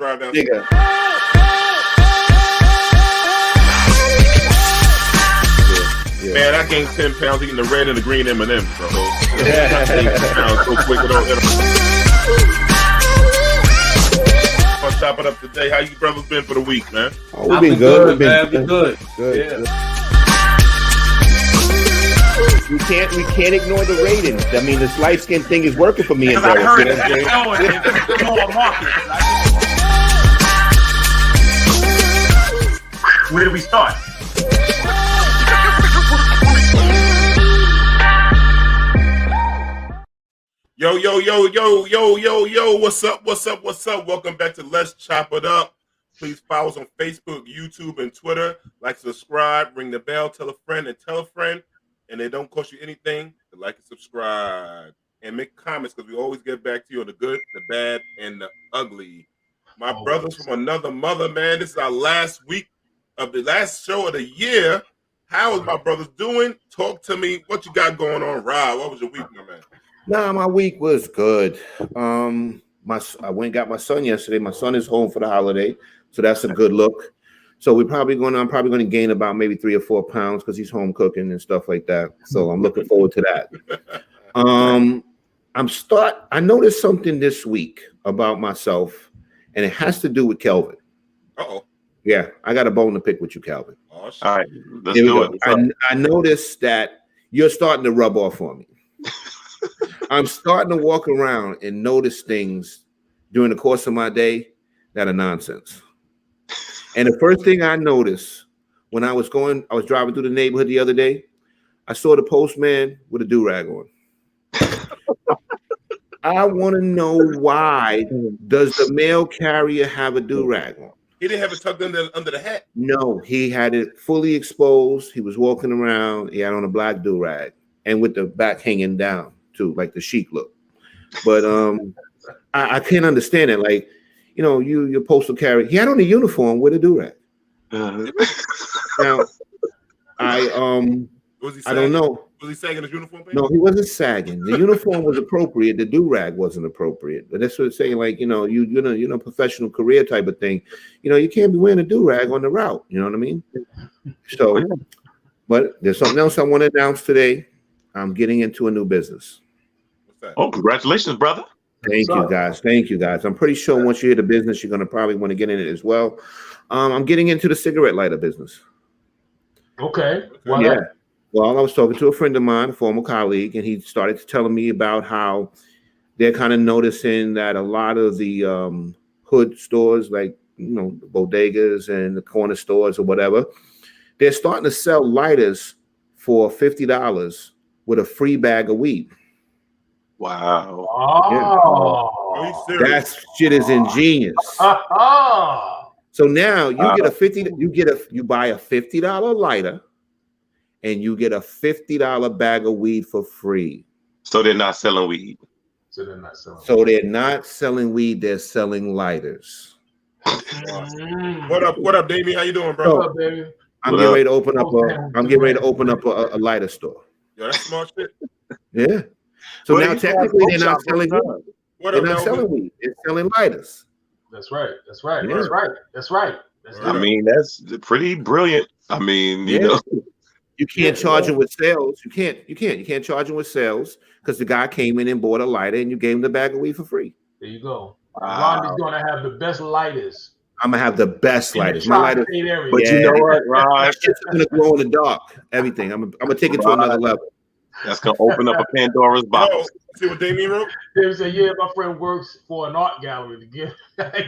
drive down. Yeah. Man, I gained 10 pounds eating the red and the green M&Ms, bro. I gained 10 pounds so quick it I'll chop it up today. How you brothers been for the week, man? Oh, we've been good, man. We've been good. Good. We can't ignore the ratings. I mean, this light skin thing is working for me and Derek. I heard it's going market. Where do we start? Yo, what's up? Welcome back to Let's Chop It Up. Please follow us on Facebook, YouTube, and Twitter. Like, subscribe, ring the bell, tell a friend, and tell a friend. And it don't cost you anything to like and subscribe. And make comments, because we always get back to you on the good, the bad, and the ugly. My brothers from another mother, man. This is our last week of the last show of the year. How is my brothers doing? Talk to me. What you got going on, Rob? What was your week, my man? Nah, my week was good. I went and got my son yesterday. My son is home for the holiday, so that's a good look. So I'm probably going to gain about maybe 3 or 4 pounds because he's home cooking and stuff like that. So I'm looking forward to that. I noticed something this week about myself, and it has to do with Kelvin. Uh-oh. Yeah, I got a bone to pick with you, Calvin. Oh, shit. All right, let's do it. I noticed that you're starting to rub off on me. I'm starting to walk around and notice things during the course of my day that are nonsense. And the first thing I noticed when I was driving through the neighborhood the other day, I saw the postman with a do-rag on. I want to know, why does the mail carrier have a do-rag on? He didn't have it tucked under the hat. No, he had it fully exposed. He was walking around. He had on a black do-rag and with the back hanging down too, like the chic look. But I can't understand it. Like, you know, your postal carrier, he had on a uniform with a do-rag. Now, I don't know. Was he sagging his uniform? Baby? No, he wasn't sagging. The uniform was appropriate. The do-rag wasn't appropriate. But that's what it's saying. Like, you know, professional career type of thing. You know, you can't be wearing a do-rag on the route. You know what I mean? So, but there's something else I want to announce today. I'm getting into a new business. What's that? Oh, congratulations, brother. Thank you, guys. I'm pretty sure once you hear the business, you're going to probably want to get in it as well. I'm getting into the cigarette lighter business. Okay. Why not? Well, I was talking to a friend of mine, a former colleague, and he started to telling me about how they're kind of noticing that a lot of the hood stores, like, you know, the bodegas and the corner stores or whatever, they're starting to sell lighters for $50 with a free bag of weed. Wow. Oh, yeah. That shit is ingenious. So now you buy a $50 lighter and you get a $50 bag of weed for free. So they're not selling weed. So they're not selling. So they're not selling weed, they're selling lighters. What up, Damien? How you doing, bro? What's up, baby? I'm getting ready to open up a lighter store. Yo, that's smart shit. Yeah. So now technically they're not selling weed. What They're up, not selling weed. They're selling lighters. That's right. That's right. Yeah. That's right. I mean, that's pretty brilliant. I mean, you know. You can't charge them with sales. You can't charge them with sales because the guy came in and bought a lighter and you gave him the bag of weed for free. There you go. Wow. Ronnie's gonna have the best lighters. I'm gonna have the best lighters. My lighters, but you know what, Raj? It's gonna glow in the dark. Everything. I'm gonna take it to another level. That's gonna open up a Pandora's box. Oh, see what Damien wrote? They say, yeah, my friend works for an art gallery to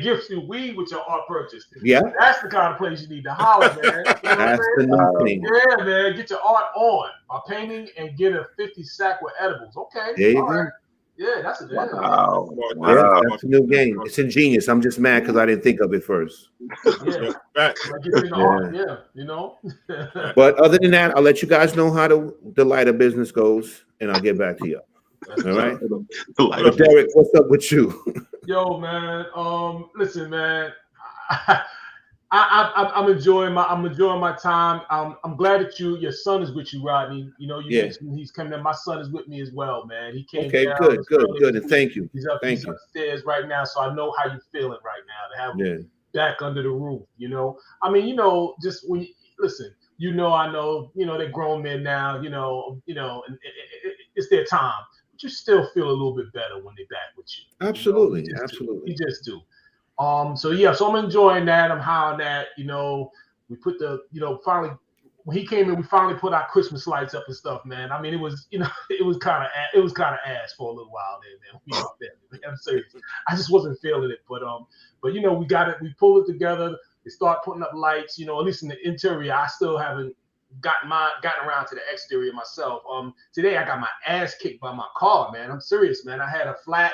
gives you weed with your art purchase. Yeah, that's the kind of place you need to holler, man. You know that's the new thing. Yeah, man, get your art on by painting and get a 50 sack with edibles. Okay, there you go. Yeah, that's a good. Wow. Yeah, that's a new game. It's ingenious. I'm just mad because I didn't think of it first. Yeah, yeah, you know. But other than that, I'll let you guys know how the lighter business goes, and I'll get back to you. All right. Derek, what's up with you? Yo, man. Listen, man. I'm enjoying my time. I'm glad that your son is with you, Rodney. You know, you mentioned he's coming in. My son is with me as well, man. He came down. Good. And thank you. He's Thank you. upstairs right now, so I know how you're feeling right now to have him back under the roof. You know, I mean, you know, just when you listen, you know, I know, you know, they're grown men now. You know, and it's their time, but you still feel a little bit better when they're back with you. Absolutely, you know? absolutely. You just do. So I'm enjoying that. I'm high on that. You know, we put finally when he came in, we finally put our Christmas lights up and stuff, man. I mean, it was kind of ass for a little while there, man. I'm serious. I just wasn't feeling it, but you know, we got it. We pulled it together. We start putting up lights. You know, at least in the interior, I still haven't gotten around to the exterior myself. Today I got my ass kicked by my car, man. I'm serious, man. I had a flat.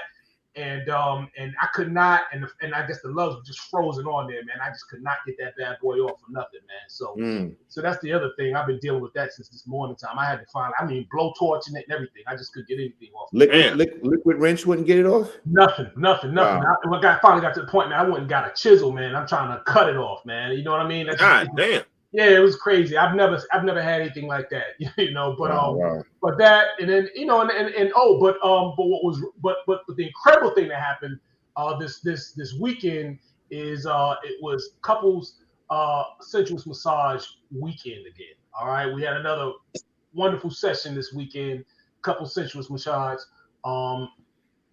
And I could not, and I guess the lugs were just frozen on there, man. I just could not get that bad boy off for nothing, man. So that's the other thing. I've been dealing with that since this morning time. I had to find, blowtorching it and everything. I just couldn't get anything off. Liquid wrench wouldn't get it off? Nothing. Wow. I finally got to the point, man. I went and got a chisel, man. I'm trying to cut it off, man. You know what I mean? God damn. Yeah, it was crazy. I've never had anything like that, you know. But wow. But that, and then but the incredible thing that happened this weekend is it was couples sensuous massage weekend again. All right, we had another wonderful session this weekend, couple sensuous massage.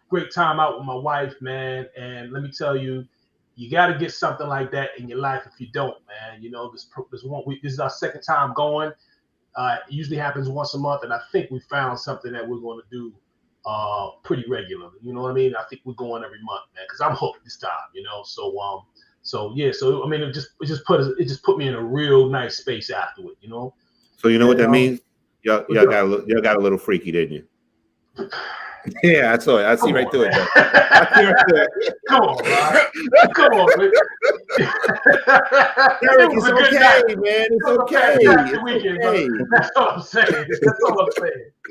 Great time out with my wife, man, and let me tell you. You got to get something like that in your life if you don't, man. You know, this 1 week, this is our second time going. It usually happens once a month, and I think we found something that we're going to do pretty regularly. You know what I mean? I think we're going every month, man, because I'm hooked this time. You know, so I mean, it just put me in a real nice space afterward. You know. So you know what that means? Y'all got a little freaky, didn't you? Yeah, I saw it. I see right through it. Come on, man. Come on, man. Eric, it's okay, man. It's okay. That's all I'm saying.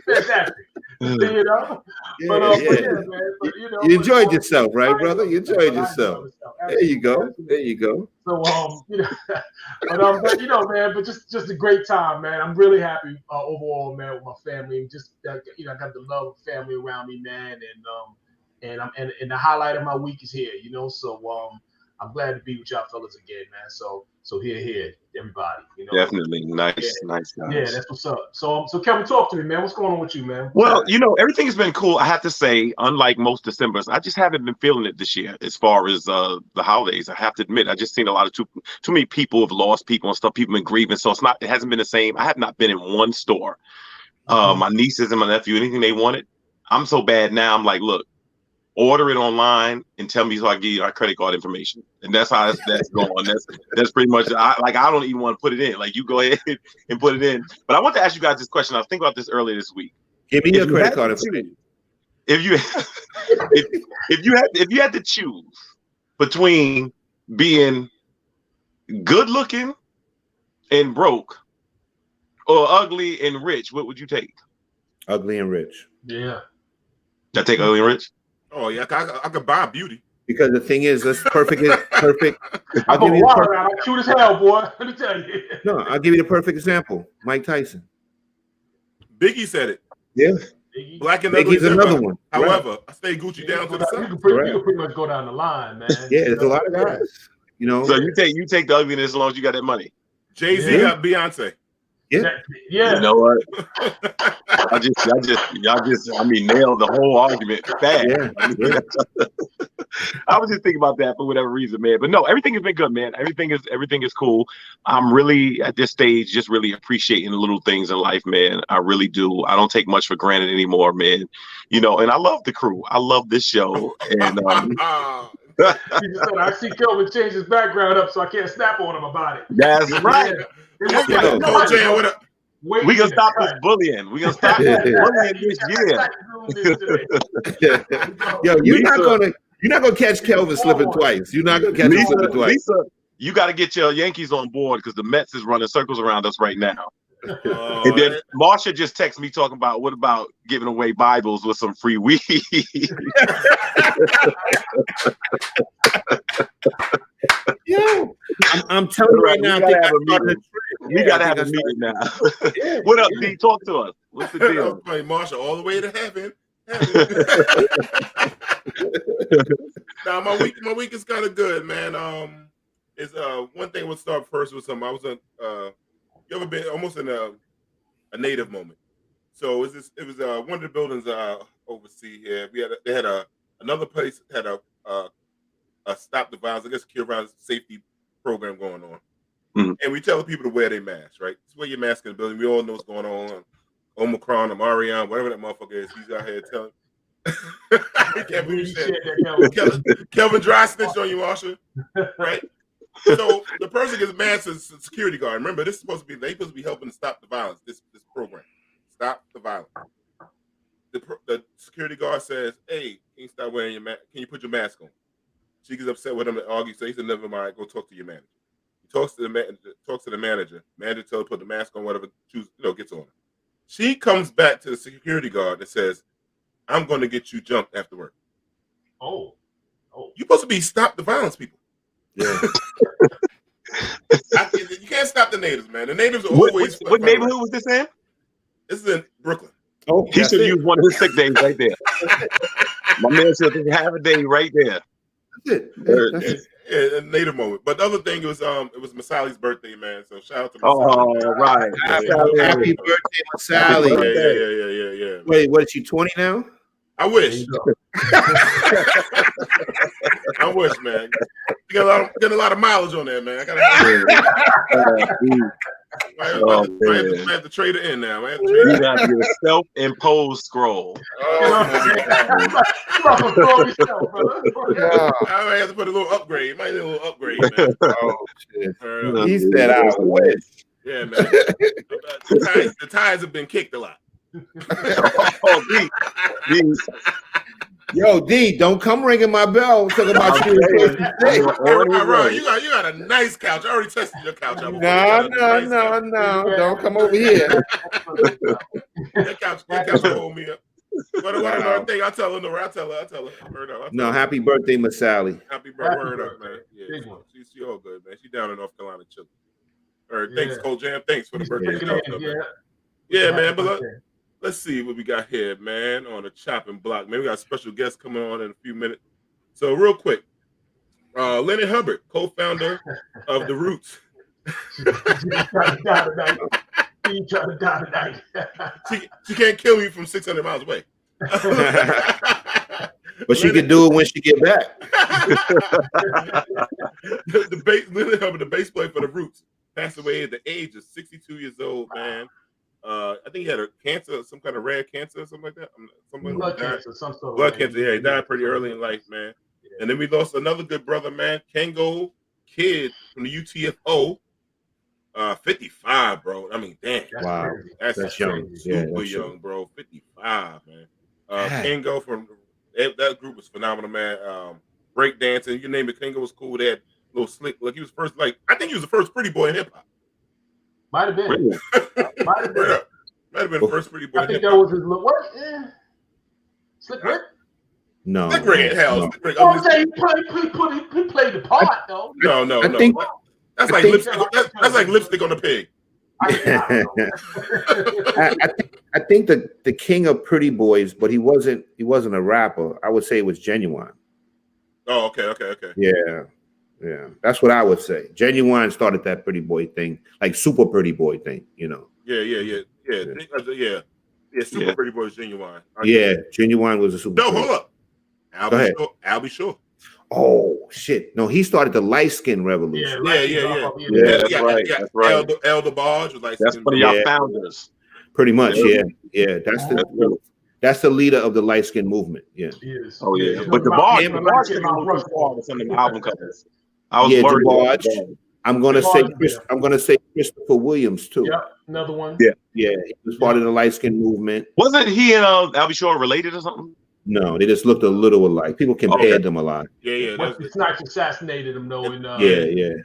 Fantastic. You know? Yeah. But, you know, you enjoyed yourself, right, brother? You enjoyed yourself. There you go. So, you know, but you know, man, but just a great time, man. I'm really happy overall, man, with my family. Just you know, I got the love of family around me, man, and the highlight of my week is here, you know. So I'm glad to be with y'all fellas again, man. So here, everybody. You know, definitely nice. Yeah, that's what's up. So Kevin, talk to me, man. What's going on with you, man? Well, you know, everything has been cool. I have to say, unlike most Decembers, I just haven't been feeling it this year as far as the holidays. I have to admit, I just seen a lot of too many people have lost people and stuff. People been grieving, so it hasn't been the same. I have not been in one store. My nieces and my nephew, anything they wanted. I'm so bad now. I'm like, look. Order it online and tell me so I can give you our credit card information, and that's how that's going. That's pretty much. I don't even want to put it in. Like you go ahead and put it in. But I want to ask you guys this question. I was thinking about this earlier this week. Give me your credit card information. If you had to choose between being good looking and broke or ugly and rich, what would you take? Ugly and rich. Yeah. I take ugly and rich. Oh yeah, I could buy beauty. Because the thing is, that's perfect. I'll give you I'm cute as hell, boy. Let me tell you. No, I'll give you the perfect example. Mike Tyson. Biggie said it. Yeah. Black and ugly. Biggie's another one. However, right. I stay Gucci down to the side. You can pretty much go down the line, man. Yeah, there's a lot of guys. You know. So you take the ugliness as long as you got that money. Jay-Z got Beyonce. Yeah. You know what? y'all just nailed the whole argument fast. Yeah. I was just thinking about that for whatever reason, man. But no, everything has been good, man. Everything is cool. I'm really at this stage just really appreciating the little things in life, man. I really do. I don't take much for granted anymore, man. You know, and I love the crew. I love this show. And I see Kelvin change his background up, so I can't snap on him about it. That's right. We gonna stop this bullying. We gonna stop this bullying this year. Yo, you're not gonna catch Kelvin slipping twice. You're not gonna catch him slipping twice. Lisa, you got to get your Yankees on board because the Mets is running circles around us right now. And then Marsha just texted me talking about what about giving away Bibles with some free weed. Yo, I'm telling you right now, I think I started a trend. We gotta have a meeting now. What up, D? Talk to us. What's the deal? Marshall, all the way to heaven. Now my week is kind of good, man. It's one thing we'll start first with something. I was you ever been almost in a native moment? So it was one of the buildings overseas here. They had another place had a stop the violence, I guess, secure violence safety program going on. Mm-hmm. And we tell people to wear their mask, right? Just wear your mask in the building. We all know what's going on. Omicron or Marion, whatever that motherfucker is, he's out here telling. I can't believe you said that. Kelvin dry snitched on you, Marshall. Right? So the person gets masked as a security guard. Remember, this is supposed to be helping to stop the violence, this program. Stop the violence. The security guard says, "Hey, can you stop wearing your mask? Can you put your mask on?" She gets upset with him and argues. So he said, "Never mind. Go talk to your manager." He talks to the manager. Manager tells her to put the mask on, whatever gets on. She comes back to the security guard and says, "I'm going to get you jumped after work." Oh, you're supposed to be stop the violence people. Yeah. You can't stop the natives, man. The natives are always. What neighborhood was this in? This is in Brooklyn. Oh, he should use one of his sick days right there. My man said have a day right there. That's it. Yeah, a native moment. But the other thing was it was Masali's birthday, man. So shout out to Masali. Oh, right. Happy birthday, Masali. Yeah. Wait, what is she, 20 now? I wish. I wish, man. You got a lot of mileage on there, man. I have to trade it in now. You got to get a self-imposed scroll. I might have to put a little upgrade. Might need a little upgrade, man. Oh shit! He said, "I wish." Yeah, man. The ties have been kicked a lot. Yo, D, don't come ringing my bell talking about you. Right. You got a nice couch. I already tested your couch. No. Don't come over here. That couch will hold me up. What another thing? I'll tell her. No, happy birthday, Masali. Happy birthday, word up, man. Yeah, she all good, man. She down in North Carolina chilling. Thanks, Cold Jam. Thanks for the birthday. Yeah, man. But let's see what we got here, man, on the chopping block. Man, we got a special guest coming on in a few minutes. So real quick, Lenny Hubbard, co-founder of The Roots. She can't kill me from 600 miles away. But she can do it when she get back. Lenny Hubbard, the bass player for The Roots, passed away at the age of 62 years old, man. I think he had a cancer, some kind of rare cancer or something like that. Blood cancer, some sort of blood cancer. Yeah, he died pretty early in life, man. Yeah. And then we lost another good brother, man, Kengo Kid from the UTFO. 55, bro. I mean, damn. Wow. That's young. Super young, bro. 55, man. Kengo from that group was phenomenal, man. Break dancing, you name it. Kengo was cool. They had a little slick. Like he was first, I think he was the first pretty boy in hip hop. Might have been. Might have been the first pretty boy. I think that was his little what? Slick Rick? No. Slick Rick, hell. He played the part, though. No. That's like lipstick on a pig. I think the king of pretty boys, but he wasn't a rapper. I would say it was Genuine. Oh, okay. Yeah, that's what I would say. Genuine started that pretty boy thing, like super pretty boy thing, you know. Yeah. Super pretty boy is Genuine. Genuine was a super. No, hold up. Albie Shore. Oh shit! No, he started the light skin revolution. Yeah. That's right. Elder Barge was like. That's one of y'all founders. Pretty much, yeah. That's the leader of the light skin movement. Yeah. Oh yeah. But the Barge came out rough on some of the album covers. I was worried. Barge. I'm gonna say Christopher Williams too. Yeah, another one. Yeah, he was part of the light skin movement. Wasn't he and Albie Shore related or something? No, they just looked a little alike. People compared them a lot. Yeah. Snipes assassinated him though. And And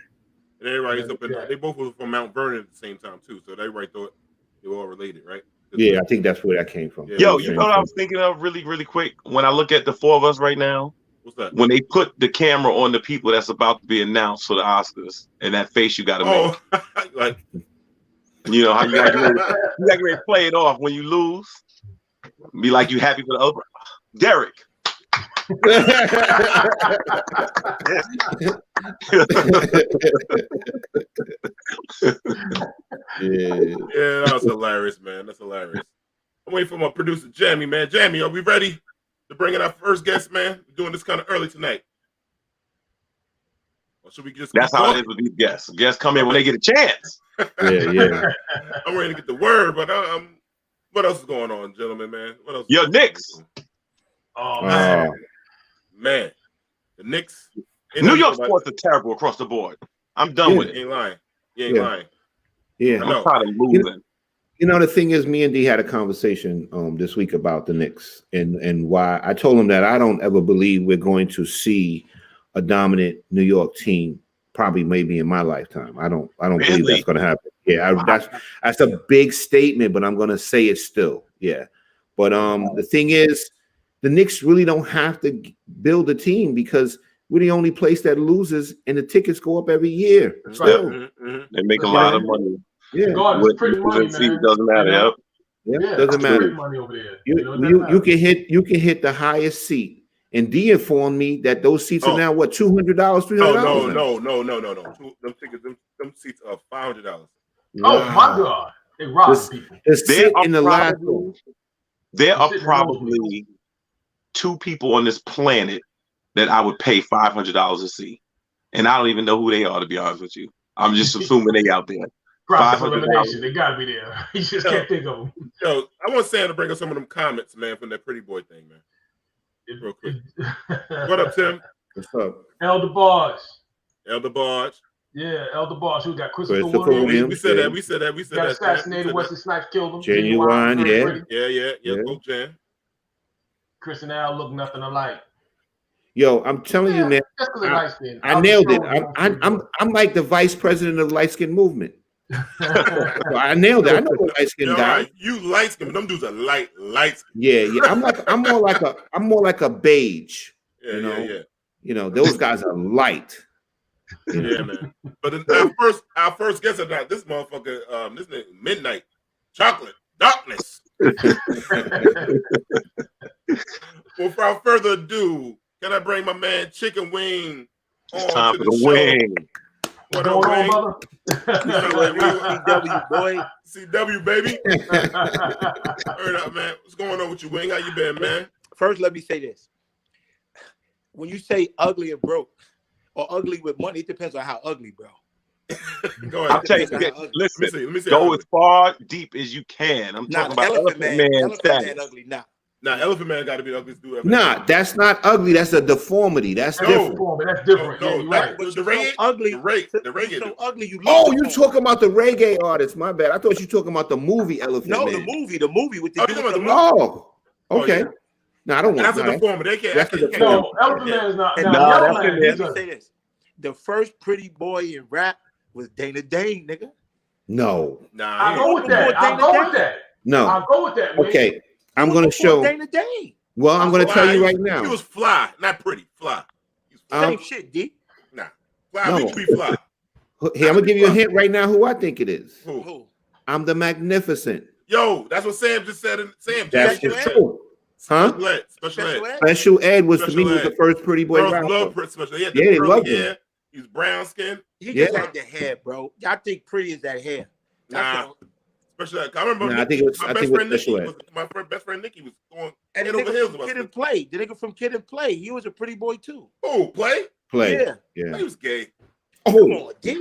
everybody's up in. They both were from Mount Vernon at the same time too, so they thought they were all related, right? Yeah, I think that's where that came from. Yo, you know what I was thinking of really, really quick when I look at the four of us right now? What's that? When they put the camera on the people that's about to be announced for the Oscars, and that face you got to make. Like, you know how you got to play it off when you lose. Be like you happy for the other. Derek. Yeah, that was hilarious, man. That's hilarious. I'm waiting for my producer, Jamie, man. Jamie, are we ready to bring in our first guest, man? We're doing this kind of early tonight. Or should we just That's how it is with these guests. Guests come in when they get a chance. Yeah. I'm ready to get the word, but what else is going on, gentlemen, man? What else? Yo, Knicks. Oh, man. The Knicks. New York sports are terrible across the board. I'm done with it. You ain't lying. You ain't lying. Yeah. I'm tired of losing. You know, the thing is, me and D had a conversation this week about the Knicks and why. I told him that I don't ever believe we're going to see a dominant New York team, probably maybe in my lifetime. I don't believe that's going to happen. Yeah, that's a big statement, but I'm going to say it still. Yeah. But the thing is, the Knicks really don't have to build a team because we're the only place that loses and the tickets go up every year. Still. They make a lot of money. Yeah. God, it's pretty money, man. Doesn't matter. Yeah, doesn't matter. Money over there. You can hit the highest seat. And D informed me that those seats are now what, $200, $300? No. Them tickets, them seats are $500. Oh my God. They rob people. There are probably two people on this planet that I would pay $500 to see. And I don't even know who they are, to be honest with you. I'm just assuming they out there. $500. They gotta be there. You just can't think of them. Yo, I want Sam to bring us some of them comments, man, from that pretty boy thing, man. Real quick. What up, Tim? What's up? Elder Barge. Yeah, Elder Barge. Who got Christopher Williams? We said that. Got assassinated. Wesley Snipes killed him. Genuine, Yeah. Go Jan. Chris and Al look nothing alike. Yo, I'm telling you, man. I nailed it. I'm like the vice president of light skin movement. I nailed it. I know the light skin guy. Right. You light skin, but them dudes are light skin. Yeah. I'm more like a beige. Yeah. You know, those guys are light. Yeah, man. But our first guest of that, this motherfucker, this name Midnight Chocolate Darkness. Without further ado, can I bring my man Chicken Wing on? It's time to for the the show? wing. What up, Wing? CW, CW, baby. Heard up, man. What's going on with you, Wing? How you been, man? First, let me say this. When you say ugly and broke or ugly with money, it depends on how ugly, bro. Go ahead. I'll tell you, listen, let me see go as far deep as you can. I'm talking about Elephant Man status. ugly now. Nah, Elephant Man got to be the ugliest dude ever. Nah, that's not ugly. That's a deformity. That's different. That's different. No, you're right. The reggae, ugly. the reggae. So ugly. You talking about the reggae artist? My bad. I thought you talking about the movie Elephant Man. No, the movie with the dude. Oh, okay. No, I don't want that's a deformity. That's a deformity. No, Elephant Man is not. Let me say this: the first pretty boy in rap was Dana Dane, nigga. No. I'll go with that. No. I'll go with that. Okay. I'm going to show. Dana Dane. Well, I'm going to tell you right now. He was fly, not pretty. Fly. Same shit, D. Nah. Fly means to be fly. Here, I'm going to give you a hint right now who I think it is. Who? I'm the Magnificent. Yo, that's what Sam just said. That's true. Huh? Special Ed was to me was the first pretty boy rapper. Love Special Ed. Yeah, they love him. He's brown skin. He just had the hair, bro. I think pretty is that hair. Nah. Special Ed. I remember. I think it was Special Ed. My best friend Nikki was going and over hills about Kid and Play. The nigga from Kid and Play. He was a pretty boy too. Oh, Play. Yeah. He was gay. Oh, come on, D. He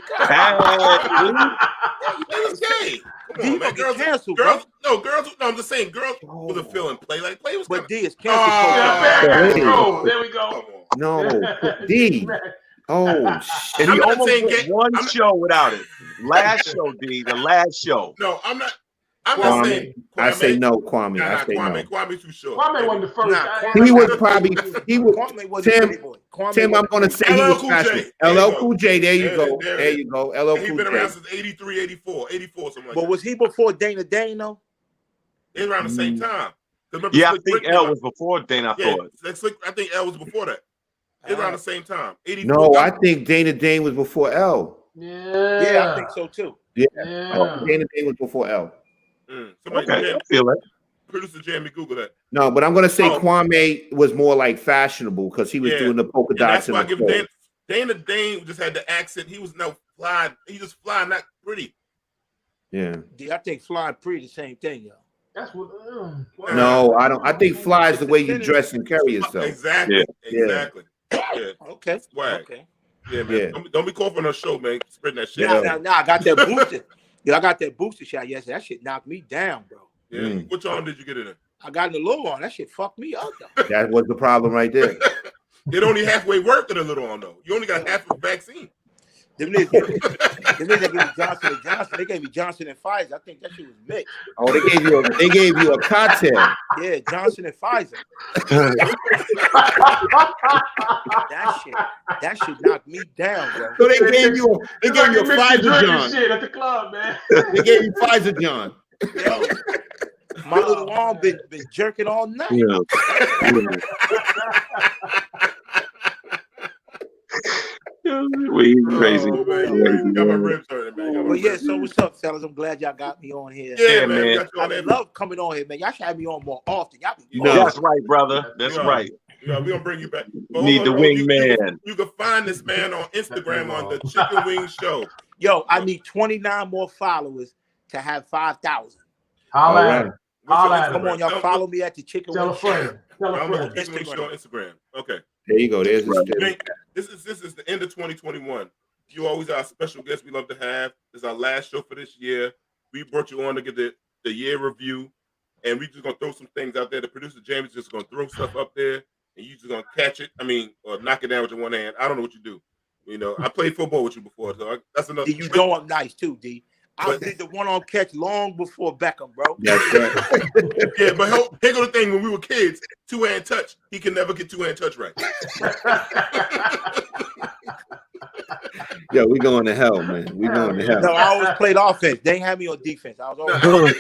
was gay. Come on, man. Girls. No, I'm just saying, girls wasn't feeling Play. Like Play was. But D is canceled. There we go. No, D. Oh, shit. He almost did one show without it. Last show, D. The last show. No, I'm not. I'm not saying. I say no, Kwame. I say Kwame. no. Kwame's too short. Kwame wasn't the first. He was probably. Tim, I'm going to say he was faster. LL Cool J. There you go. There you go. LL Cool J. He's been around since 83, 84, something like that. But was he before Dana Dane though? They around the same time. Yeah, I think L was before Dana. I thought. I think L was before that. It's around the same time. 84. No, I think Dana Dane was before L. Yeah, I think so too. Yeah. Yeah. Dana Dane was before L. Somebody, Okay, I feel that. producer Jamie, Google that. No, but I'm gonna say Oh. Kwame was more like fashionable because he was Yeah. doing the polka And that's dots why I and the give clothes. Dana Dane just had the accent. He was no fly. He just fly, not pretty. Yeah. I think fly and pretty the same thing, yo. That's what. No, I don't. I think fly is the way you dress and carry yourself. Exactly. Yeah. Exactly. Yeah. Okay. Swag. Okay. Yeah, man. Yeah. Don't be coughing on the show, man. Spreading that shit. Now, I got that booster. I got that booster shot yesterday. That shit knocked me down, bro. Yeah. Which arm did you get it in? I got in the little one. That shit fucked me up, though. That was the problem right there. It only halfway worked in a little arm, though. You only got half of the vaccine. Them niggas gave me Johnson & Johnson. They gave me Johnson and Pfizer. I think that shit was mixed. Oh, they gave you a cocktail. Yeah, Johnson and Pfizer. That shit knocked me down, bro. So they gave you a Pfizer John. Shit at the club, man. They gave you Pfizer John. Yo, my little arm been jerking all night. Yeah. We crazy. Oh, man. Got my ribs hurting, man. Well, yeah, so what's up, fellas? I'm glad y'all got me on here. Yeah, Yeah, man. man. Got you on I there. love coming on here, man. Y'all should have me on more often. Y'all be No. That's right, brother. That's Yeah. right. Yeah, we're gonna bring you back. But Need hold the on, wingman. You can find this man on Instagram on the Chicken Wing Show. Yo, I need 29 more followers to have 5,000. Holla All at right. him. What's your Holla at Instagram? him. Come on, y'all follow me at the Chicken Tell Wing a Show. friend. Tell a I'm on friend. Chicken Wing Show on Instagram. Okay. There you go. There's the Right. still. This is the end of 2021. You always are a special guest we love to have. This is our last show for this year. We brought you on to get the year review, and we just gonna throw some things out there. The producer James just gonna throw stuff up there, and you just gonna catch it. I mean, or knock it down with your one hand. I don't know what you do. You know, I played football with you before, so that's another. D, you know I'm nice too, D. I did the one-on catch long before Beckham, bro. That's right. Yeah, but here go the thing. When we were kids, two-hand touch, he can never get two-hand touch right. Yeah, we going to hell, man. We going to hell. No, I always played offense. They ain't have me on defense. I was always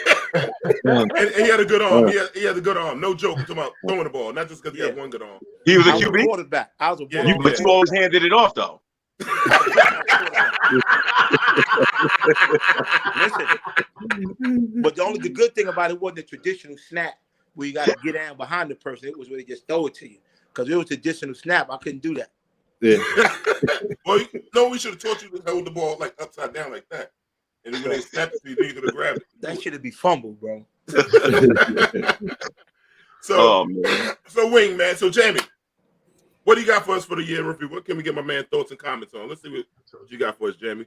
And he had a good arm. He had a good arm. No joke. I'm talking about throwing the ball, not just because he had one good arm. He was a I was a QB. quarterback. I was a Yeah, one-on But you always handed it off, though. Listen, but the good thing about it wasn't the traditional snap where you got to get down behind the person. It was where they just throw it to you. Because it was traditional snap. I couldn't do that. Yeah. Well, no, we should have taught you to hold the ball like upside down like that. And then when they snap it to you, then you could have grabbed it. That should be fumbled, bro. So, Man. so Wing, man. So, Jamie, what do you got for us for the year review? What can we get my man thoughts and comments on? Let's see what you got for us, Jamie.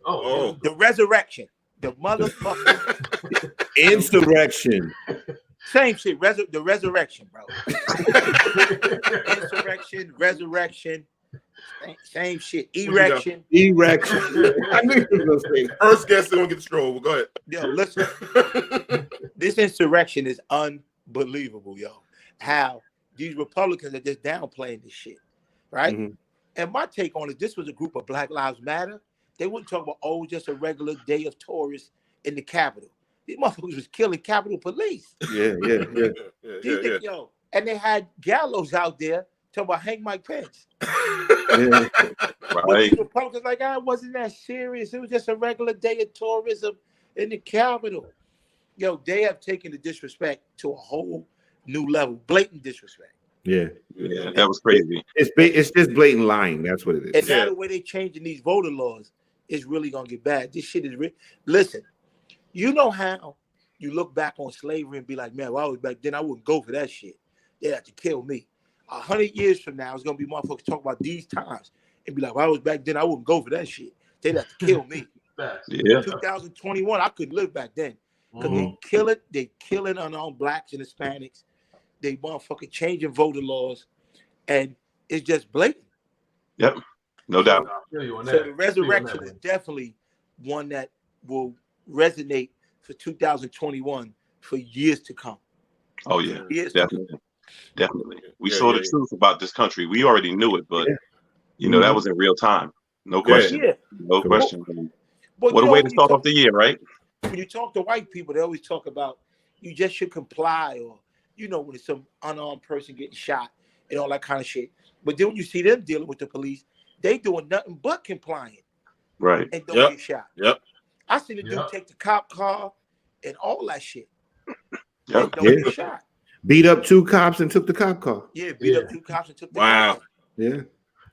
Oh. The resurrection. The motherfucker. Insurrection. Same shit. The resurrection, bro. Insurrection, resurrection. Same shit. Erection. Erection. I knew you were going to say. First guest is going to get the stroll. Well, go ahead. Yo, listen. This insurrection is unbelievable, yo. How these Republicans are just downplaying this shit, right? Mhm. And my take on it, this was a group of Black Lives Matter. They wouldn't talk about, just a regular day of tourists in the Capitol. These motherfuckers was killing Capitol Police. Yeah. Yo, and they had gallows out there talking about hang Mike Pence. Yeah. But Right. the Republicans like, it wasn't that serious. It was just a regular day of tourism in the Capitol. Yo, they have taken the disrespect to a whole new level, blatant disrespect. Yeah. Yeah, that was crazy. It's just blatant lying. That's what it And is. now the way they changing these voter laws is really gonna get bad. This shit is listen. You know how you look back on slavery and be like, man, well, I was back then, I wouldn't go for that shit. They'd have to kill me. 100 years from now, it's gonna be motherfuckers talk about these times and be like, well, I was back then, I wouldn't go for that shit. They'd have to kill me. Yeah. 2021, I couldn't live back then. Because they killing unarmed blacks and Hispanics. They motherfucking changing voter laws. And it's just blatant. Yep. No doubt. So the resurrection is definitely one that will resonate for 2021 for years to come. Oh, yeah. Years to come. Definitely. We saw the truth about this country. We already knew it, but, that was in real time. No question. Yeah. No question. But What a way to start off the year, right? When you talk to white people, they always talk about you just should comply, or when it's some unarmed person getting shot and all that kind of shit. But then when you see them dealing with the police, they doing nothing but complying Right. and don't get shot. Yep. I seen the dude take the cop car and all that shit. Yep. And don't get shot. Beat up 2 cops and took the cop car. Yeah, beat up 2 cops and took the Wow. cop car. Yeah.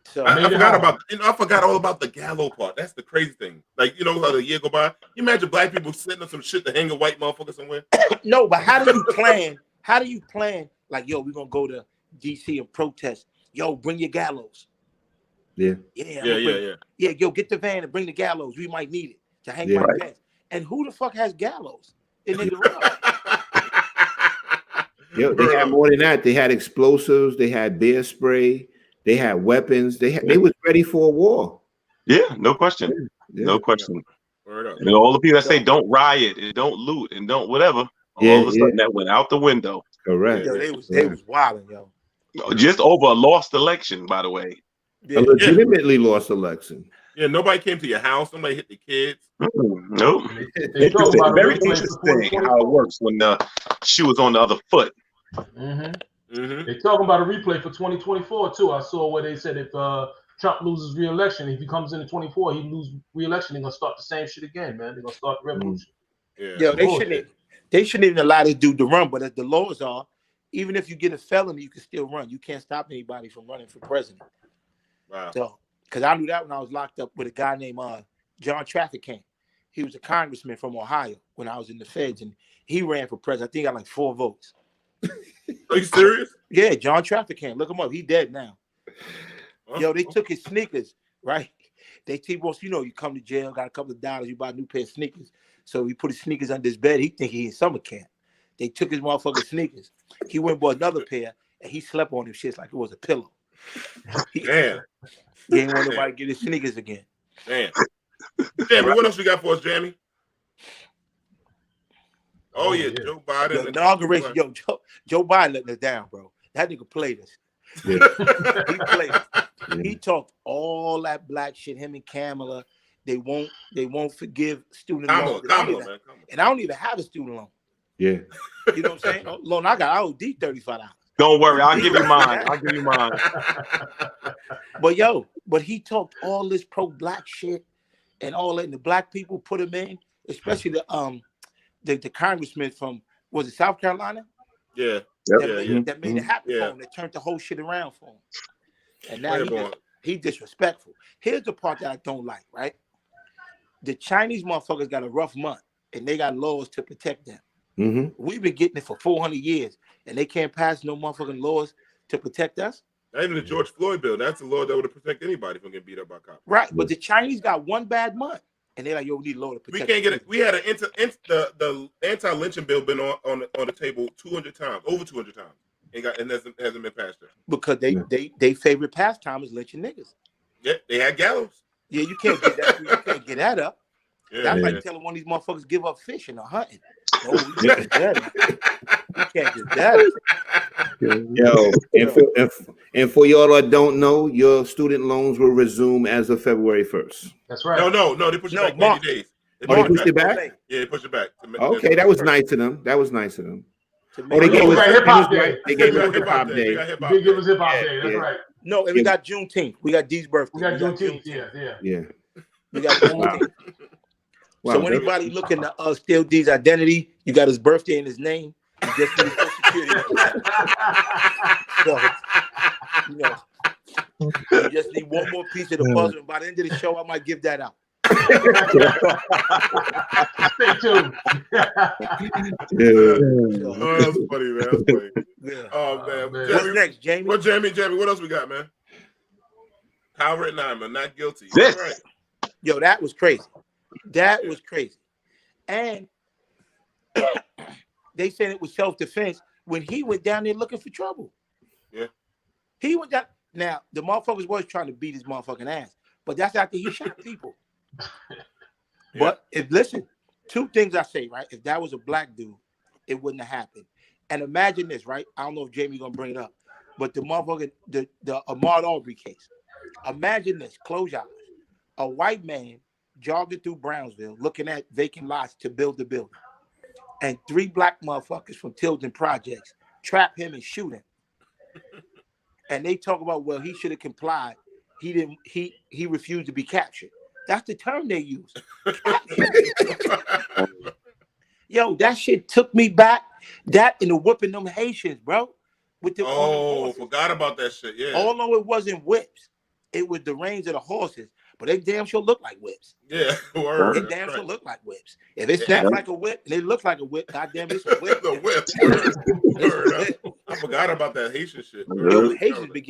So I forgot about, I forgot all about the gallows part. That's the crazy thing. Like, you know how the year go by? You imagine black people sitting on some shit to hang a white motherfucker somewhere? No, but how do you plan? How do you plan? Like, yo, we're gonna go to DC and protest. Yo, bring your gallows. Yeah. Yeah, yo, get the van and bring the gallows. We might need it to hang my pants. And who the fuck has gallows in the garage? Yo, they had more than that. They had explosives. They had bear spray. They had weapons. They was ready for a war. Yeah, no question. Yeah. No question. Word up. And all the people that say don't riot and don't loot and don't whatever, all of a sudden that went out the window. Correct. Yo, they was wilding, yo. Just over a lost election, by the way. A legitimately lost election. Yeah, nobody came to your house. Somebody hit the kids. Nope. Interesting. Very interesting how it works when the shoe is on the other foot. They're talking about a replay for 2024 too. I saw where they said if Trump loses re-election, if he comes in 24, he lose re-election, they're gonna start the same shit again, man. They're gonna start the revolution. Yo, they shouldn't even allow this dude to run, but as the laws are, even if you get a felony, you can still run. You can't stop anybody from running for president. Wow. So, because I knew that when I was locked up with a guy named John Trafficant. He was a congressman from Ohio when I was in the feds, and he ran for president. I think he got like 4 votes. Are you serious? Yeah, John Trafficant. Look him up. He dead now. Yo, they took his sneakers, right? They T-Boss, you know, you come to jail, got a couple of dollars, you buy a new pair of sneakers. So he put his sneakers under his bed. He think he in summer camp. They took his motherfucking sneakers. He went and bought another pair, and he slept on them shits like it was a pillow. Damn. He ain't want nobody to get his sneakers again. Damn. Jamie, what else you got for us, Jamie? Oh, yeah, Joe Biden. Yo, inauguration. Yo, Joe Biden letting us down, bro. That nigga played us. Yeah. He played us. He talked all that black shit, him and Kamala. They won't forgive student loans. Kamala. And I don't even have a student loan. Yeah. You know what I'm saying? Loan, I OD $35. Don't worry, I'll give you mine. But he talked all this pro-black shit and all that, and the black people put him in, especially the congressman from, was it South Carolina? Yeah. That made it happen for him. That turned the whole shit around for him. And now he disrespectful. Here's the part that I don't like, right? The Chinese motherfuckers got a rough month, and they got laws to protect them. We've been getting it for 400 years, and they can't pass no motherfucking laws to protect us. Not even the George Floyd bill. That's a law that would protect anybody from getting beat up by cops. Right, but the Chinese got one bad month, and they're like, "Yo, we need a law to protect." We can't get it. We had the anti-lynching bill been on the table 200 times, over 200 times, and hasn't been passed there. Because they favorite pastime is lynching niggas. Yeah, they had gallows. Yeah, you can't get that. You can't get that up. Yeah, That's like telling one of these motherfuckers give up fishing or hunting. No, we can't get that up. We can't get that up. Yo, and for y'all that don't know, your student loans will resume as of February 1st. That's right. No, they pushed it back 80 days. They pushed it back? Yeah, they pushed it back. Okay, that was nice of them. They gave us Hip Hop Day. They gave us Hip Hop Day. They give us Hip Hop Day. That's right. No, and we got Juneteenth. We got D's birthday. We got Juneteenth. Yeah. We got Juneteenth. So anybody looking to steal D's identity, you got his birthday and his name. You just need Social Security. So, you just need one more piece of the puzzle. And by the end of the show, I might give that out. Stay tuned. Oh, that's funny, man. That's funny. Yeah. Oh, man. What's next, Jamie? Jamie, what else we got, man? Kyle Rittenheimer, not guilty. This. Right. Yo, that was crazy. That was crazy. And they said it was self-defense when he went down there looking for trouble. Yeah. He went down. Now, the motherfuckers was trying to beat his motherfucking ass, but that's after he shot people. But listen, 2 things I say, right? If that was a black dude, it wouldn't have happened. And imagine this, right? I don't know if Jamie's gonna bring it up, but the motherfucker, the Ahmaud Arbery case. Imagine this, close your eyes. A white man jogging through Brownsville, looking at vacant lots to build the building. And 3 black motherfuckers from Tilden Projects trap him and shoot him. and they talk about, well, he should have complied. He didn't. He refused to be captured. That's the term they use. Yo, that shit took me back. That and the whipping them Haitians, bro. With the forgot about that shit. Yeah. Although it wasn't whips, it was the reins of the horses. But they damn sure look like whips. Yeah, word. They damn sure look like whips. If it snaps like a whip and it looks like a whip, goddamn, it's a whip. The whip. It's a whip. I forgot about that Haitian shit. Yo, Haitians be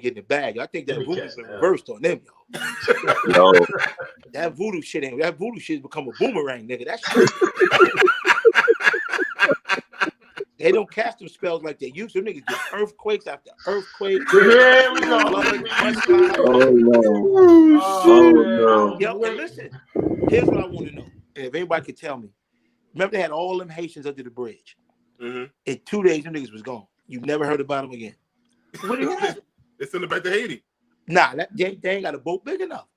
getting the bag. I think that voodoo's been reversed on them, Yo. That voodoo shit has become a boomerang, nigga. That shit. They don't cast them spells like they used to. Them niggas get earthquakes after earthquakes. Here we go. Oh no. Yo, and listen, here's what I want to know. And if anybody could tell me, remember they had all them Haitians under the bridge. Mm-hmm. In 2 days, them niggas was gone. You've never heard about them again. What do you have? They sent it back to Haiti. Nah, they ain't got a boat big enough.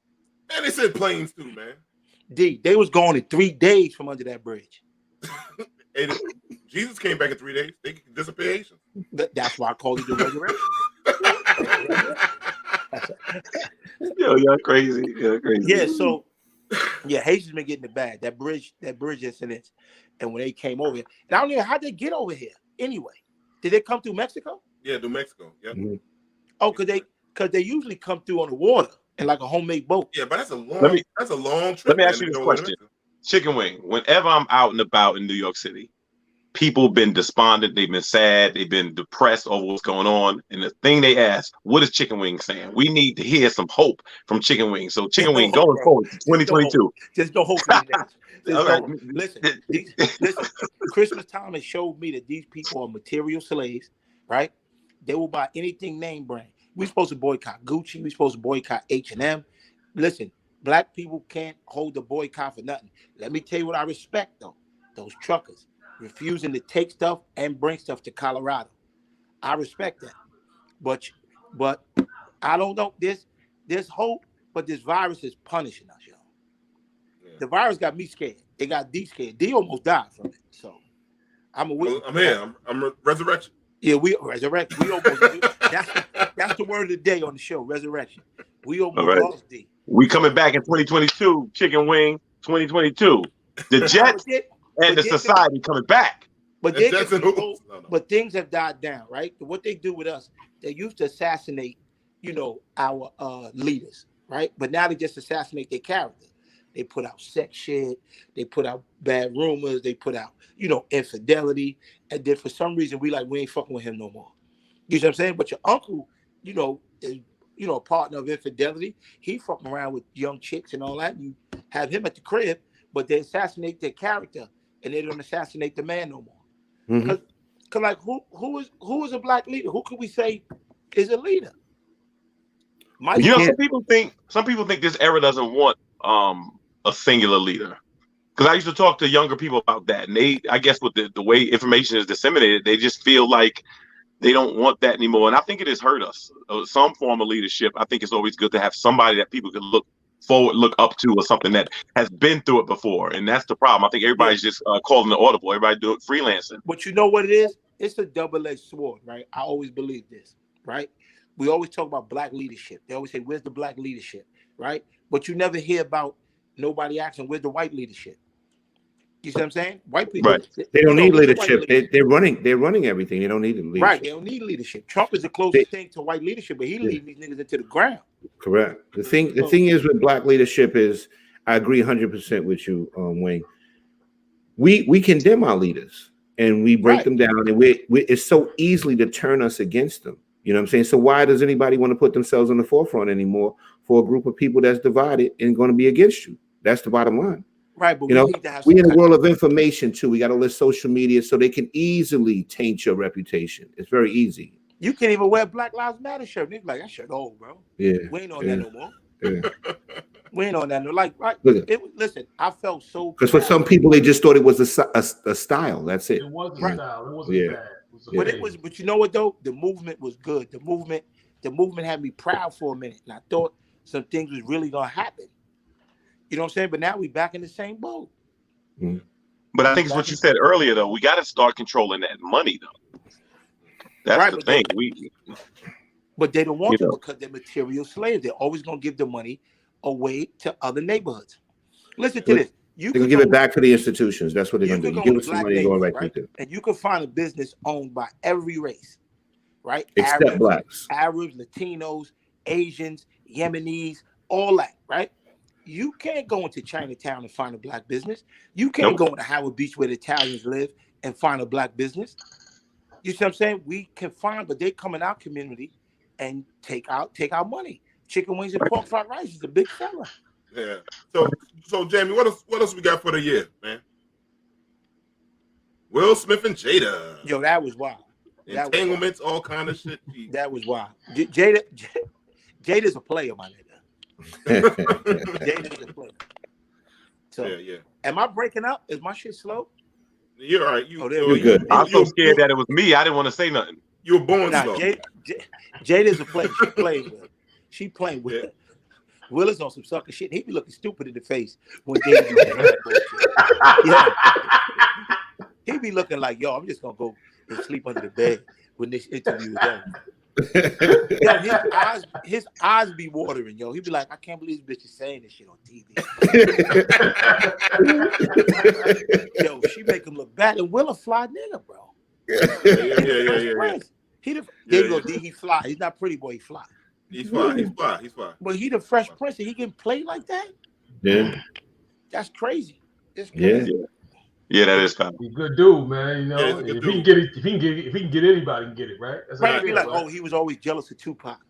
And they said planes too, man. They was gone in 3 days from under that bridge. And Jesus came back in 3 days. They could disappear Haitians. That's why I call it the resurrection. Yo, y'all crazy. Y'all crazy. Yeah, so Haitians been getting the bag. That bridge incident. And when they came over here, and I don't know how'd they get over here anyway. Did they come through Mexico? Yeah, New Mexico. Yeah. Mm-hmm. Oh, because they usually come through on the water in like a homemade boat. Yeah, but that's a long trip. Let me ask you this question. Chicken Wing, whenever I'm out and about in New York City, people been despondent, they've been sad, they've been depressed over what's going on. And the thing they ask, what is Chicken Wing saying? We need to hear some hope from Chicken Wing. So Chicken Wing, going forward, 2022. There's no hope for you. Listen, Christmas time has showed me that these people are material slaves, right? They will buy anything name brand. We're supposed to boycott Gucci. We're supposed to boycott H&M. Listen, black people can't hold the boycott for nothing. Let me tell you what I respect, though. Those truckers refusing to take stuff and bring stuff to Colorado. I respect that. But I don't know. There's hope, but this virus is punishing us, yo. Yeah. The virus got me scared. It got D scared. D almost died from it. So I'm here. I'm resurrection. Yeah, we resurrection. We almost that's the word of the day on the show, resurrection. We almost lost D. We coming back in 2022, Chicken Wing 2022. The Jets and the society coming back. But things have died down, right? What they do with us, they used to assassinate, our leaders, right? But now they just assassinate their character. They put out sex shit. They put out bad rumors. They put out, infidelity. And then for some reason, we ain't fucking with him no more. You know what I'm saying? But your uncle, is, a partner of infidelity. He fucking around with young chicks and all that. You have him at the crib, but they assassinate their character and they don't assassinate the man no more. Because who is a black leader? Who could we say is a leader? Some people think this era doesn't want a singular leader. Because I used to talk to younger people about that, and I guess with the way information is disseminated, they just feel like they don't want that anymore. And I think it has hurt us. Some form of leadership. I think it's always good to have somebody that people can look up to, or something that has been through it before. And that's the problem. I think everybody's just calling the audible. Everybody do it freelancing. But you know what it is? It's a double-edged sword, right? I always believe this, right? We always talk about black leadership. They always say, where's the black leadership, right? But you never hear about nobody asking, where's the white leadership? You see what I'm saying? White people, right. They don't need leadership. They're running everything. They don't need leadership. Right. They don't need leadership. Trump is the closest thing to white leadership, but he leads these niggas into the ground. Correct. The thing is with black leadership is, I agree 100% with you, Wayne. We condemn our leaders and we break them down, and it's so easily to turn us against them. You know what I'm saying? So why does anybody want to put themselves on the forefront anymore for a group of people that's divided and going to be against you? That's the bottom line. Right, but we're in a world of information too. We got all this social media, so they can easily taint your reputation. It's very easy. You can't even wear Black Lives Matter shirt. They're like, that shirt old, bro. Yeah, we ain't on that no more. Yeah. We ain't on that no. Listen, I felt so. Because for some people, they just thought it was a style. That's it. It was a style. It wasn't bad. But you know what though? The movement was good. The movement had me proud for a minute, and I thought some things was really gonna happen. You know what I'm saying? But now we back in the same boat. Mm-hmm. But I think it's what you said earlier, though. We got to start controlling that money, though. That's the thing. But they don't want You to know. because they're material slaves. They're always going to give the money away to other neighborhoods. Listen to this. They're gonna give it back to the institutions. That's what they're gonna do. You give us some money, you go right right? to it. And you can find a business owned by every race, right? Except blacks. Arabs, Latinos, Asians, Yemenis, all that, right? You can't go into Chinatown and find a black business. You can't go into Howard Beach where the Italians live and find a black business. You see what I'm saying? We can find, but they come in our community and take our money. Chicken wings and pork fried rice is a big seller. Yeah. So Jamie, what else we got for the year, man? Will Smith and Jada. Yo, that was wild. Entanglements, all kind of shit. That was wild. Jada's a player, my nigga. Jada's a player. So, yeah. Am I breaking up? Is my shit slow? You're all right. You're good. I was so scared that it was me. I didn't want to say nothing. You were born slow. Jada's a player. She plays with. She playing with. Will is on some sucker shit. He be looking stupid in the face when Jada be saying that bullshit. Yeah. He be looking like, yo, I'm just gonna go and sleep under the bed when this interview is done. Yo, his eyes be watering, yo. He be like, I can't believe this bitch is saying this shit on TV. Yo, she make him look bad. And Will a fly nigga, bro. Yeah. There you go, D. He fly. He's not pretty boy. He fly. He's fine. But he the Fresh Prince, and he can play like that. Yeah. That's crazy. It's crazy. Yeah, that is fine. He's a good dude, man. You know, Yeah, if he can get it, if he can get anybody, can get it, right? That's Right. Be like, oh, he was always jealous of Tupac.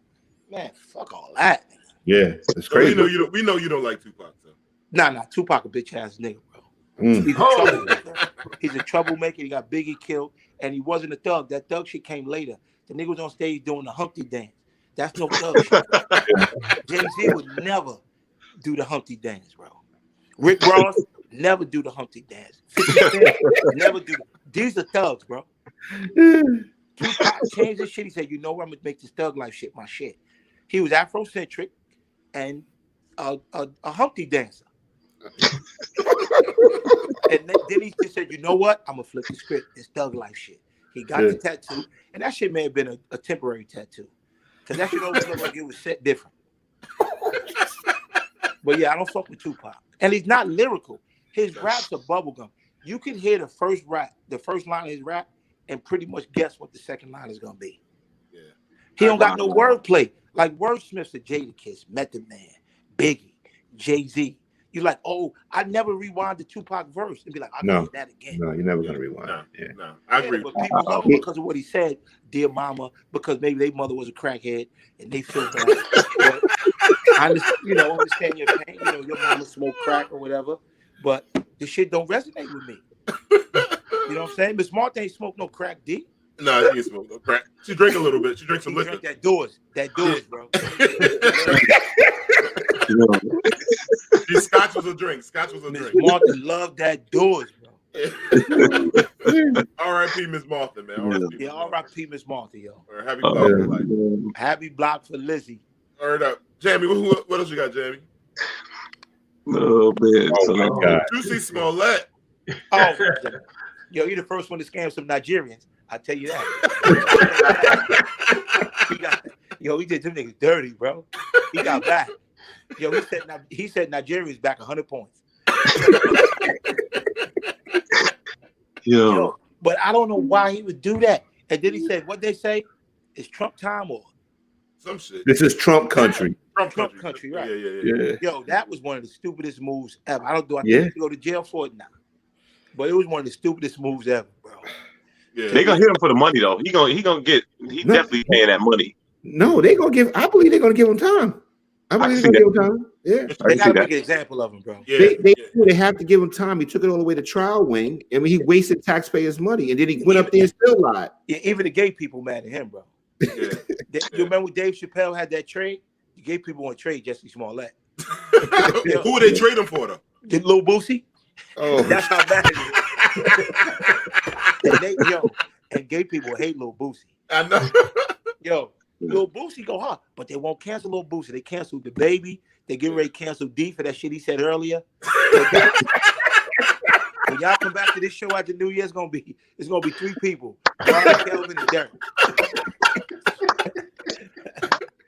Man, fuck all that. Yeah, it's So crazy. we know you don't like Tupac, so. Nah, Tupac a bitch ass nigga, bro. Mm. He's a troublemaker. He's a troublemaker. He got Biggie killed, and he wasn't a thug. That thug shit came later. The nigga was on stage doing the Humpty dance. That's no thug shit. Jay-Z would never do the Humpty dance, bro. Rick Ross never do the Humpty dance. 50 Cent never do. These are thugs, bro. Tupac changed this shit. He said, you know what? I'm gonna make this thug life shit my shit. He was Afrocentric and a Humpty dancer. And then he just said, you know what? I'm gonna flip the script. It's thug life shit. He got the tattoo, and that shit may have been a temporary tattoo. Because that shit always looked like it was set different. But yeah, I don't fuck with Tupac. And he's not lyrical. His raps are bubblegum. You can hear the first line of his rap, and pretty much guess what the second line is gonna be. Yeah. He don't got no wordplay. Like Wordsmith's the Jadakiss, Method Man, Biggie, Jay-Z. You like, oh, I never rewind the Tupac verse and be like, I'll do that again. No, you're never gonna rewind. No, I agree. But people love him because of what he said, dear mama, because maybe their mother was a crackhead and they feel bad. But I understand your pain. You know, your mama smoked crack or whatever, but this shit don't resonate with me. You know what I'm saying? Miss Martha ain't smoke no crack, D. No, she ain't smoke no crack. She drank a little bit. She drank some liquor. That doors, bro. Scotch was a drink. Miss Martha loved that doors, bro. R.I.P. Miss Martha, man. R.I.P. Miss Martha, yo. Or happy block for life. Happy block for Lizzie. All right, up. Jamie, what else you got, Jamie? Oh, man. Oh, my God. Juicy Smollett. Oh, yo, he the first one to scam some Nigerians. I tell you that. He did them niggas dirty, bro. He got back. Yo, he said Nigeria's back 100 points. Yo, but I don't know why he would do that. And then he said, what they say? It's Trump time or some shit. This is Trump country. Trump country, right? Yeah. Yo, that was one of the stupidest moves ever. I think he go to jail for it now. But it was one of the stupidest moves ever, bro. Yeah. They gonna hit him for the money though. He definitely paying that money. No, I believe they're gonna give him time. I believe they're gonna give him time. Yeah. They gotta make an example of him, bro. Yeah. They have to give him time. He took it all the way to trial wing. I mean, he wasted taxpayers' money and then he went up there and still lied. Yeah, even the gay people mad at him, bro. Yeah. You remember when Dave Chappelle had that trade? The gay people want to trade Jesse Smollett. Who would they trade him for though? Did Lil Boosie? Oh, that's how bad it is. And gay people hate Lil Boosie. I know. Yo, Lil Boosie go hard, but they won't cancel Lil Boosie. They canceled the baby. They get ready to cancel D for that shit he said earlier. When y'all come back to this show after New Year, it's gonna be 3 people: Brian, Kelvin, and Derek.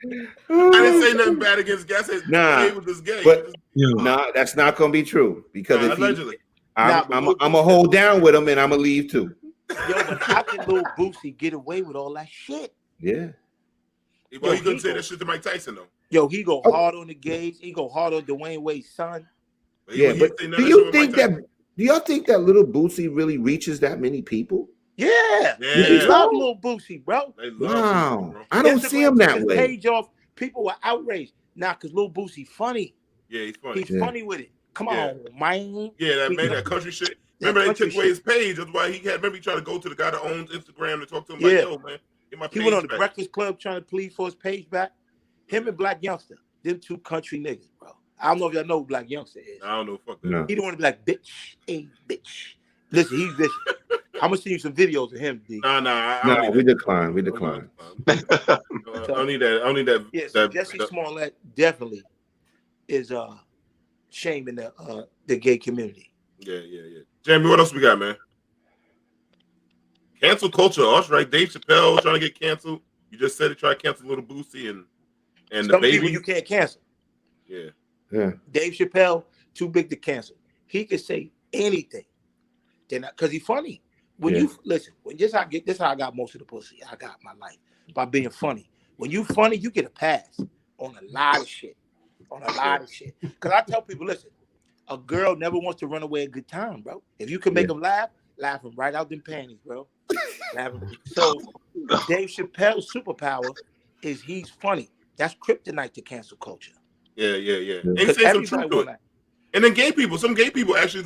didn't say nothing bad against gay. I said Dave was just gay. But nah, that's not gonna be true because if allegedly. I'm gonna hold down with him and I'm gonna leave too. Yo, but how can Lil Boosie get away with all that shit? Yeah. Well, you couldn't say that shit to Mike Tyson though. Yo, he go hard on the gays. He go hard on Dwayne Wade's son. Yeah, but do y'all think that Little Boosie really reaches that many people? Yeah. They love Lil Boosie, bro. They love Boosie, bro. I don't see him that way. Page off. People were outraged. Nah, because Lil Boosie funny. Yeah, he's funny. He's funny with it. Come on, man. Yeah, that country shit. Remember they took away his page. That's why he tried to go to the guy that owns Instagram to talk to him like, yo, man, get my page He went on the back. Breakfast Club trying to plead for his page back. Him and Black Youngster, them two country niggas, bro. I don't know if y'all know who Black Youngster is. I don't know. Fuck that. No. He don't want to be like, bitch, hey, bitch. Listen, he's vicious. I'm gonna send you some videos of him, D. Nah, we decline. I don't need that. Yeah, so Jesse Smollett definitely is shaming the gay community. Yeah. Jamie, what else we got, man? Cancel culture, us, right? Dave Chappelle trying to get canceled. You just said he tried to cancel Little Boosie and Some the baby. people you can't cancel. Yeah. Dave Chappelle, too big to cancel. He could say anything. Because he's funny. When you listen, this how I got most of the pussy I got in my life, by being funny. When you funny, you get a pass on a lot of shit. Because I tell people, listen, a girl never wants to run away a good time, bro. If you can make them laugh them right out them panties, bro. So Dave Chappelle's superpower is he's funny. That's kryptonite to cancel culture. Yeah. And he said some truth to it. And then some gay people actually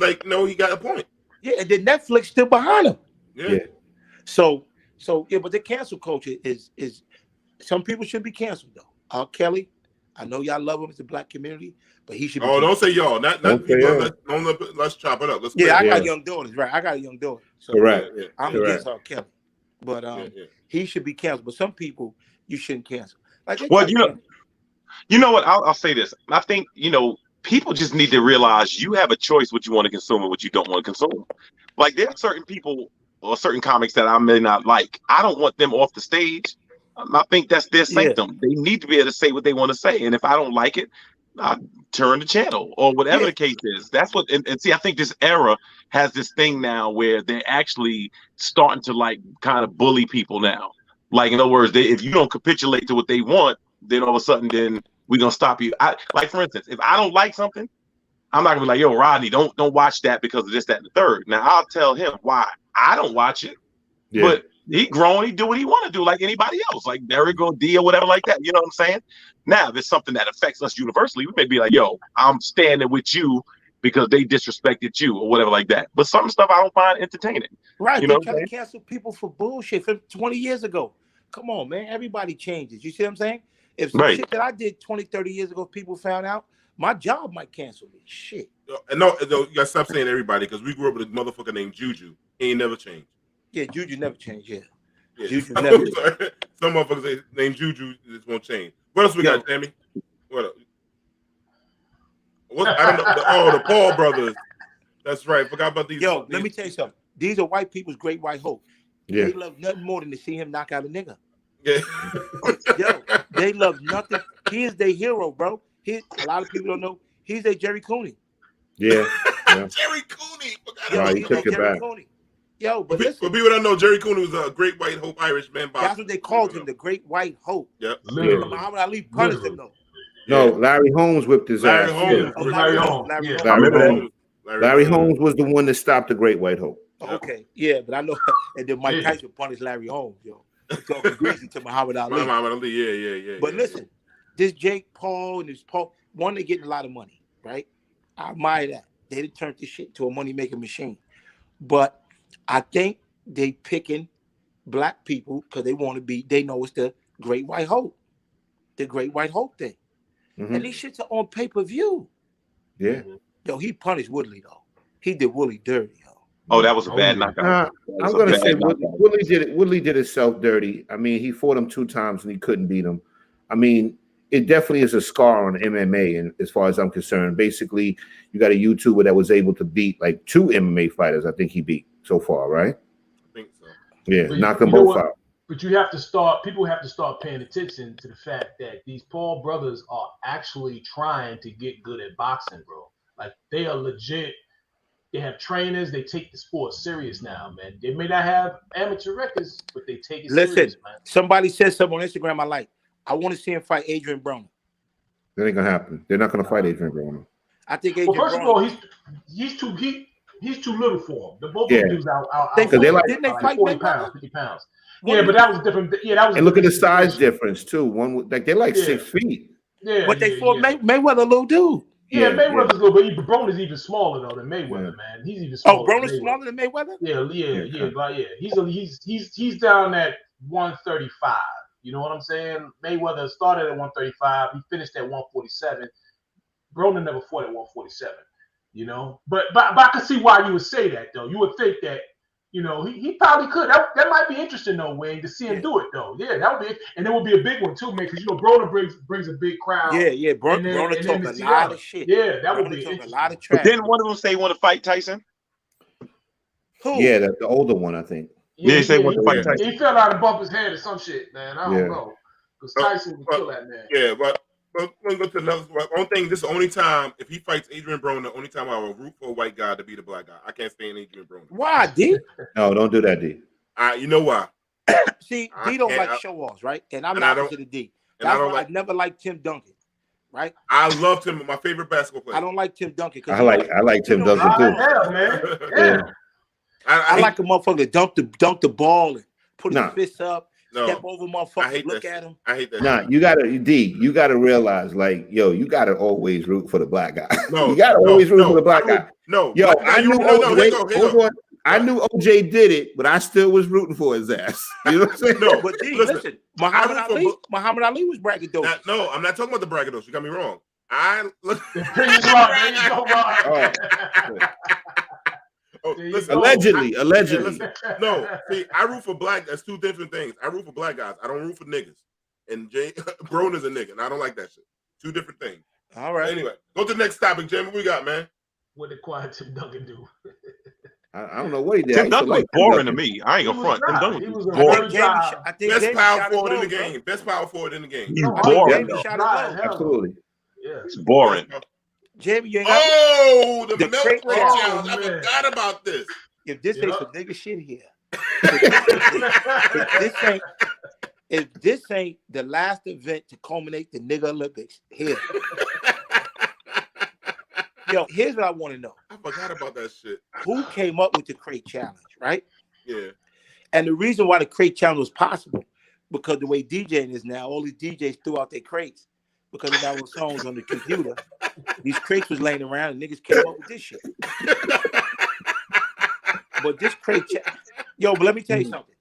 he got a point. Yeah, and then Netflix still behind him. Yeah. So but the cancel culture is some people should be canceled though. R. Kelly, I know y'all love him as a black community, but he should be canceled. Don't say y'all, not people. Let's chop it up. I got young daughters, right? I got a young daughter. So correct. I'm against R. Kelly. But he should be canceled. But some people you shouldn't cancel. You know what? I'll say this. I think, people just need to realize you have a choice what you want to consume and what you don't want to consume. Like there are certain people or certain comics that I may not like. I don't want them off the stage. I think that's their sanctum. They need to be able to say what they want to say. And if I don't like it, I turn the channel or whatever the case is. That's what, and see, I think this era has this thing now where they're actually starting to kind of bully people now. Like, in other words, if you don't capitulate to what they want, then all of a sudden, then we're going to stop you. Like, for instance, if I don't like something, I'm not going to be like, yo, Rodney, don't watch that because of this, that, and the third. Now, I'll tell him why I don't watch it. Yeah. But he grown, he do what he want to do like anybody else, like Derek or D or whatever like that. You know what I'm saying? Now, if it's something that affects us universally, we may be like, yo, I'm standing with you because they disrespected you or whatever like that. But some stuff I don't find entertaining. Right. They try to cancel people for bullshit from 20 years ago. Come on, man. Everybody changes. You see what I'm saying? If some shit that I did 20, 30 years ago, people found out, my job might cancel me. Shit. No, you gotta stop saying everybody because we grew up with a motherfucker named Juju. He ain't never changed. Yeah, Juju never changed. Yeah. Juju never changed. Some motherfuckers named Juju just won't change. What else we got, Tammy? What else? I don't know. The Paul brothers. That's right. Forgot about these. Yo, let me tell you something. These are white people's great white hope. Yeah. They love nothing more than to see him knock out a nigga. Yeah. Yo, they love nothing. He is their hero, bro. A lot of people don't know. He's a Jerry Cooney. Yeah. Jerry Cooney. Right, he took it back. Cooney. Yo, but listen, for people that know, Jerry Cooney was a great white hope Irish man. That's what they called him, the great white hope. Yep. Muhammad Ali punished him though. No, Larry Holmes whipped his ass. Larry Holmes. Larry Holmes was the one that stopped the Great White Hope. Okay, yeah, but I know, and then Mike Tyson punished Larry Holmes, yo. Talking greasy to Muhammad Ali. Muhammad Ali, yeah. But listen, this Jake Paul and this Paul, one, they're getting a lot of money, right? I admire that. They done turned this shit to a money-making machine. But I think they picking black people because they know it's the Great White Hope. The Great White Hope thing. Mm-hmm. And these shits are on pay-per-view. Yeah. Yo, he punished Woodley, though. He did Woodley dirty, yo. Oh, that was a bad knockout. I'm going to say Woodley did himself dirty. I mean, he fought him 2 times and he couldn't beat him. I mean, it definitely is a scar on MMA, and as far as I'm concerned. Basically, you got a YouTuber that was able to beat like 2 MMA fighters. I think he beat so far, right? I think so. Yeah, knocked them both out. But you have to start. People have to start paying attention to the fact that these Paul brothers are actually trying to get good at boxing, bro. Like they are legit. They have trainers. They take the sport serious now, man. They may not have amateur records, but they take it serious, man. Somebody said something on Instagram. I want to see him fight Adrian Broner. That ain't gonna happen. They're not gonna fight Adrian Broner. I think Adrian. Well, first of all, he's too little for him. The both of them dudes out. Didn't they fight 40 pounds, 50 pounds. Yeah, but that was different. Yeah, that was. And look at the size difference too. One like they're like 6 feet. Yeah, but they fought Mayweather, little dude. Yeah, Mayweather's little, but Broner's even smaller though than Mayweather, man. He's even smaller. Oh, Broner's smaller than Mayweather? Yeah. He's down at 135. You know what I'm saying? Mayweather started at 135. He finished at 147. Broner never fought at 147. You know, but I can see why you would say that though. You would think that. You know, he probably could. That might be interesting though, Wayne, to see him do it though. Yeah, that would be, and it would be a big one too, man. Because Broner brings a big crowd. Yeah. Broner talk a lot of shit. Yeah, that would be a lot of trash. But didn't one of them say he want to fight Tyson? Who? Yeah, the older one, I think. Yeah, he said he want to fight Tyson. He fell out and bumped his head or some shit, man. I don't know. Because Tyson would kill that man. Yeah, but we'll go to another one. One thing, this is the only time, if he fights Adrian Broner, the only time I will root for a white guy to be the black guy. I can't stand Adrian Broner. Why, D? No, don't do that, D. You know why? See, D don't like show-offs, right? And I'm not opposite of D. That's why I've never liked Tim Duncan, right? I loved him, my favorite basketball player. I don't like Tim Duncan. I like Tim Duncan too. Hell, man. Yeah. I like a motherfucker to dunk the ball and put his fists up. Step over motherfuckers, look at him. I hate that. Nah, you gotta realize, like, yo, you gotta always root for the black guy. No, you gotta always root for the black guy. No, yo, I knew OJ. I knew OJ did it, but I still was rooting for his ass. You know what I'm saying? No, but D, listen, Muhammad Ali was braggadocious. No, I'm not talking about the braggadocious. You got me wrong. I look. Allegedly. No, see, I root for black. That's two different things. I root for black guys. I don't root for niggas. And Broner's a nigga, and I don't like that shit. Two different things. All right. Anyway, go to the next topic, Jamie. What we got, man? What did quiet Tim Duncan do? I don't know what he did. Tim Duncan was boring to me. I ain't gonna front. Tim Duncan was boring. Best power forward in the game. Best power forward in the game. He's boring. Absolutely. Yeah. It's boring. Jamie, you ain't got the milk crate challenge. I forgot about this. If this ain't some nigga shit here, if this ain't the last event to culminate the nigga Olympics, here. Yo, here's what I want to know. I forgot about that shit. Who came up with the crate challenge, right? Yeah. And the reason why the crate challenge was possible, because the way DJing is now, all these DJs threw out their crates because they got those songs on the computer. These crates was laying around and niggas came up with this shit. But this crate challenge, but let me tell you something.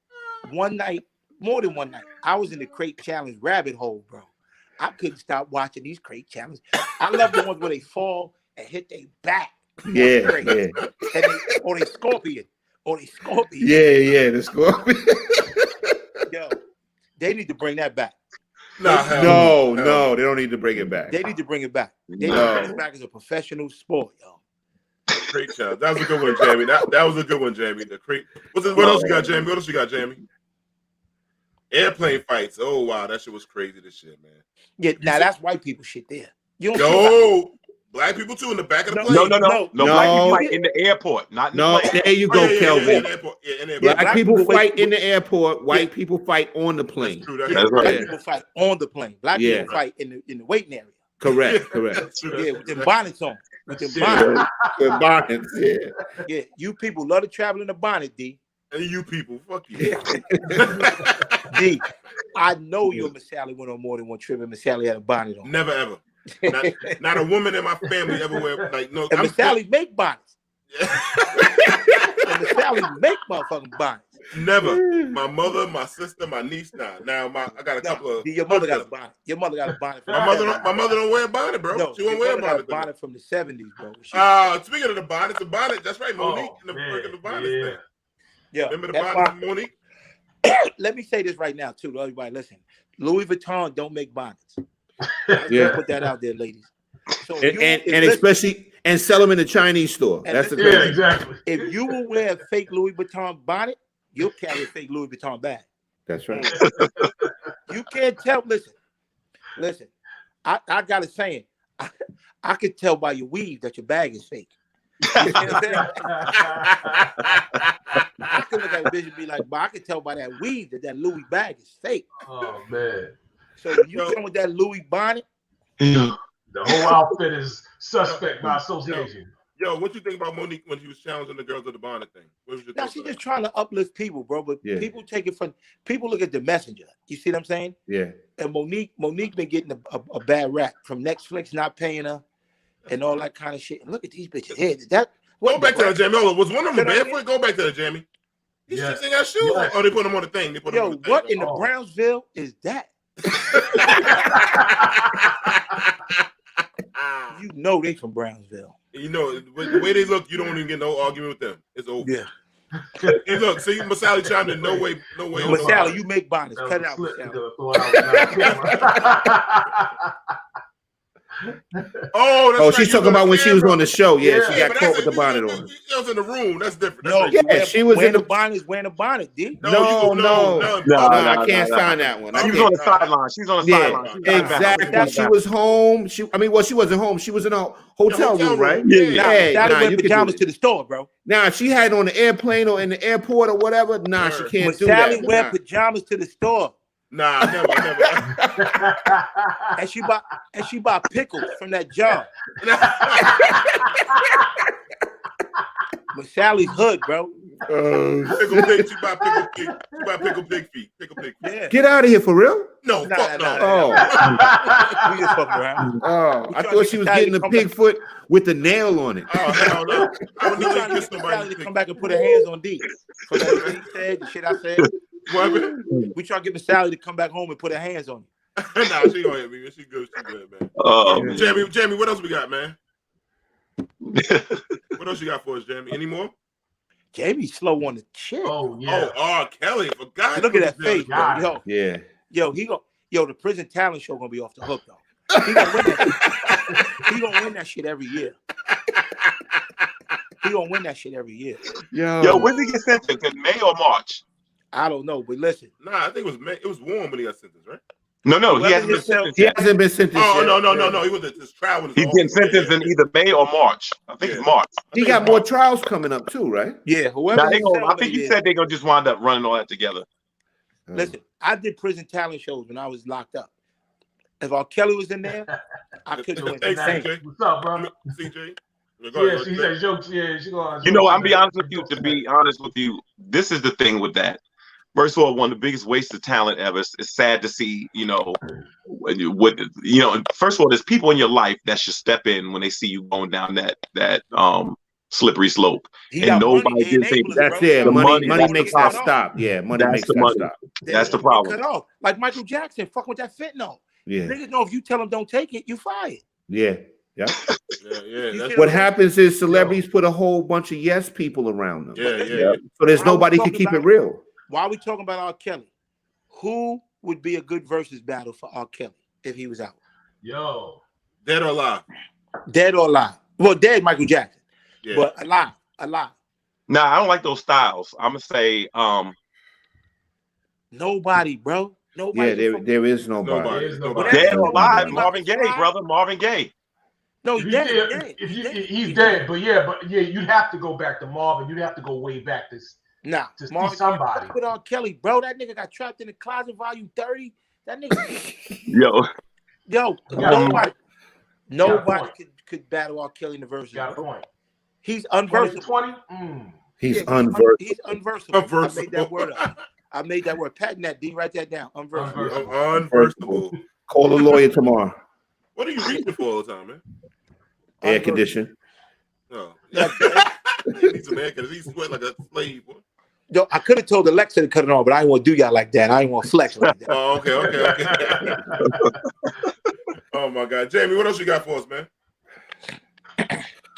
One night, more than one night, I was in the crate challenge rabbit hole, bro. I couldn't stop watching these crate challenges. I love the ones where they fall and hit their back. Yeah. And or they scorpion. Yeah, the scorpion. Yo, they need to bring that back. No, they don't need to bring it back. They need to bring it back. They need to bring it back as a professional sport, yo. Great challenge. That was a good one, Jamie. That was a good one, Jamie. The crate. What else you got, Jamie? What else you got, Jamie? Airplane fights. Oh wow, that shit was crazy. This shit, man. Yeah, now that's white people shit there. Black people too in the back of the plane. No. Black people fight in the airport, not in the plane. There you go, Kelvin. Black people fight in the airport. White people fight on the plane. That's right. Black people fight on the plane. Black people fight in the waiting area. Correct. Yeah, with them bonnets on. With them bonnets. Yeah, you people love to travel in a bonnet, D. And you people, fuck you. D, I know you and Miss Sally went on more than one trip and Miss Sally had a bonnet on. Never ever. Not a woman in my family ever wear no. And Miss Sally make bonnets. And Miss Sally make motherfucking bonnets. Never. My mother, my sister, my niece. Now I got a couple of. Your mother got a bonnet. Your mother got a bonnet. My mother don't wear a bonnet, bro. No, she won't wear a bonnet. A bonnet from the 70s, bro. Speaking of the bonnet, that's right, Monique. The bonnet thing. Yeah. Remember the bonnet, Monique? Let me say this right now, too, to everybody. Listen, Louis Vuitton don't make bonnets. Put that out there, ladies. So and especially sell them in the Chinese store. That's the thing. Exactly. If you will wear a fake Louis Vuitton bonnet, you'll carry a fake Louis Vuitton bag. That's right. You can't tell. Listen. I got a saying. I could tell by your weave that your bag is fake. You see what I'm saying? I could look at a bitch and be like, but I could tell by that weave that Louis bag is fake. Oh man. So when you come with that Louis bonnet, the whole outfit is suspect by association. Yo, what you think about Monique when she was challenging the girls of the bonnet thing? What was your now thoughts she's on just that? trying to uplift people, bro. But people take it from people look at the messenger. You see what I'm saying? Yeah. And Monique been getting a bad rap from Netflix not paying her and all that kind of shit. And look at these bitches here. Go back to that, Jamie. Hold on. Was one of them barefoot? Go back to that, Jamie. These Yes. chicks ain't got shoes. Yes. Oh, they put them on the thing. They put them on the thing. What in the Brownsville is that? You know they from Brownsville. You know, the way they look, you don't even get no argument with them. It's over. Yeah. Hey, look, see, Masali chimed in. No way. Masali, you make bonnets. Cut it out, Masali. Oh, she's talking about when she was on the show. Yeah, she got but caught with the bonnet on. She was in the room. That's different. No, she was in the bonnet. Wearing a bonnet, D. No, I can't sign that one. She was on the sideline. She's on the sideline. Exactly. She was home. She wasn't home. She was in a hotel room, right? Yeah. Sally wear pajamas to the store, bro. Nah, she had on the airplane or in the airport or whatever. Nah, she can't do that. Sally wear pajamas to the store. Nah, never. and she bought pickles from that jar. But Sally's hood, bro. Pickle pig. She bought pickle pig. She bought pickle pig feet. Pickle pig feet. Yeah. Get out of here for real? No, fuck no. Oh, we just fucking around. Oh, I thought she was getting the pig foot with the nail on it. Oh, hell no. I would We never trying to kiss get somebody. Sally to come back and put her hands on D. For that shit he said, the shit I said. What? We try to get Miss Sally to come back home and put her hands on you. Nah, she gonna hit me. She good, man. Jamie, what else we got, man? What else you got for us, Jamie? Any more? Jamie's slow on the shit. Oh yeah. Oh, R. Kelly. Forgot. Look at that face, bro. Yo, the prison talent show gonna be off the hook though. He gonna win that. He gonna win that shit every year. He gonna win that shit every year. Yo, when did he get sentenced? In May or March? I don't know, but listen. Nah, I think it was May. It was warm when he got sentenced, right? No, he hasn't been sentenced. He hasn't been sentenced. Oh, yet. no. He was his trial. He's getting sentenced in either May or March. I think it's March. He got more trials coming up too, right? Yeah, whoever. I think he said they're gonna just wind up running all that together. Listen, I did prison talent shows when I was locked up. If R. Kelly was in there, I couldn't win. Hey, CJ. What's up, bro? CJ. Yeah, she said jokes. Yeah, she going. You know, I'll be honest with you. To be honest with you, this is the thing with that. First of all, one of the biggest wastes of talent ever. It's sad to see, first of all, there's people in your life that should step in when they see you going down that slippery slope. And nobody did say that's it. Money makes that stop. Yeah, money makes that stop. That's the problem. Cut off. Like Michael Jackson, fucking with that fentanyl. Yeah. Niggas know if you tell them don't take it, you fired. Yeah. Yeah. What happens is celebrities put a whole bunch of yes people around them. Yeah. So there's nobody can keep it real. Why are we talking about R. Kelly? Who would be a good versus battle for R. Kelly if he was out? Yo. Dead or alive? Dead or alive? Well, dead, Michael Jackson. Yeah. But alive. Nah, I don't like those styles. I'm gonna say nobody, bro. Nobody. Yeah, there is nobody. Dead or alive, Marvin Gaye, brother. Marvin Gaye. No, he's dead. He's dead, but you'd have to go back to Marvin. You'd have to go way back to Marvin, see somebody. Put on Kelly, bro. That nigga got trapped in the closet, volume 30. That nigga. Yo, nobody could battle R. Kelly in the verses. Got a point. He's unversatile. 20? He's unversatile. He's unversatile. I made that word up. I made that word. Patent that, D. Write that down. Unversatile. Unversatile. Call a lawyer tomorrow. What are you reaching for all the time, man? Air condition. Oh. He needs some air condition. He's sweating like a slave, boy. Yo, I could have told Alexa to cut it on, but I didn't want to do y'all like that. I didn't want to flex like that. Oh, okay. Oh my God, Jamie, what else you got for us, man?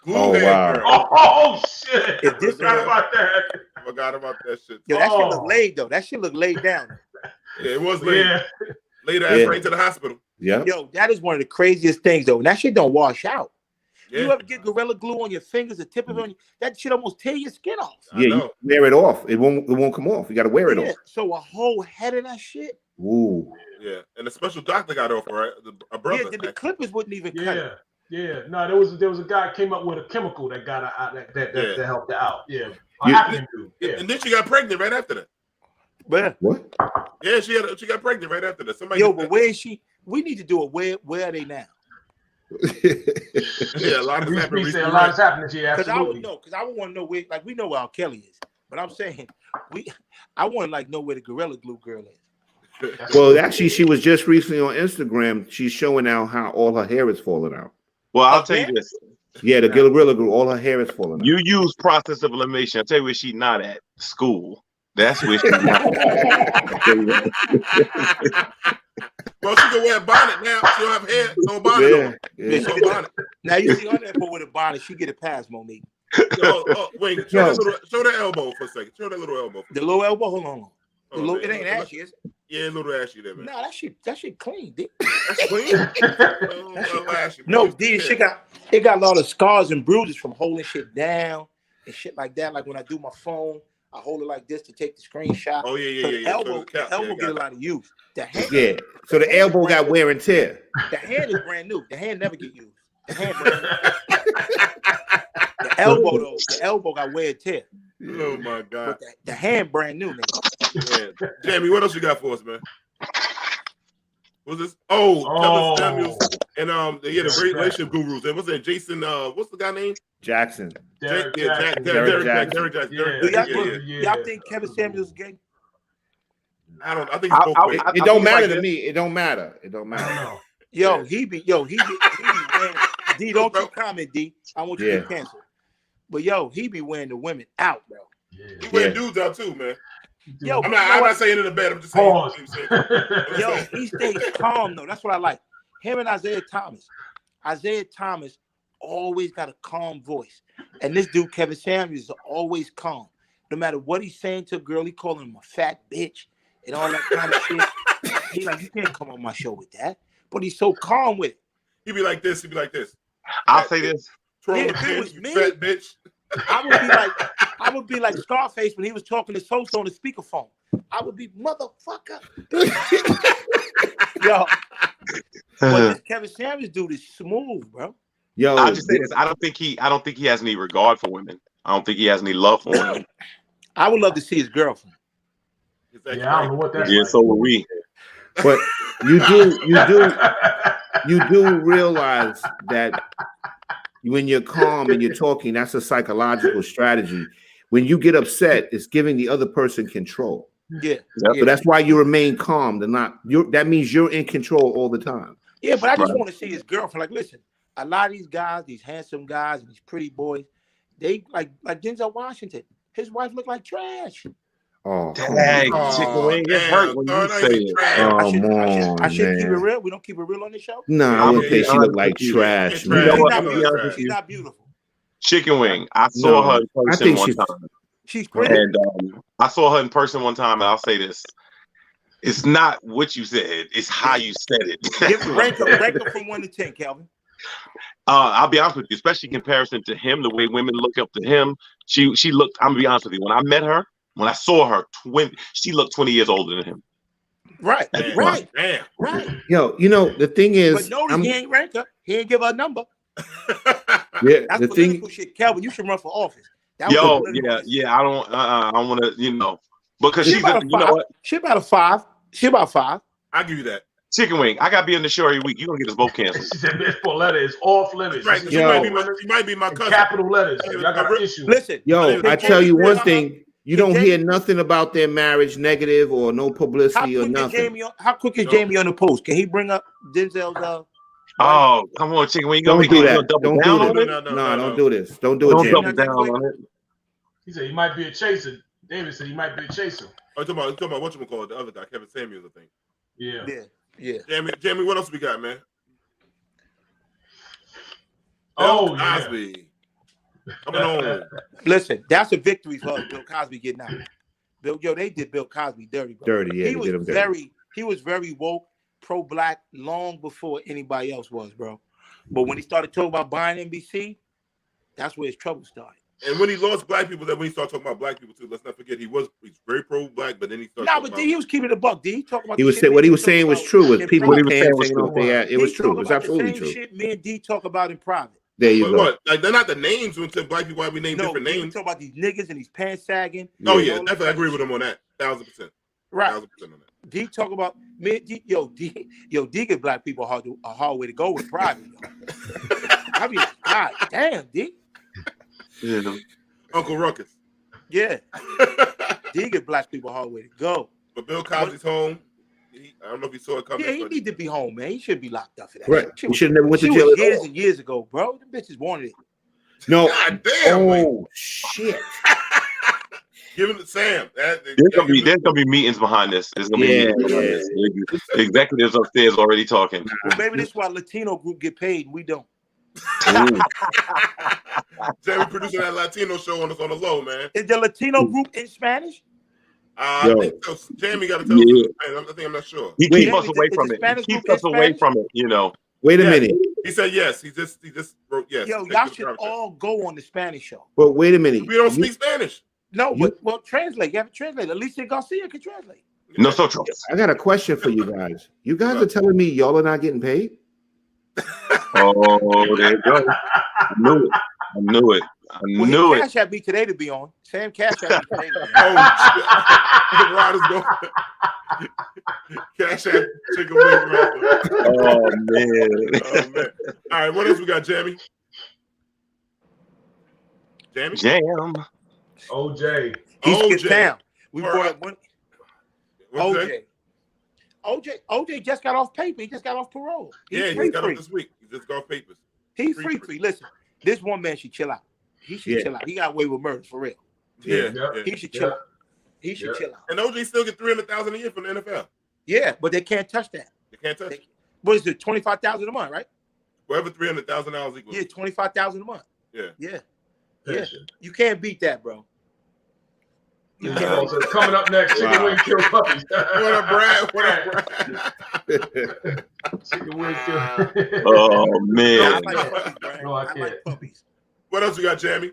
Wow. Oh shit! Forgot about that shit. Yo, that shit look laid though. That shit look laid down. Yeah, it was laid. Yeah. Laid ass right to the hospital. Yeah. Yo, that is one of the craziest things though. And that shit don't wash out. Yeah. You ever get Gorilla Glue on your fingers, the tip of it, that shit almost tear your skin off. I know. You wear it off. It won't come off. You got to wear it off. So a whole head of that shit. Ooh. Yeah, and a special doctor got off, right? A brother. Yeah, the clippers wouldn't even cut it. Yeah. No, there was a guy came up with a chemical that got out that helped her out. Yeah. And then she got pregnant right after that. But what? Yeah, she got pregnant right after that. Somebody. But where is she? We need to do it. Where are they now? Yeah, a lot of happening. Yeah, because I would want to know where. Like we know where R. Kelly is, but I'm saying I want to like know where the Gorilla Glue girl is. Well, actually, she was just recently on Instagram. She's showing out how all her hair is falling out. Well, I'll tell you this. Yeah, the Gorilla Glue, all her hair is falling out. You use process of elimination. I'll tell you where she's not at. School. That's where she's not at. Well, she can wear a bonnet now. She don't have hair, no bonnet. Yeah. No bonnet. Now you see on that with a bonnet, she get a pass, Monique. Wait, show that elbow for a second. Show that little elbow. The little elbow, hold on. It ain't ashy, is it? Yeah, a little ashy there, man. No, that shit clean, D. That's clean. Ashy, no, D, it got a lot of scars and bruises from holding shit down and shit like that. Like when I do my phone, I hold it like this to take the screenshot. Oh yeah. The elbow get a lot of use. The hand, so the elbow got wear and tear. The hand is brand new. The hand never get used. The hand brand new. The elbow got wear and tear. Oh my God. But the hand brand new, nigga. Yeah. Jamie, what else you got for us, man? What's this? Kevin Samuels and the relationship gurus. And what's that? Jason, what's the guy name? Jackson. Derek Jackson. Y'all think Kevin Samuels is gay? I think it's both ways. It don't matter to me. It don't matter. Yo, he be wearing, D, don't you comment, D. I want you to be canceled. But yo, he be wearing the women out, bro. He wearing dudes out too, man. Yo, I'm not saying it in the bed. I'm just saying. Yo, he stays calm though. That's what I like. Him and Isaiah Thomas. Isaiah Thomas always got a calm voice, and this dude Kevin Samuels is always calm. No matter what he's saying to a girl, he calling him a fat bitch and all that kind of shit. He like, you can't come on my show with that. But he's so calm with it. He'd be like this. I'll say this. If it was me, fat bitch. I would be like Scarface when he was talking to Sosa on the speakerphone. I would be motherfucker. Yo, but this Kevin Samuels dude is smooth, bro. Yo, I'll just say this. I don't think he has any regard for women. I don't think he has any love for women. I would love to see his girlfriend. I don't know what that's like. So would we. But you do realize that when you're calm and you're talking, that's a psychological strategy. When you get upset, it's giving the other person control. Yeah. So that's why you remain calm. That means you're in control all the time. Yeah, but I just want to see his girlfriend. Like, listen, a lot of these guys, these handsome guys, these pretty boys, they like Denzel Washington. His wife looked like trash. Oh, dang, chicken wing, it hurt when you say it. I should keep it real. We don't keep it real on the show. No, I wouldn't say she looked like trash. She's not beautiful. Chicken wing. I saw her in person one time. She's pretty. And I saw her in person one time, and I'll say this: it's not what you said; it's how you said it. rank her from 1 to 10, Calvin. I'll be honest with you, especially in comparison to him, the way women look up to him. She looked. I'm gonna be honest with you. When I met her, when I saw her, she looked 20 years older than him. Right. Yo, the thing is, but notice he ain't rank her. He ain't give her a number. Yeah, that's political shit. Calvin, you should run for office. I don't want to, because she's she about a 5. She about 5. I'll give you that. Chicken wing, I gotta be on the show every week. You're gonna get us both canceled. She said Miss Pauletta is off limits. Right, she might be my cousin. Capital letters. I got an issue. Listen, I tell you one thing. You don't hear nothing about their marriage, negative or no publicity or nothing. How quick is Jamie on the post? Can he bring up Denzel's? Oh, come on, chicken wing. Don't do that. Don't do this. No, don't do this. Don't do it, Jamie. Double down on it. He said he might be a chaser. David said he might be a chaser. Oh, talking about what you call it, the other guy, Kevin Samuels, I think. Yeah. Jamie, what else we got, man? Oh, Cosby. Coming on. Listen, that's a victory for us, Bill Cosby getting out. They did Bill Cosby dirty, bro. Dirty, yeah. He was very woke, pro-black, long before anybody else was, bro. But when he started talking about buying NBC, that's where his trouble started. And when he lost black people, that when he started talking about black people too, let's not forget he's very pro-black, but then he started. No, but he was keeping it a buck. Did he talk about? He was saying what he was saying was true. Was people What he were was paying saying was taking off their ass. It was true. It was absolutely true. Shit me and D talk about in private. There you But go. what? Like they're not the names when to black people. Why we name different We names? talk about these niggas and these pants sagging. Oh yeah, definitely agree with him on that. 1,000%. Right. 1,000% on that. D talk about me. D give black people a hard way to go with private. I mean, God damn, D. Yeah. Uncle Ruckus. Yeah. D give black people a hard way to go. But Bill Cosby's home. I don't know if he saw it coming. Yeah, he need to be home, man. He should be locked up for that. Right. Shit He should have never went to jail. years and years ago, bro. The bitches wanted it. No. God damn. Oh shit. Give it to Sam. There's gonna be meetings behind this. There's gonna be meetings behind this. The executives upstairs already talking. Well, maybe this is why Latino group get paid and we don't. Jamie producing that Latino show on us on the low, man. Is the Latino group in Spanish? I think so. Jamie got to tell us. I think I'm not sure. He keeps us away from it. He keeps us away from it. You know. Wait a minute. He said yes. He just wrote yes. Yo, y'all should all go on the Spanish show. But wait a minute. We don't speak Spanish. No, but well, translate. You have to translate. Alicia Garcia can translate. No, so true. I got a question for you guys. You guys are telling me y'all are not getting paid? Oh, there you go. I knew it. Well, Cash had me today to be on. Sam Cash had me today to be on. Oh, Rod is going. Cash had chicken wings. Oh, man. Oh, man. All right, what else we got, Jamie? Jam. OJ. He skipped town. We All brought right. up one. What's OJ just got off paper. He just got off parole. He got off this week. He just got off papers. He's free. Listen, this one man should chill out. He should chill out. He got away with murder for real. Yeah. He should chill out. He should chill out. And OJ still get $300,000 a year from the NFL. Yeah, but they can't touch that. They can't touch it. What is it? $25,000 a month, right? Whatever $300,000 equals. Yeah, $25,000 a month. Yeah. You can't beat that, bro. So coming up next, chicken wing kill puppies. What a brag! Chicken wing kill. Oh man! I like puppies, Brian. No, I I can't. like puppies. What else we got, Jamie?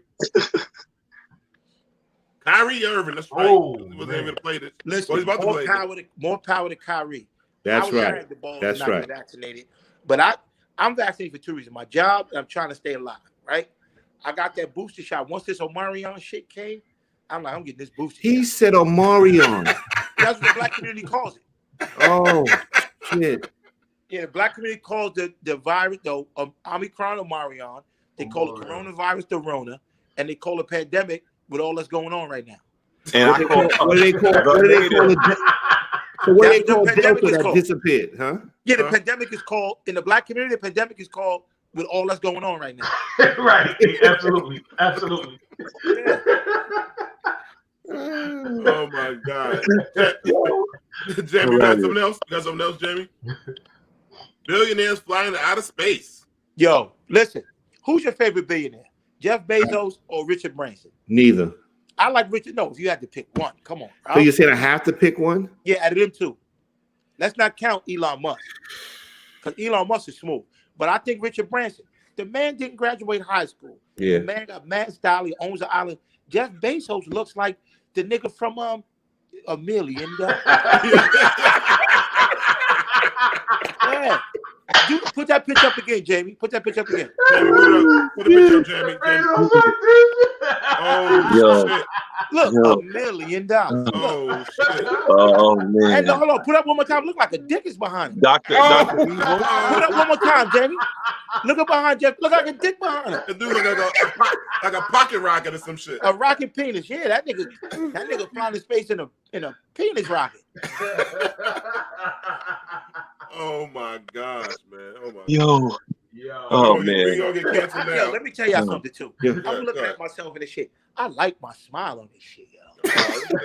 Kyrie Irving. That's right. Oh, He wasn't even to play this. Listen, Well, he's about to play more power to Kyrie. That's I was right. carrying the ball, That's not right. Vaccinated, but I'm vaccinated for two reasons: my job, and I'm trying to stay alive. Right? I got that booster shot. Once this Omarion shit came, I'm like, I'm getting this booster. He shot. said Omarion. That's what the black community calls it. Oh shit. Yeah, the black community calls the virus the Omicron Omarion. They call it coronavirus the Rona, and they call it pandemic with all that's going on right now. And What do they call it? So what do they call Delta that disappeared, huh? Yeah, the pandemic is called in the black community. The pandemic is called with all that's going on right now. Right. Absolutely. Yeah. Oh my God. Jamie, you got something else? You got something else, Jamie? Billionaires flying to outer space. Yo, listen. Who's your favorite billionaire? Jeff Bezos or Richard Branson? Neither. I like Richard. No, if you had to pick one, come on. Bro. So you said I have to pick one? Yeah, out of them two. Let's not count Elon Musk. Because Elon Musk is smooth. But I think Richard Branson, the man didn't graduate high school. Yeah. The man got mad style. He owns an island. Jeff Bezos looks like the nigga from $1 Million. Yeah. Dude, put that picture up again, Jamie. Put that picture up again. Jamie, put the picture up, Jamie. Oh, shit. Look, Yo. $1 million. Oh, shit. oh Hey, man! no, hold on. Put up one more time. Look like a dick is behind him. Doctor Put up one more time, Jamie. Look up behind Jeff. Look like a dick behind him. The dude look like a pocket rocket or some shit. A rocket penis. Yeah, that nigga flying in space in a penis rocket. Oh my gosh, man. Oh my. Yo. Oh We man! gonna get canceled Yo, now. let me tell y'all something too. Yeah. I'm looking go at myself in this shit. I like my smile on this shit, yo.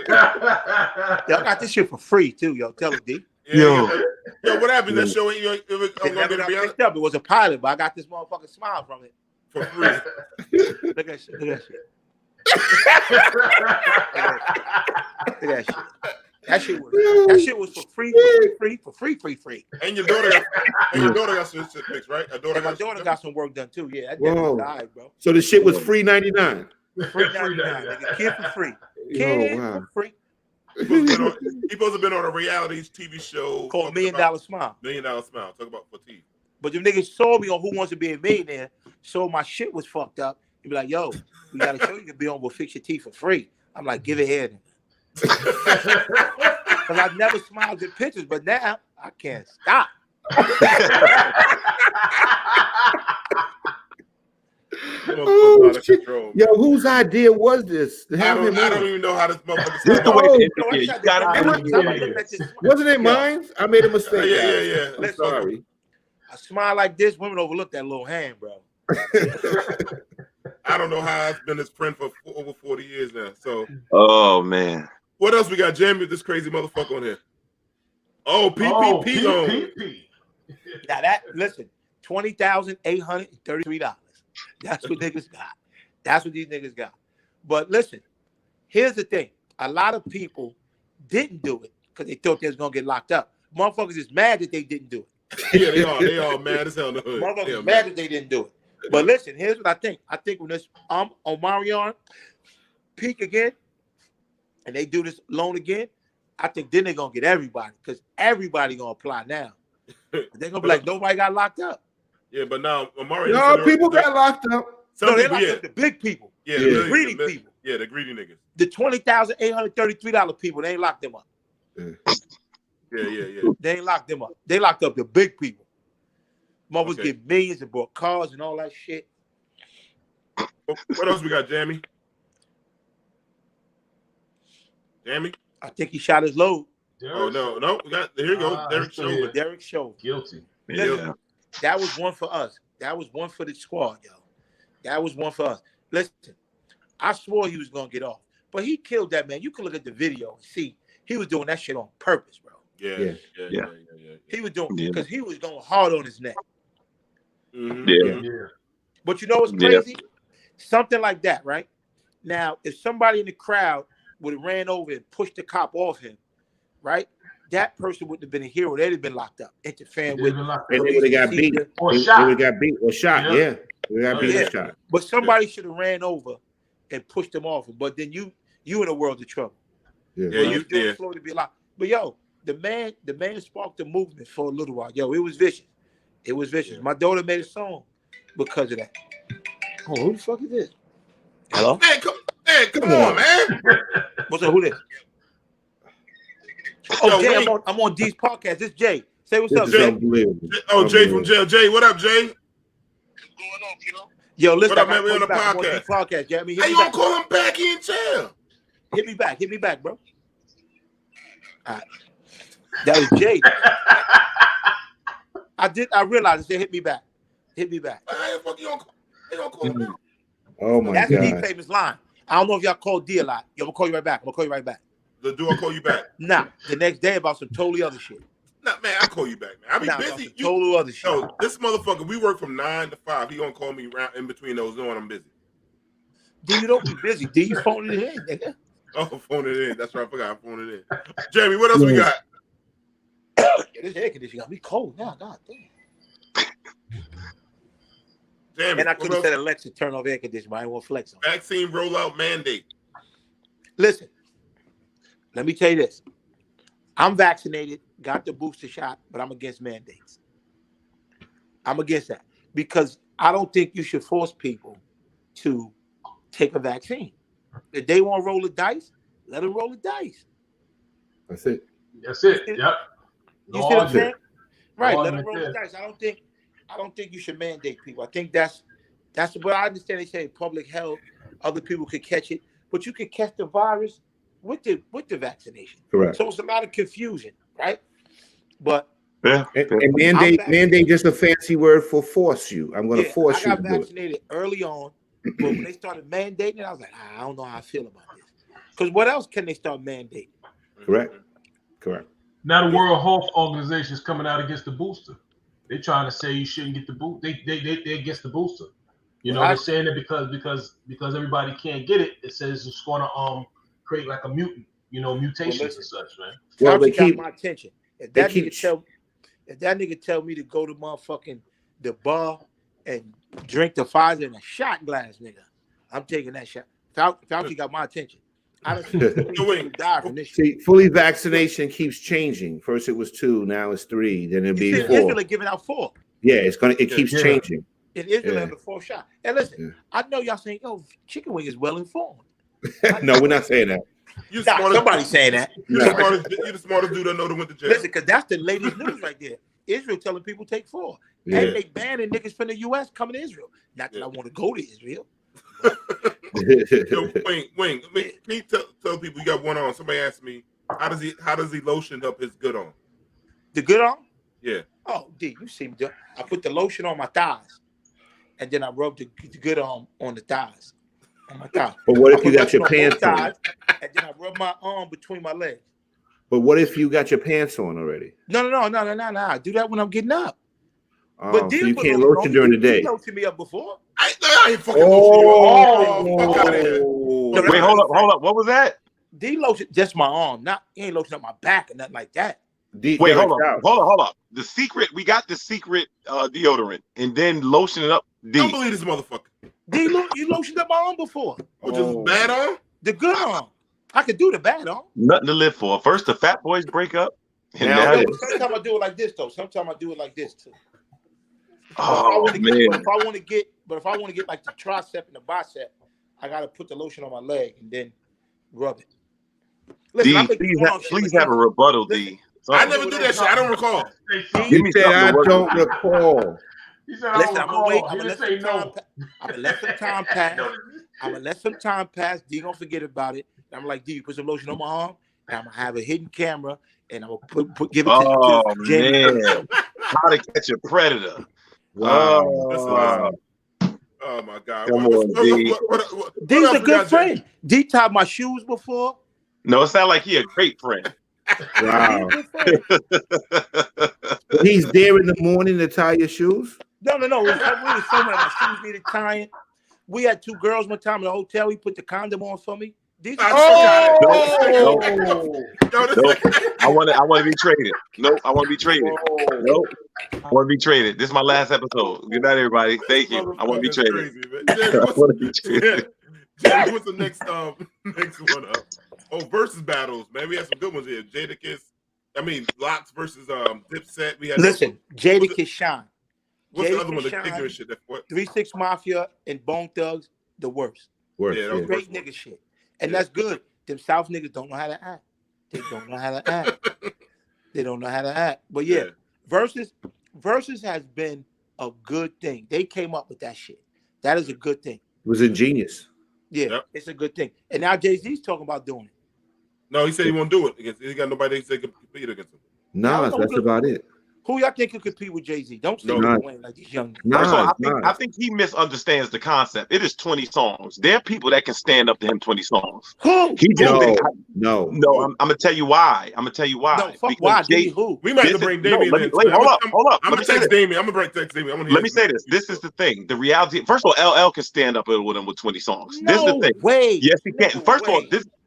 Yeah, Yo, I got this shit for free too, yo. Tell it, D. yo, what happened? That show ain't It gonna never get got reality picked up. It was a pilot, but I got this motherfucking smile from it. for free. Look at that shit. Look at that shit. Look at that shit. That shit was for free. And your daughter got some shit fixed, right? And my daughter got some work done too. Yeah, that Whoa. died, bro. So the shit was free 99. Free 99, nigga. Kid for free. Oh, wow. For free. He supposed to have been on a reality TV show Called $1 Million Smile. $1 Million Smile. Talk about fatigue. But them niggas saw me on Who Wants to Be a Millionaire, so my shit was fucked up. He'd be like, yo, we got a show you can be on, we'll fix your teeth for free. I'm like, give it here. Because I've never smiled in pictures, but now I can't stop. Oh, shit. Yo, whose idea was this? I don't even know how this motherfucker This is the way you got Wasn't it mine? I made a mistake. Yeah. I'm sorry. I smile like this, women overlook that little hand, bro. I don't know how I've been his friend for over 40 years now. So, oh man, what else we got? Jamie, this crazy motherfucker on here. Oh, PPP loan. Now that listen, $20,833. That's what niggas got. That's what these niggas got. But listen, here's the thing: a lot of people didn't do it because they thought they was gonna get locked up. Motherfuckers is mad that they didn't do it. Yeah, they all mad as hell in the hood. Motherfuckers mad that they didn't do it. But listen, here's what I think. I think when this Omarion peak again, and they do this loan again, I think then they're gonna get everybody because everybody gonna apply now. They're gonna be like, nobody got locked up. Yeah, but now Omarion. No, people got locked up. No, they locked up the big people. Yeah, the greedy people. Yeah, the greedy niggas. The $20,833 people, they ain't locked them up. Yeah. They ain't locked them up. They locked up the big people. Motherfuckers get millions and bought cars and all that shit. What else we got, Jamie? Jamie? I think he shot his load. Oh no, we got here you go. Derek Chauvin. Derek Chauvin. Guilty. Listen, that was one for us. That was one for the squad, yo. That was one for us. Listen, I swore he was gonna get off, but he killed that man. You can look at the video and see he was doing that shit on purpose, bro. Yeah. He was doing because he was going hard on his neck. Mm-hmm. Yeah. But you know what's crazy? Something like that, right? Now, if somebody in the crowd would have ran over and pushed the cop off him, right? That person wouldn't have been a hero. They'd have been locked up, interfering with. And they would have got beat. Or They shot. would have got beat or shot. Yeah. They got beat or shot. But somebody should have ran over and pushed him off. But then you in a world of trouble. You slow to be locked. But yo, the man sparked the movement for a little while. Yo, it was vicious. It was vicious. My daughter made a song because of that. Oh, who the fuck is this? Hello? Man, come on, man. What's up? Who this? Oh, Jay, I'm on D's podcast. This is Jay. Say what's up, Jay. Oh, Jay from jail. Jay, what up, Jay? What's going on, Kilo? Yo, listen, what up, man? We on the podcast. Podcast, Jay. How you gonna call him back? He in jail. Hit me back, bro. All right. That was Jay. I realized it said hit me back. How the fuck you gonna call him now? Oh my God. That's the famous line. I don't know if y'all call D a lot. Yo, I'm gonna call you right back. Do I call you back? Nah, the next day about some totally other shit. Nah, man, I'll call you back, man. I'll be busy. Total other shit. Yo, this motherfucker, we work from 9 to 5. He gonna call me around in between those knowing I'm busy. D, you don't be busy. D, you phone it in, nigga. Oh, phone it in. That's right. I forgot I phoned it in. Jamie, what else we got? This air conditioning got me cold now. God damn. Jamie, and I could have said Alexa, turn off air conditioning, but I didn't want to flex on. Vaccine rollout mandate. Listen, let me tell you this. I'm vaccinated, got the booster shot, but I'm against mandates. I'm against that because I don't think you should force people to take a vaccine. If they want to roll the dice, let them roll the dice. That's it. Yep. You see what I'm saying? Right. Let them roll the dice. I don't think you should mandate people. I think that's what I understand. They say public health, other people could catch it, but you could catch the virus with the vaccination. Correct. So it's a lot of confusion, right? But and mandate just a fancy word for force you. I'm going to force you to do it. I got vaccinated early on, but when they started mandating, I was like, I don't know how I feel about this. Because what else can they start mandating? Correct. Now the World Health Organization is coming out against the booster. They're trying to say you shouldn't get the booster. They against the booster. You know, they're saying that because everybody can't get it. It says it's going to create like a mutant. mutations and such, man. Well, they Fauci keep- got my attention. If they that keep- nigga tell me to go to motherfucking the bar and drink the Pfizer in a shot glass, nigga, I'm taking that shot. Fauci got my attention. I don't see people die from this shit. See, fully vaccination keeps changing. First it was 2, now it's 3, then it'll be You see, 4. Israel are giving out 4. Yeah, it keeps changing. In Israel, Yeah. on the 4th shot. And listen, I know y'all saying, yo, Chicken Wing is well informed. No, we're not saying that. You Nah, somebody's saying that. You're the smartest dude I know that went to jail. Listen, because that's the latest news right there. Israel telling people take 4. Yeah. And they banning niggas from the U.S. coming to Israel. Not that I want to go to Israel. Yo, Wayne, can you tell people you got one on? Somebody asked me, how does he lotion up his good on? The good arm? Yeah. Oh, D, you see me do it. I put the lotion on my thighs, and then I rub the good arm on the thighs. On my thighs. But what if I you put got your lotion on pants both on? thighs, and then I rub my arm between my legs. But what if you got your pants on already? No. I do that when I'm getting up. So D you put can't lotion lotion on. during the D day. lotioned me up before. I ain't fucking Oh, fuck out of here. No, Wait, hold up. What was that? D lotion just my arm. He ain't lotion up my back or nothing like that. Wait, hold up. We got the secret deodorant, and then lotion it up. D. Don't believe this motherfucker. D, you lotioned up my arm before. Which is bad on? The good arm. I could do the bad arm. Nothing to live for. First, the fat boys break up, and now Now this. Sometimes I do it like this though. Sometimes I do it like this too. Oh man! But if I want to get like the tricep and the bicep, I gotta put the lotion on my leg and then rub it. Listen, D, please have a rebuttal, D. I never did that shit. I don't recall. Give me He said, something I to work don't with. recall. He said, Listen, I'm gonna wait. He I'm didn't say no. gonna let some time pass. I'm gonna let some time pass. D gonna forget about it. And I'm like, D, you put some lotion on my arm, and I'm gonna have a hidden camera, and I'm gonna give it to Jamie. Man, how to catch a predator? Wow. Oh my God. Come on, D. D's a good friend. D tied my shoes before. No, it sounds like he a great friend. Wow. D's a good friend. He's there in the morning to tie your shoes? No. It was really somewhere my shoes needed tying. We had 2 girls one time in the hotel. He put the condom on for me. Nope. I want to be traded. Nope, I want to be traded. Nope, I want to be traded. This is my last episode. Good night, everybody. Thank you. I want to be traded. I want to be traded. James, what's the next one up? Oh, versus battles, man. We had some good ones here. Locks versus Dipset. We had Jadakiss Shine. What's the other one? The ignorant shit. 3-6 Mafia and Bone Thugs, the worst. Yeah, that was Great nigga shit. And that's good. Them South niggas don't know how to act. They don't know how to act. But yeah. Versus has been a good thing. They came up with that shit. That is a good thing. It was ingenious. Yeah, It's a good thing. And now Jay-Z's talking about doing it. No, he said he won't do it. He got nobody that can compete against him. Nas, that's about it. Who y'all think could compete with Jay-Z? Don't say Wayne like these young. First of all, I think he misunderstands the concept. It is 20 songs. There are people that can stand up to him 20 songs. Who? No. I'm gonna tell you why. No, fuck why? Who? We might have to bring Damien in. Hold up. I'm gonna text Damien. Text Damien. Let me say this. This is the thing. The reality. First of all, LL can stand up with him with 20 songs. No this is the thing. Way. Yes, he can. First of all,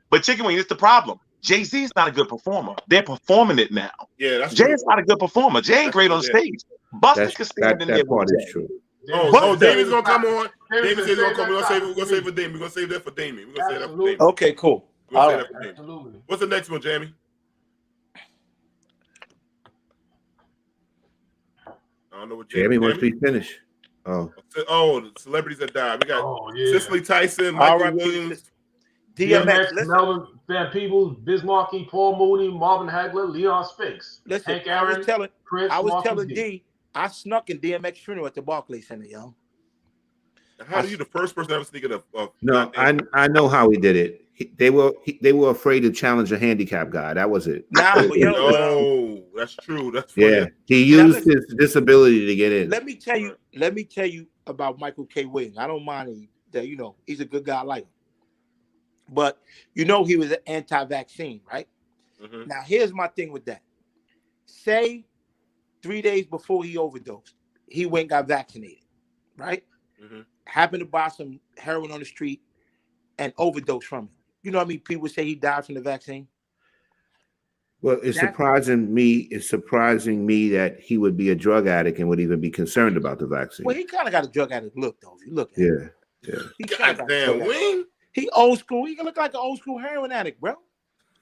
but Chicken Wing, this is the problem. Jay-Z is not a good performer. They're performing it now. Yeah, that's Jay's not a good performer. Jay ain't great on stage. Busta can stand in there. That part is true. Damien's gonna come on. Damien's gonna come. We're gonna save for Damien. We're gonna save that for Damien. We're gonna save that for Damien. Okay, cool. Absolutely. What's the next one, Jamie? I don't know what Jamie must be finished. Oh, the celebrities that died. We got Cicely Tyson, Michael Williams, DMX, Melvin Van Peebles, Biz Markie, Paul Mooney, Marvin Hagler, Leon Spinks. Listen, Hank Aaron, I was telling D, I snuck in DMX funeral at the Barclays Center, yo. How are you the first person ever sneaking up? No, I know how he did it. They were afraid to challenge a handicap guy. That was it. No, that's true. That's funny. Yeah. He used his disability to get in. Let me tell you about Michael K. Williams. I don't mind him. That he's a good guy. I like him. But he was an anti-vaccine, right? Mm-hmm. Now here's my thing with that. Say 3 days before he overdosed, he went and got vaccinated, right? Mm-hmm. Happened to buy some heroin on the street and overdose from it. You know what I mean? People say he died from the vaccine. Well, it's surprising me that he would be a drug addict and would even be concerned about the vaccine. Well, he kind of got a drug addict look, though. If you look at him. Yeah. He kind of Goddamn, Wing. He old school. He can look like an old school heroin addict, bro.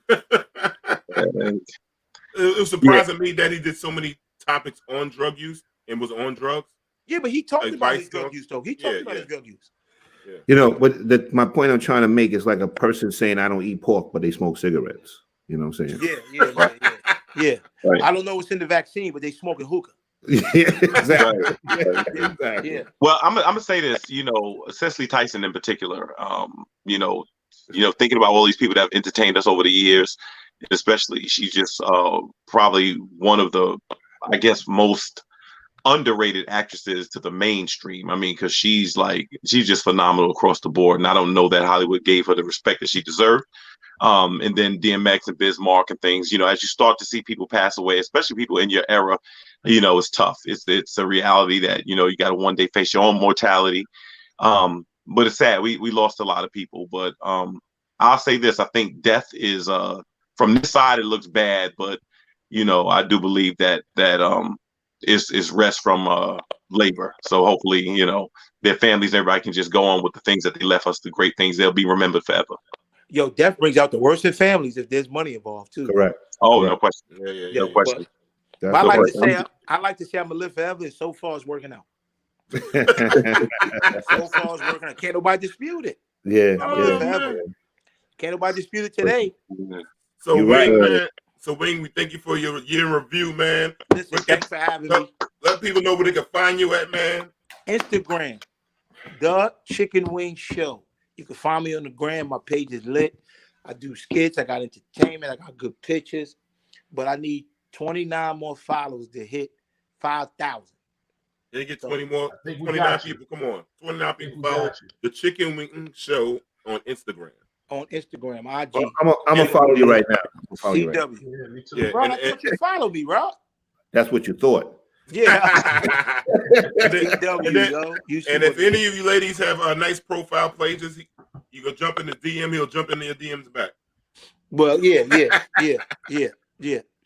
It was surprising me that he did so many topics on drug use and was on drugs. Yeah, but he talked about his Advice drug use, though. He talked about his drug use. Yeah. You know, but my point I'm trying to make is like a person saying I don't eat pork, but they smoke cigarettes. You know what I'm saying? Yeah. Right. I don't know what's in the vaccine, but they smoking hookah. Yeah, exactly. Exactly. Yeah. Well, I'm gonna say this. You know, Cecily Tyson in particular. You know, thinking about all these people that have entertained us over the years, especially she's just probably one of the, I guess, most underrated actresses to the mainstream. I mean, because she's just phenomenal across the board, and I don't know that Hollywood gave her the respect that she deserved. And then DMX and Bismarck and things, you know, as you start to see people pass away, especially people in your era, you know, it's tough. It's a reality that, you know, you got to one day face your own mortality. But it's sad. We lost a lot of people. But I'll say this: I think death is from this side it looks bad, but you know, I do believe that is rest from labor. So hopefully, you know, their families, everybody can just go on with the things that they left us, the great things. They'll be remembered forever. Yo, death brings out the worst in families if there's money involved too. Correct. Oh, Correct. no question. No question. But I like to say I'm gonna live forever, and so far it's working out. So far it's working out. Can't nobody dispute it. Yeah. Can't nobody dispute it today. So You're Wing, right. man. So Wing, we thank you for your year in review, man. Listen, thanks for having me. Let people know where they can find you at, man. Instagram, The Chicken Wing Show. You can find me on the gram. My page is lit. I do skits. I got entertainment. I got good pictures. But I need 29 more followers to hit 5,000. They get 20 more. I think we 29 got you. people. Come on. 29 people we follow got you. The Chicken Wing Show on Instagram. On Instagram, IG. I'm gonna follow you right now. I'm follow you right now. CW. Yeah, me too. Yeah, Bro, I thought you follow me, bro. That's what you thought. Yeah. And then- CW, and then- yo. You see And what if any of you ladies have nice profile pages, you can jump in the DM. He'll jump into your DMs back. Well, yeah.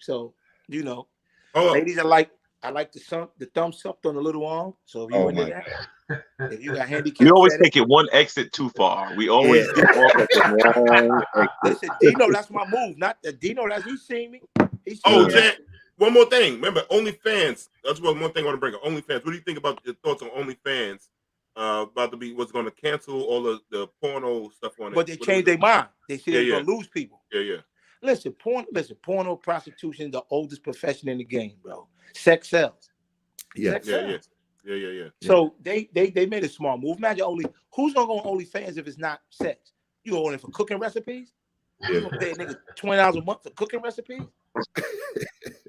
So, you know, Hold on. ladies, I like the thumbs up on the little arm. So if you Oh into my that, if you got handicap, We always take it one exit too far. We always get off at the wrong exit. listen, Dino, that's my move. Not that Dino, that's he seen me. He seen Oh, me. Jan, one more thing. Remember, OnlyFans. That's one thing I want to bring up. OnlyFans. What do you think about your thoughts on OnlyFans? About to be what's going to cancel all of the porno stuff on it. But they changed their mind. They see they're gonna lose people. Yeah. Listen, porno, prostitution, the oldest profession in the game, bro. Sex sells. Yeah. Sex sells. Yeah. So they made a smart move. Imagine who's gonna go on OnlyFans if it's not sex? You go on it for cooking recipes? You gonna pay a nigga $20 a month for cooking recipes?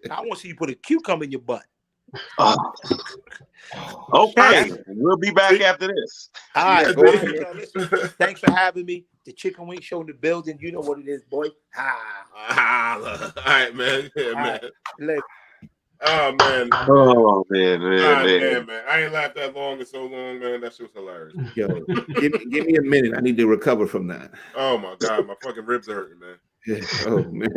I want to see you put a cucumber in your butt. Okay, we'll be back after this. All right, Yeah, go ahead, baby. yo. Listen, thanks for having me. The Chicken Wing Show in the building. You know what it is, boy. All right, man. Yeah, man. Later. Oh man. Oh man. Man. I ain't laughed that long in so long, man. That shit was hilarious. Yo, give me a minute. I need to recover from that. Oh my god, my fucking ribs are hurting, man. Yeah. Oh man.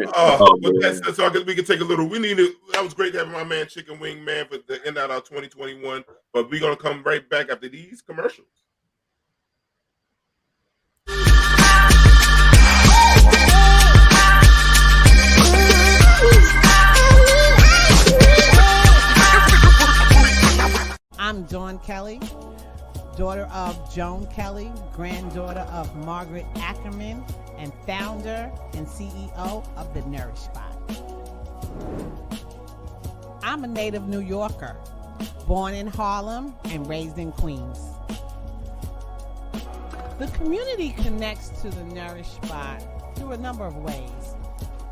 But that's all we can take a little. That was great having my man Chicken Wing, man, for the end out our 2021. But we're gonna come right back after these commercials. I'm Dawn Kelly, daughter of Joan Kelly, granddaughter of Margaret Ackerman, and founder and CEO of The Nourish Spot. I'm a native New Yorker, born in Harlem and raised in Queens. The community connects to The Nourish Spot through a number of ways,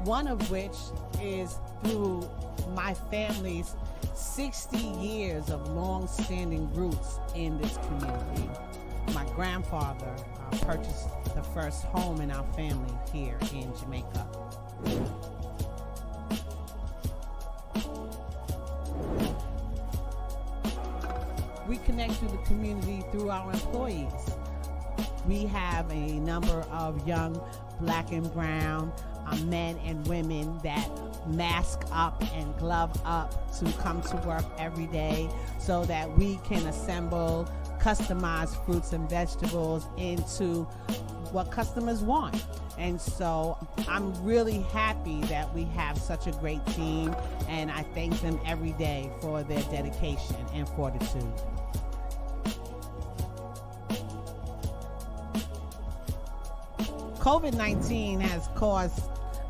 one of which is through my family's 60 years of long-standing roots in this community. My grandfather purchased the first home in our family here in Jamaica. We connect to the community through our employees. We have a number of young Black and brown men and women that mask up and glove up to come to work every day so that we can assemble customized fruits and vegetables into what customers want. And so I'm really happy that we have such a great team, and I thank them every day for their dedication and fortitude. COVID-19 has caused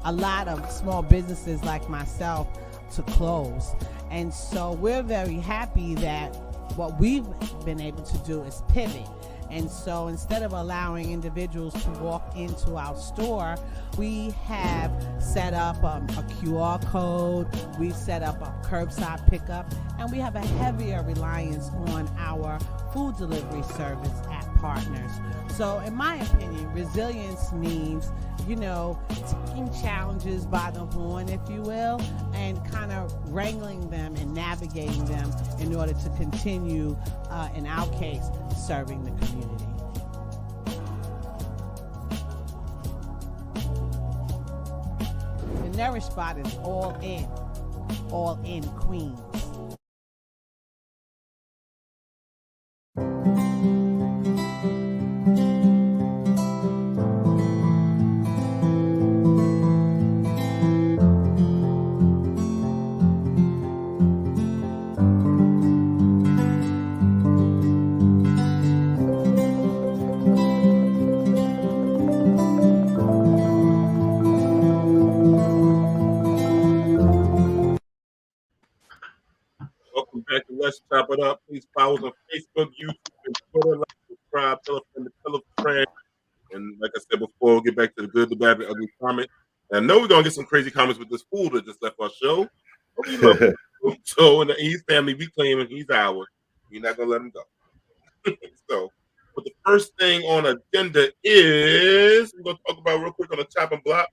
a lot of small businesses like myself to close. And so we're very happy that what we've been able to do is pivot. And so instead of allowing individuals to walk into our store, we have set up a QR code, we've set up a curbside pickup, and we have a heavier reliance on our food delivery service at partners. So in my opinion, resilience means, taking challenges by the horn, if you will, and kind of wrangling them and navigating them in order to continue, in our case, serving the community. The Nourish Spot is all in Queens. Welcome back to Let's Chop It Up. Please follow us on Facebook, YouTube, and Twitter. Like, subscribe, tell a friend, tell a friend. And like I said before, we'll get back to the good, the bad, the ugly comment. And I know we're going to get some crazy comments with this fool that just left our show. But we love him. So in the East family, we claim him. He's ours. We're not going to let him go. So, but the first thing on agenda is, we're going to talk about real quick on the chopping block.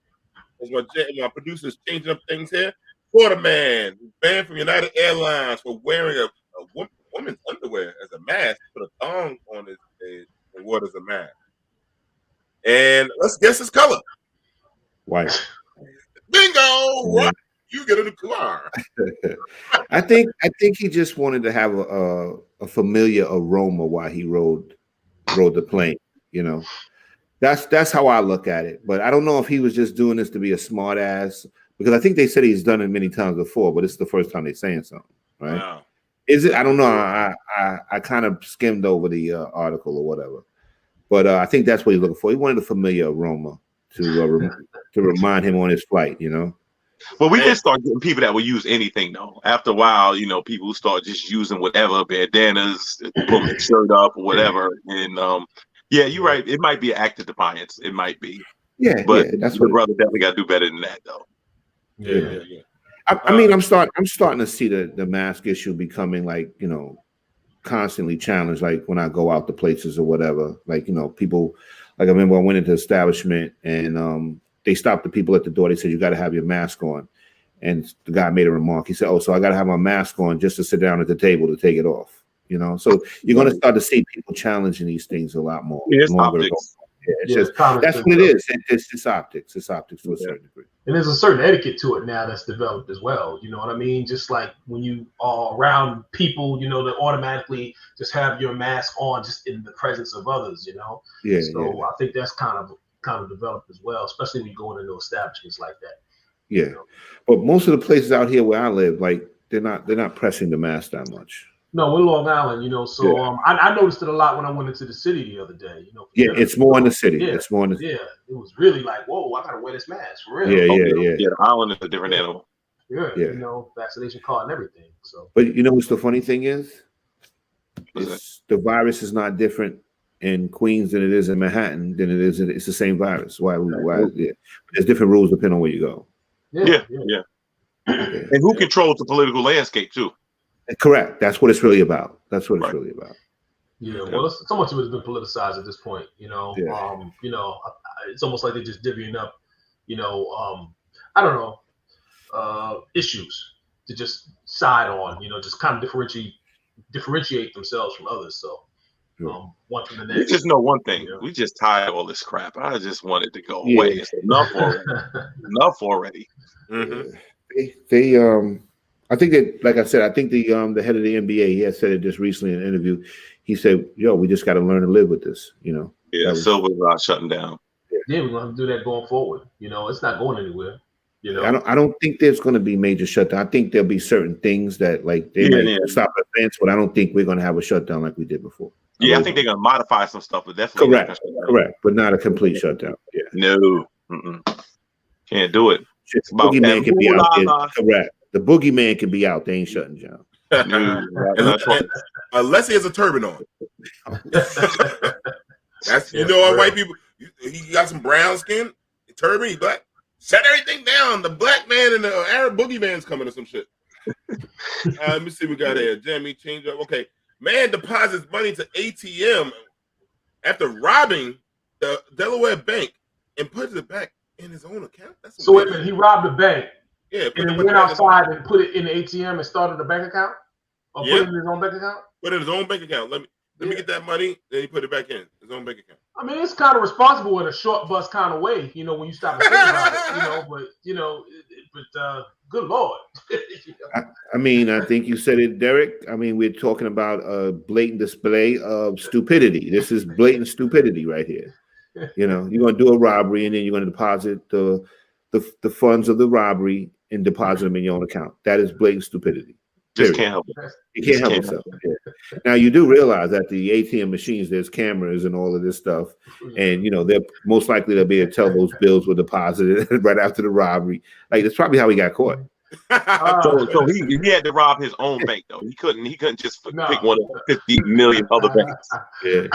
As my producer's changing up things here. Florida man banned from United Airlines for wearing a woman's underwear as a mask. Put a thong on his head and wore it as a mask. And let's guess his color. White. Bingo! Right. You get in the car. I think he just wanted to have a familiar aroma while he rode the plane. That's how I look at it. But I don't know if he was just doing this to be a smart ass, because I think they said he's done it many times before, but it's the first time they're saying something, right? Wow. Is it? I don't know. I kind of skimmed over the article or whatever, but I think that's what he's looking for. He wanted a familiar aroma to remind him on his flight, Well, we did start getting people that will use anything though. After a while, people start just using whatever, bandanas, pulling their shirt up or whatever. And yeah, you're right. It might be an act of defiance. It might be. Yeah, but that's your brother definitely got to do better than that though. Yeah. I mean, I'm starting to see the mask issue becoming constantly challenged. Like when I go out to places or whatever, people. Like I remember I went into establishment and they stopped the people at the door. They said, "You got to have your mask on." And the guy made a remark. He said, "Oh, so I got to have my mask on just to sit down at the table to take it off." So you're going to start to see people challenging these things a lot more. Yeah, it's optics. Yeah, it's that's what it is. It's optics. It's optics to a certain degree. And there's a certain etiquette to it now that's developed as well. You know what I mean? Just like when you are around people, that automatically just have your mask on just in the presence of others, Yeah. So I think that's kind of developed as well, especially when you go into establishments like that. Yeah. But most of the places out here where I live, they're not pressing the mask that much. No, we're Long Island, so yeah. I noticed it a lot when I went into the city the other day, Yeah, it's more in the city. Yeah, it's more in the it was really like, whoa, I gotta wear this mask for real. Yeah. The island is a different animal. Yeah, vaccination card and everything. So, but what's the funny thing is? The virus is not different in Queens than it is in Manhattan than it is. It's the same virus. Why? Yeah. There's different rules depending on where you go. Yeah. And who controls the political landscape too? Correct. That's what it's really about. It's really about. Yeah. Well, so much of it has been politicized at this point. Yeah. It's almost like they're just divvying up. I don't know, issues to just side on. Just kind of differentiate themselves from others. So, one from the next. We just know one thing. We just tired of all this crap. I just want it to go away. It's enough already. Enough already. Mm-hmm. They I think that, like I said, I think the head of the NBA, he had said it just recently in an interview. He said, "Yo, we just got to learn to live with this." You know. Yeah, Silver's shutting down. Yeah, we're gonna have to do that going forward. You know, it's not going anywhere. You know, I don't think there's going to be major shutdown. I think there'll be certain things that like they might stop events, but I don't think we're going to have a shutdown like we did before. Yeah, I think they're going to modify some stuff, but definitely correct, but not a complete shutdown. Yeah, no, can't do it. The boogeyman can be out there. Correct, the boogeyman can be out. They ain't shutting down. Unless he has a turban on. That's all white people. He got some brown skin, turban, he black. Shut everything down. The black man and the Arab boogeyman's coming or some shit. Let me see what we got here. Jamie, change up. Okay. Man deposits money to ATM after robbing the Delaware bank and puts it back in his own account. So wait a minute, he robbed the bank. Yeah. And then went outside and put it in the ATM and started a bank account? Or put it in his own bank account? Put it in his own bank account. Let me get that money, then he put it back in his own bank account. I mean, it's kind of responsible in a short bus kind of way, you know, when you stop and think about it, you know, but good Lord. I mean, I think you said it, Derek. I mean, we're talking about a blatant display of stupidity. This is blatant stupidity right here. You know, you're going to do a robbery and then you're going to deposit the funds of the robbery and deposit them in your own account. That is blatant stupidity. Just can't help it. You can't help yourself. Yeah. Now you do realize that the ATM machines, there's cameras and all of this stuff, and you know they're most likely they'll be able to tell those bills were deposited right after the robbery. Like that's probably how he got caught. So he had to rob his own bank though. He couldn't just pick one of 50 million other banks. Yeah.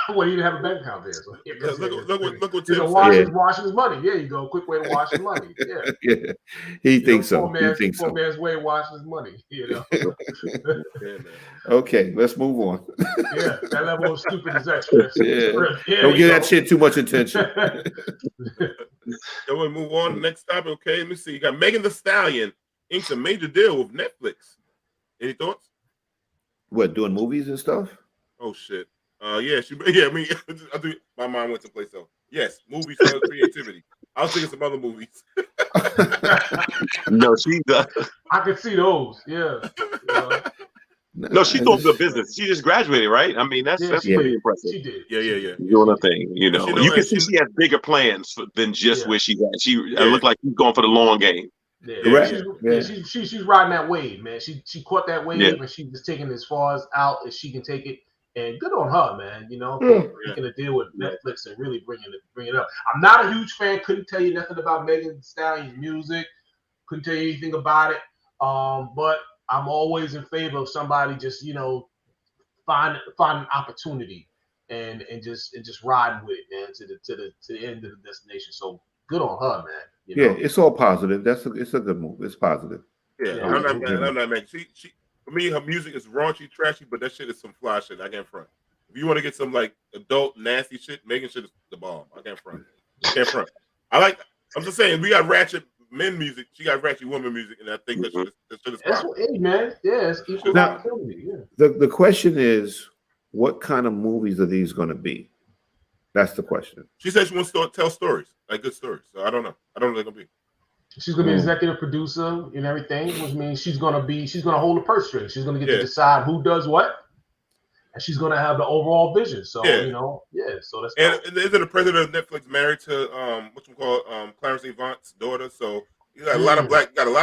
Well, he didn't have a bank account there. So look what Tim said. Washing his money. There you go. Quick way to wash his money. Yeah. Yeah. He thinks so. Poor man's way of washing his money. You know. Okay, let's move on. Yeah, that level of stupid is extra. Yeah. Don't give that shit too much attention. Then we move on to the next topic. Okay, let me see. You got Megan Thee Stallion inks a major deal with Netflix. Any thoughts? What, doing movies and stuff? Oh shit. Yeah, I mean, I think my mind went to place else. Yes, movies for creativity. I was thinking some other movies. No, she does. I could see those. Yeah. No, she's doing good business. She just graduated, right? I mean, that's pretty impressive. She did. Yeah. Doing a thing, you know. You can see she has bigger plans than just where she's at. She looked like she's going for the long game. Yeah. She's riding that wave, man. She caught that wave and she's just taking it as far as out as she can take it. And good on her, man. You know, making a deal with Netflix and really bring it up. I'm not a huge fan. Couldn't tell you nothing about Megan Thee Stallion's music. Couldn't tell you anything about it. But I'm always in favor of somebody just, you know, find an opportunity and just riding with it, man, to the end of the destination. So good on her, man. You know? It's all positive. It's a good move. It's positive. Yeah, I'm not mad. She for me, her music is raunchy, trashy, but that shit is some fly shit. I can't front. If you want to get some like adult nasty shit, Megan shit is the bomb. I can't front. I'm just saying, we got ratchet men music. She got ratchet woman music, and I think that shit is that's what, hey, man. Yeah, it's equal opportunity. Yeah. The question is, what kind of movies are these going to be? That's the question. She said she wants to tell stories, like good stories. So I don't know. I don't know what they're going to be. She's gonna be executive producer and everything, which means she's gonna hold the purse string. She's gonna get to decide who does what, and she's gonna have the overall vision. So you know, so that's and isn't the president of Netflix married to Clarence Avant's daughter? So you got a lot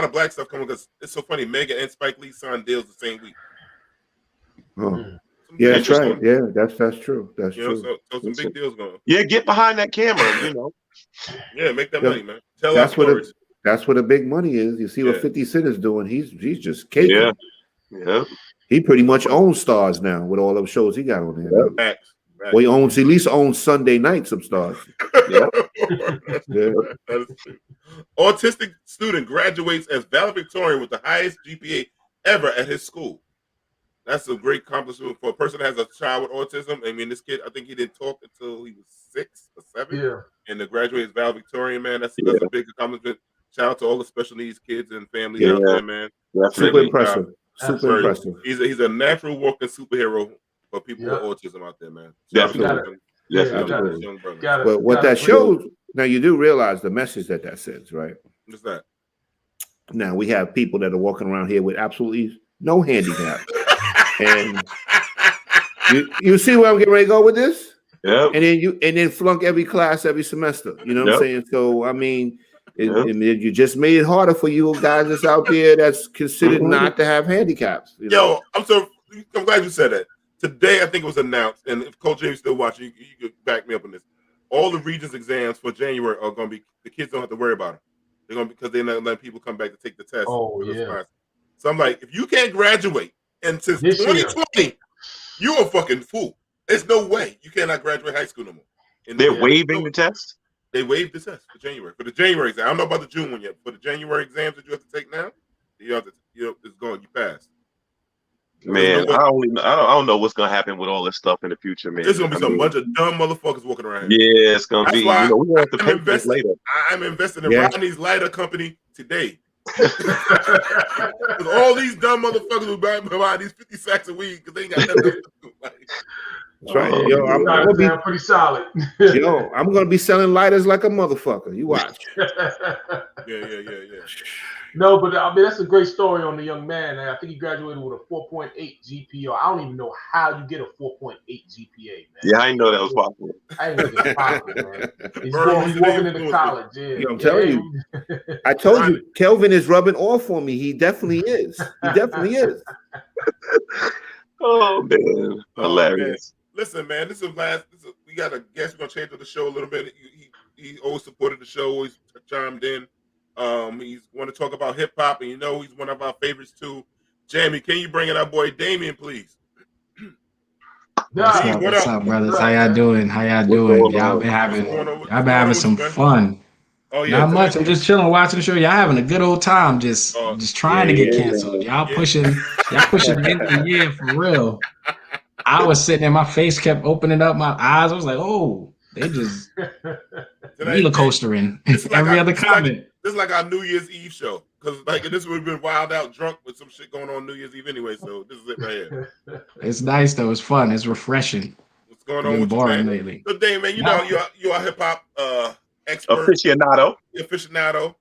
of black stuff coming because it's so funny. Megan and Spike Lee signed deals the same week. Yeah, that's right. Yeah, that's true. That's true. So some big deals going. Yeah, get behind that camera. You know. Yeah, make that money, man. Tell our stories. That's where the big money is. You see what 50 Cent is doing. He's just caking. Yeah. He pretty much auns stars now with all those shows he got on there. Facts. Well, he at least owns Sunday night some stars. That is true. Autistic student graduates as valedictorian with the highest GPA ever at his school. That's a great accomplishment for a person that has a child with autism. I mean, this kid, I think he didn't talk until he was 6 or 7. Yeah. And to graduate as valedictorian, man, that's a big accomplishment. Shout out to all the special needs kids and families out there, man. Super impressive. Super impressive. He's a natural walking superhero for people with autism out there, man. Definitely. But what that shows, now you do realize the message that sends, right? What's that? Now we have people that are walking around here with absolutely no handicap. And you see where I'm getting ready to go with this? Yeah. And then flunk every class every semester. You know what I'm saying? So I mean, you just made it harder for you guys that's out there that's considered not to have handicaps. You know? Yo, I'm glad you said that. Today, I think it was announced, and if Coach James still watching, you could back me up on this. All the Regents exams for January are going to be, the kids don't have to worry about them. They're going to, because they're not letting people come back to take the test. Oh, yeah. So I'm like, if you can't graduate until 2020, you're a fucking fool. There's no way you cannot graduate high school no more. And they're waiving the test? They waived the test for January. For the January exam. I don't know about the June one yet. For the January exams that you have to take now, it's going, you pass. Man, I don't know what's gonna happen with all this stuff in the future, man. There's gonna be some bunch of dumb motherfuckers walking around here. Yeah, it's gonna be. Why we have to pay for this later. I'm investing in Rodney's lighter company today. All these dumb motherfuckers who buy these 50 sacks of weed because they ain't got nothing else to do. That's right. Yo, I'm gonna be pretty solid. Yo, I'm gonna be selling lighters like a motherfucker. You watch. Yeah. No, but I mean that's a great story on the young man. I think he graduated with a 4.8 GPA. I don't even know how you get a 4.8 GPA, man. Yeah, I didn't know that was possible. I didn't know that was possible, man. He's walking into college. Yeah, I'm telling you. I told you, Kelvin is rubbing off on me. He definitely is. He definitely is. Oh man, hilarious. Listen, man, we got a guest. We're gonna change up the show a little bit. He always supported the show, always chimed in. He's want to talk about hip hop, and he's one of our favorites too. Jamie, can you bring in our boy Damien, please? What's up, brothers? How y'all doing? Y'all been having some fun. Oh yeah, not much. I'm just chilling, watching the show. Y'all having a good old time. Just trying to get canceled. Y'all pushing the end of the year for real. I was sitting there, my face kept opening up, my eyes. I was like, oh, they just roller coastering every other comment. This is like our New Year's Eve show. Because this would have been wild out drunk with some shit going on New Year's Eve anyway. So this is it right here. It's nice though. It's fun. It's refreshing. What's going on with boring you, man? lately? So Dave, man, you're a hip hop expert. Aficionado.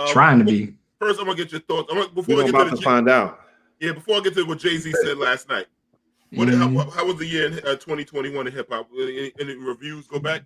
Trying to be. First, I'm gonna get your thoughts. We're about to find out. Yeah, before I get to what Jay-Z said last night. How was the year in 2021 in hip hop? Any reviews go back?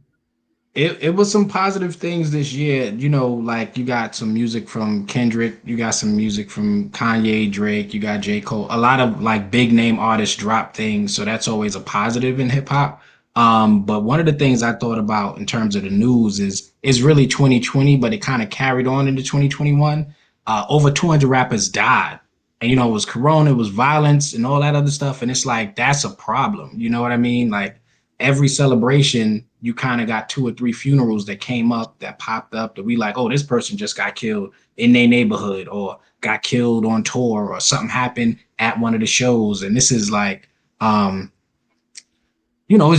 It was some positive things this year. Like you got some music from Kendrick, you got some music from Kanye, Drake, you got J. Cole. A lot of like big name artists drop things, so that's always a positive in hip hop. But one of the things I thought about in terms of the news is really 2020, but it kind of carried on into 2021. Over 200 rappers died. And, it was Corona, it was violence and all that other stuff. And it's like, that's a problem. You know what I mean? Like every celebration, you kind of got 2 or 3 funerals that came up, that popped up, that we like, oh, this person just got killed in their neighborhood or got killed on tour or something happened at one of the shows. And this is like, it's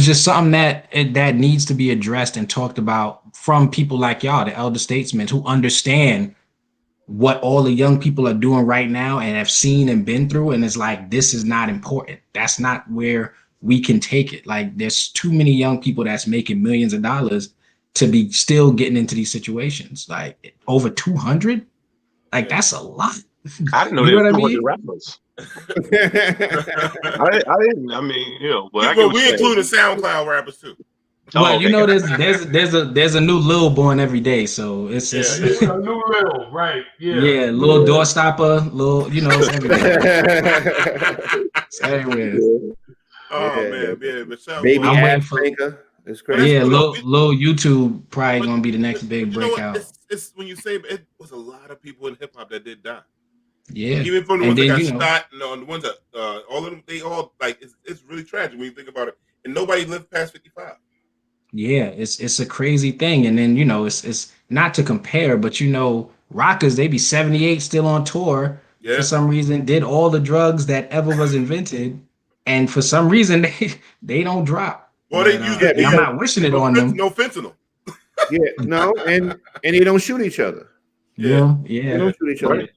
just something that needs to be addressed and talked about from people like y'all, the elder statesmen who understand what all the young people are doing right now and have seen and been through. And it's like, this is not important. That's not where we can take it. Like there's too many young people that's making millions of dollars to be still getting into these situations. Like over 200, like that's a lot. I didn't know there were 200 rappers. I didn't. I mean, but we include the SoundCloud rappers too. Well, there's a new Lil born every day, so it's a new Lil, right? Yeah, Lil Doorstopper, Lil, it's everywhere. It's everywhere. Man, but Baby ass maker. It's crazy. Yeah, Lil YouTube probably gonna be the next big breakout. It's when you say it was a lot of people in hip hop that did die. Yeah, even from the ones that got shot, the ones that all of them, they all like it's really tragic when you think about it, and nobody lived past 55. Yeah, it's a crazy thing, and then it's not to compare, but rockers, they be 78 still on tour for some reason, did all the drugs that ever was invented, and for some reason they don't drop. Well, they use it. I'm not wishing it on them. No fentanyl. and they don't shoot each other. They don't shoot each other.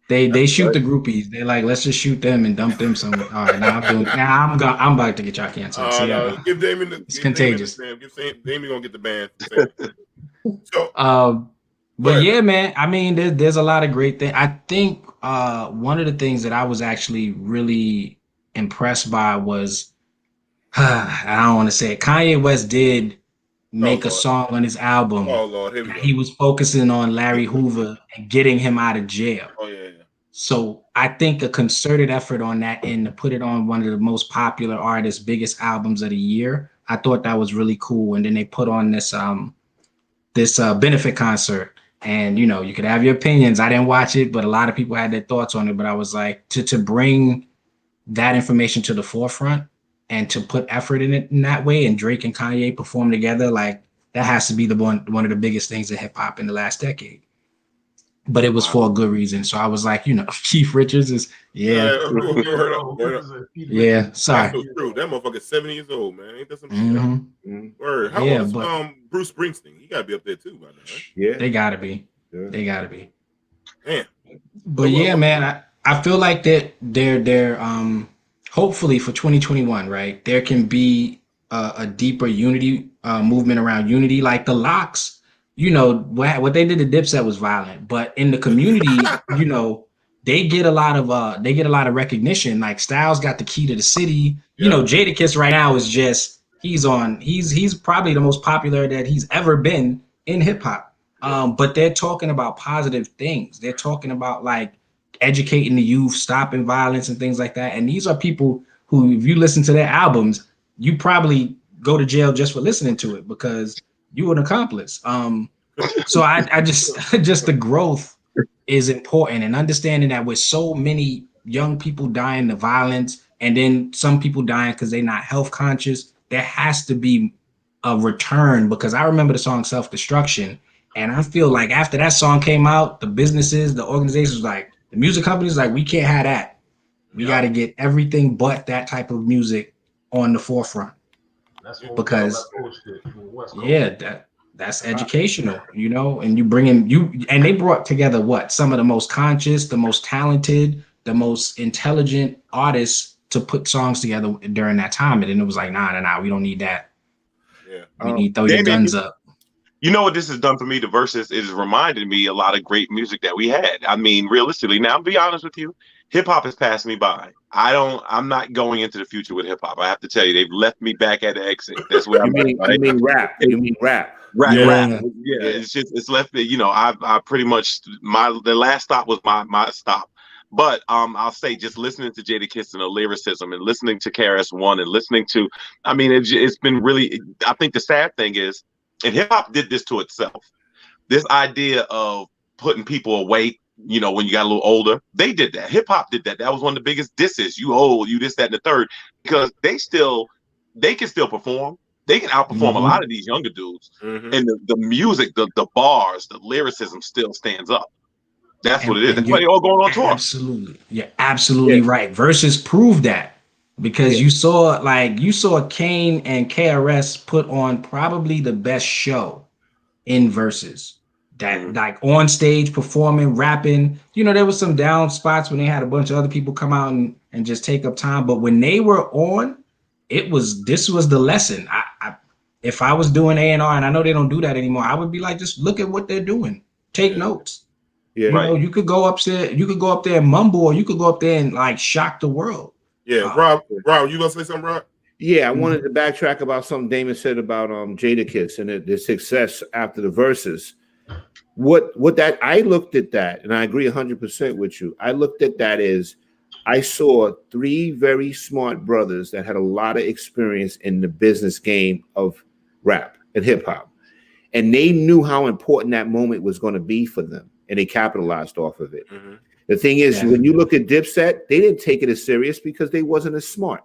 They shoot the groupies. They're like, let's just shoot them and dump them somewhere. All right, I'm about to get y'all canceled. Give Damien it's contagious. Damien gonna get the ban. So But yeah, man, I mean, there's a lot of great things. I think one of the things that I was actually really impressed by was, I don't want to say it, Kanye West did Oh make a Lord. song on his album. Oh Lord, here we go. He was focusing on Larry Hoover and getting him out of jail. Oh yeah. So I think a concerted effort on that end to put it on one of the most popular artists' biggest albums of the year, I thought that was really cool. And then they put on this benefit concert. And you could have your opinions. I didn't watch it, but a lot of people had their thoughts on it. But I was like, to bring that information to the forefront and to put effort in it in that way, and Drake and Kanye perform together, like that has to be the one of the biggest things in hip hop in the last decade. But it was for a good reason. So I was like, Keith Richards is Yeah. Yeah, sorry. That's so true. That motherfucker's 70 years old, man. Ain't that some shit? Word. How old is Bruce Springsteen? He gotta be up there too, by now, right? Yeah. They gotta be. Yeah. They gotta be. Damn. But man, I feel like that they're hopefully for 2021, right? There can be a deeper unity movement around unity, like the Locks. What they did to Dipset was violent, but in the community, they get a lot of recognition. Like Styles got the key to the city. Jadakiss right now is just he's probably the most popular that he's ever been in hip hop. But they're talking about positive things. They're talking about like educating the youth, stopping violence and things like that. And these are people who, if you listen to their albums, you probably go to jail just for listening to it because you an accomplice. So I just the growth is important, and understanding that with so many young people dying to violence, and then some people dying because they're not health conscious, there has to be a return. Because I remember the song Self-Destruction, and I feel like after that song came out, the businesses, the organizations, like the music companies, like we can't have that. We got to get everything but that type of music on the forefront. Because that's educational, and you bring in and they brought together some of the most conscious, the most talented, the most intelligent artists to put songs together during that time. And then it was like, nah, we don't need that. Yeah. We need to throw your guns up. You know what this has done for me? The verses is reminded me a lot of great music that we had. I mean, realistically, now I'll be honest with you, hip hop has passed me by. I'm not going into the future with hip hop. I have to tell you, they've left me back at the exit. That's what you mean rap. You mean rap. Rap. Yeah. It's left me, I pretty much the last stop was my stop. But I'll say just listening to Jadakiss and the lyricism and listening to KRS-One and listening to, it's been really, I think the sad thing is, and hip hop did this to itself. This idea of putting people away, when you got a little older, they did that. Hip hop did that. That was one of the biggest disses. You old, you this, that, and the third, because they can still perform. They can outperform a lot of these younger dudes. And the music, the bars, the lyricism still stands up. That's what it is. That's why they all going on tour. Absolutely. You're absolutely right. Versus prove that. Because you saw Kane and KRS put on probably the best show in Versus. That like on stage performing, rapping. There was some down spots when they had a bunch of other people come out and just take up time. But when they were on, this was the lesson. If I was doing A&R, and I know they don't do that anymore, I would be like, just look at what they're doing. Take notes. Yeah. You could go up there and mumble, or you could go up there and like shock the world. Yeah, Rob, you gonna say something, Rob? Yeah, I wanted to backtrack about something Damon said about Jadakiss and the success after the verses. What that I looked at that, and I agree 100% with you. I looked at that as I saw three very smart brothers that had a lot of experience in the business game of rap and hip hop, and they knew how important that moment was going to be for them, and they capitalized off of it. The thing is, when you look at Dipset, they didn't take it as serious because they wasn't as smart.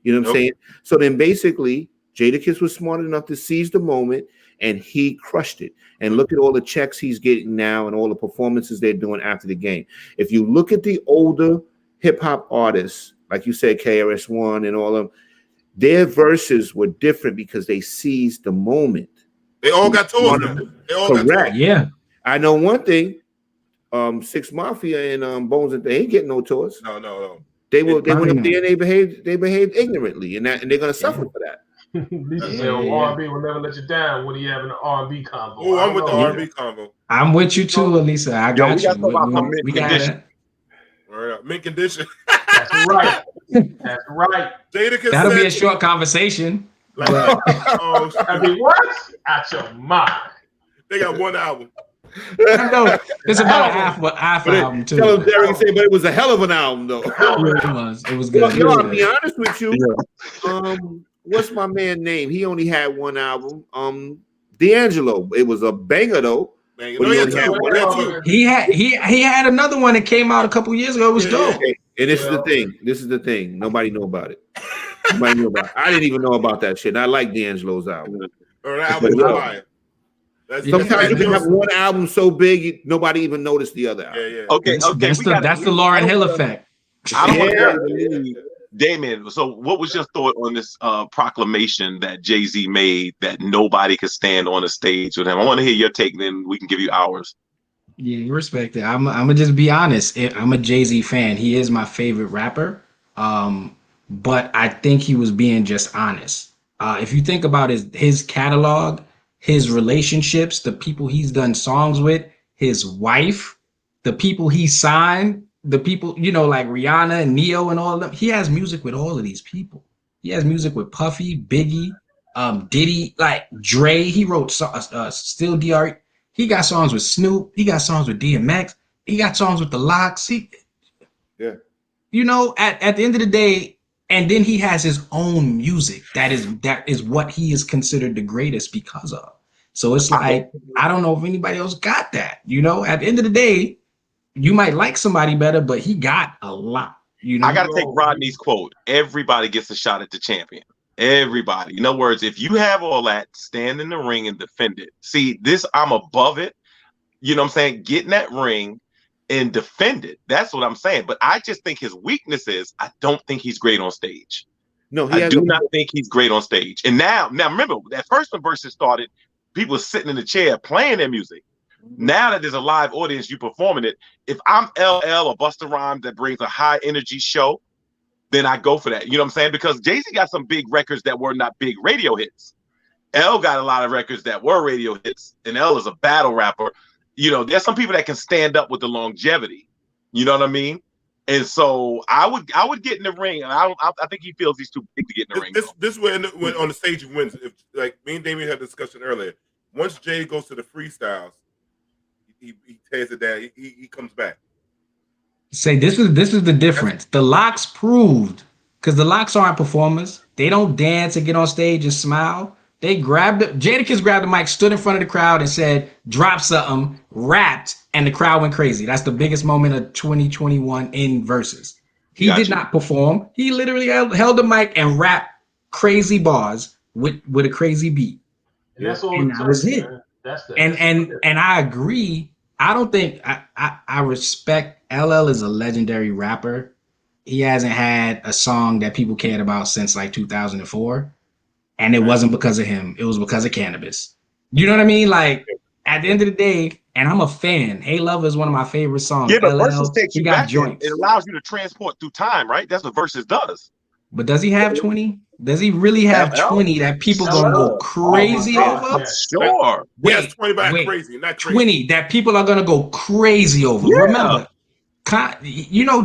You know what I'm saying? So then basically, Jadakiss was smart enough to seize the moment, and he crushed it. And look at all the checks he's getting now and all the performances they're doing after the game. If you look at the older hip-hop artists, like you said, KRS-One and all of them, their verses were different because they seized the moment. They all got tours. Correct. Yeah. I know one thing. Six Mafia and Bones, and they ain't getting no tours. No. They went up there and they behaved ignorantly, and they're gonna suffer for that. Lisa said, Yeah, "Oh, yeah. R&B will never let you down." When he having an R&B combo. Oh, I I'm don't with the know. R&B combo. I'm with you too, Elisa. I Yo, we got got you. to talk about some mint We got condition. it. Word up. Mint condition. That's right. That's right. Jada That'll be a Cassette. short conversation. Like, But oh, I shoot. mean, what? Out your mind. They got one album. I know it's about half But album too. tell him Derek say, but it was a hell of an album though. It was good. Well, It yo, was I'll be good. honest with you. What's my man name? He only had one album. D'Angelo. It was a banger though. Man, But no, he he only had had one two. album. He had another one that came out a couple years ago. It was dope. Okay. And this is the thing. This is the thing. Nobody knew about it. Nobody knew about it. I didn't even know about that shit. I like D'Angelo's album. Or that album was fire. Sometimes you can have one album so big nobody even noticed the other album. Yeah. Okay, That's the Lauryn Hill effect. I don't want to leave Damien. So, what was your thought on this proclamation that Jay-Z made that nobody could stand on a stage with him? I want to hear your take. Then we can give you ours. Yeah, you respect it. I'm gonna just be honest. I'm a Jay-Z fan. He is my favorite rapper. But I think he was being just honest. If you think about his catalog, his relationships, the people he's done songs with, his wife, the people he signed, the people, like Rihanna and Neo and all of them. He has music with all of these people. He has music with Puffy, Biggie, Diddy, like Dre. He wrote Still DR. He got songs with Snoop. He got songs with DMX. He got songs with the Lox. At the end of the day, and then he has his own music. That is what he is considered the greatest because of. So it's like, I don't know if anybody else got that. At the end of the day, you might like somebody better, but he got a lot. I got to take Rodney's quote. Everybody gets a shot at the champion. Everybody. In other words, if you have all that, stand in the ring and defend it. See, I'm above it. You know what I'm saying? Get in that ring and defend it. That's what I'm saying. But I just think his weakness is I don't think he's great on stage. No, I do not think he's great on stage. And now remember, that first when Versus started, people were sitting in the chair playing their music. Now that there's a live audience, you performing it. If I'm LL or Busta Rhymes that brings a high energy show, then I go for that. You know what I'm saying? Because Jay-Z got some big records that were not big radio hits. L got a lot of records that were radio hits, and L is a battle rapper. There's some people that can stand up with the longevity. You know what I mean? And so I would get in the ring. And I think he feels he's too big to get in the ring. This way when on the stage he wins. If like me and Damien had a discussion earlier, once Jay goes to the freestyles, he tears it down. He comes back. Say this is the difference. The Lox proved, because the Lox aren't performers. They don't dance and get on stage and smile. They Jadakiss grabbed the mic, stood in front of the crowd and said, drop something, rapped, and the crowd went crazy. That's the biggest moment of 2021 in Versus. He did not perform. He literally held the mic and rapped crazy bars with a crazy beat. And that's all. And that was it. And I agree. I don't think I respect LL as a legendary rapper. He hasn't had a song that people cared about since like 2004. And it wasn't because of him. It was because of Cannabis. You know what I mean? Like, at the end of the day, and I'm a fan. Hey Love is one of my favorite songs. Yeah, but LL, Versus takes you he got back. joints. It allows you to transport through time, right? That's what Versus does. But does he have 20? Does he really have 20 that people gonna go crazy over? Sure. Yes, 20 back crazy, not crazy. 20 that people are gonna go crazy over. Yeah. Remember,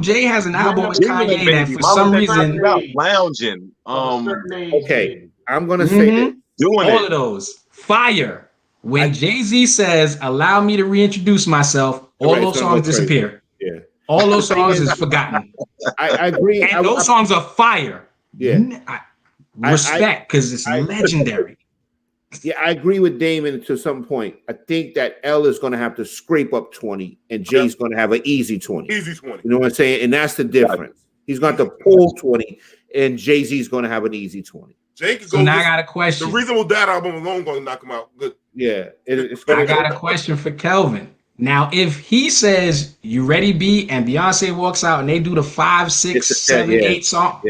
Jay has an album with Kanye that for some reason lounging. Okay, I'm gonna say that all of those fire. When Jay-Z says, "Allow me to reintroduce myself," all those songs disappear. Yeah, all those songs is forgotten. I agree. And those songs are fire. Yeah, respect, because it's legendary. Yeah, I agree with Damon to some point. I think that L is going to have to scrape up 20, and Jay's going to have an easy 20. Easy 20. You know what I'm saying? And that's the difference. He's going to pull 20, and Jay-Z's going to have an easy 20. Jay could so now I got a question. The Reasonable Doubt album alone going to knock him out. Good. Yeah. I got a question for Kelvin. Now, if he says, "You ready, B?" and Beyonce walks out and they do the 5, 6, 7, 8 song,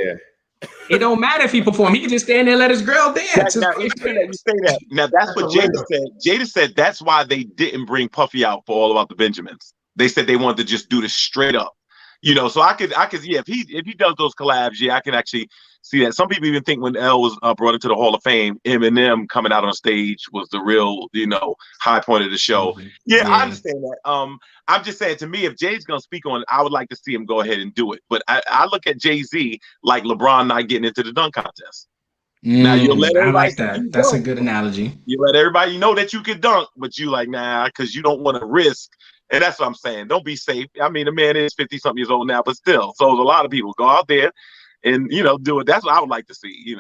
it don't matter if he perform. He can just stand there and let his girl dance. Now, you say that. Now, that's what Jada said. Jada said that's why they didn't bring Puffy out for All About the Benjamins. They said they wanted to just do this straight up. So I could, yeah. If he does those collabs, I can actually see that. Some people even think when L was brought into the Hall of Fame, Eminem coming out on stage was the real, high point of the show. Yeah, I understand that. I'm just saying, to me, if Jay's gonna speak on it, I would like to see him go ahead and do it. But I look at Jay-Z like LeBron not getting into the dunk contest. Now you let I everybody like that. That's a good analogy. You let everybody know that you can dunk, but you like, nah, because you don't want to risk. And that's what I'm saying. Don't be safe. I mean, the man is 50-something years old now, but still. So a lot of people go out there and, do it. That's what I would like to see,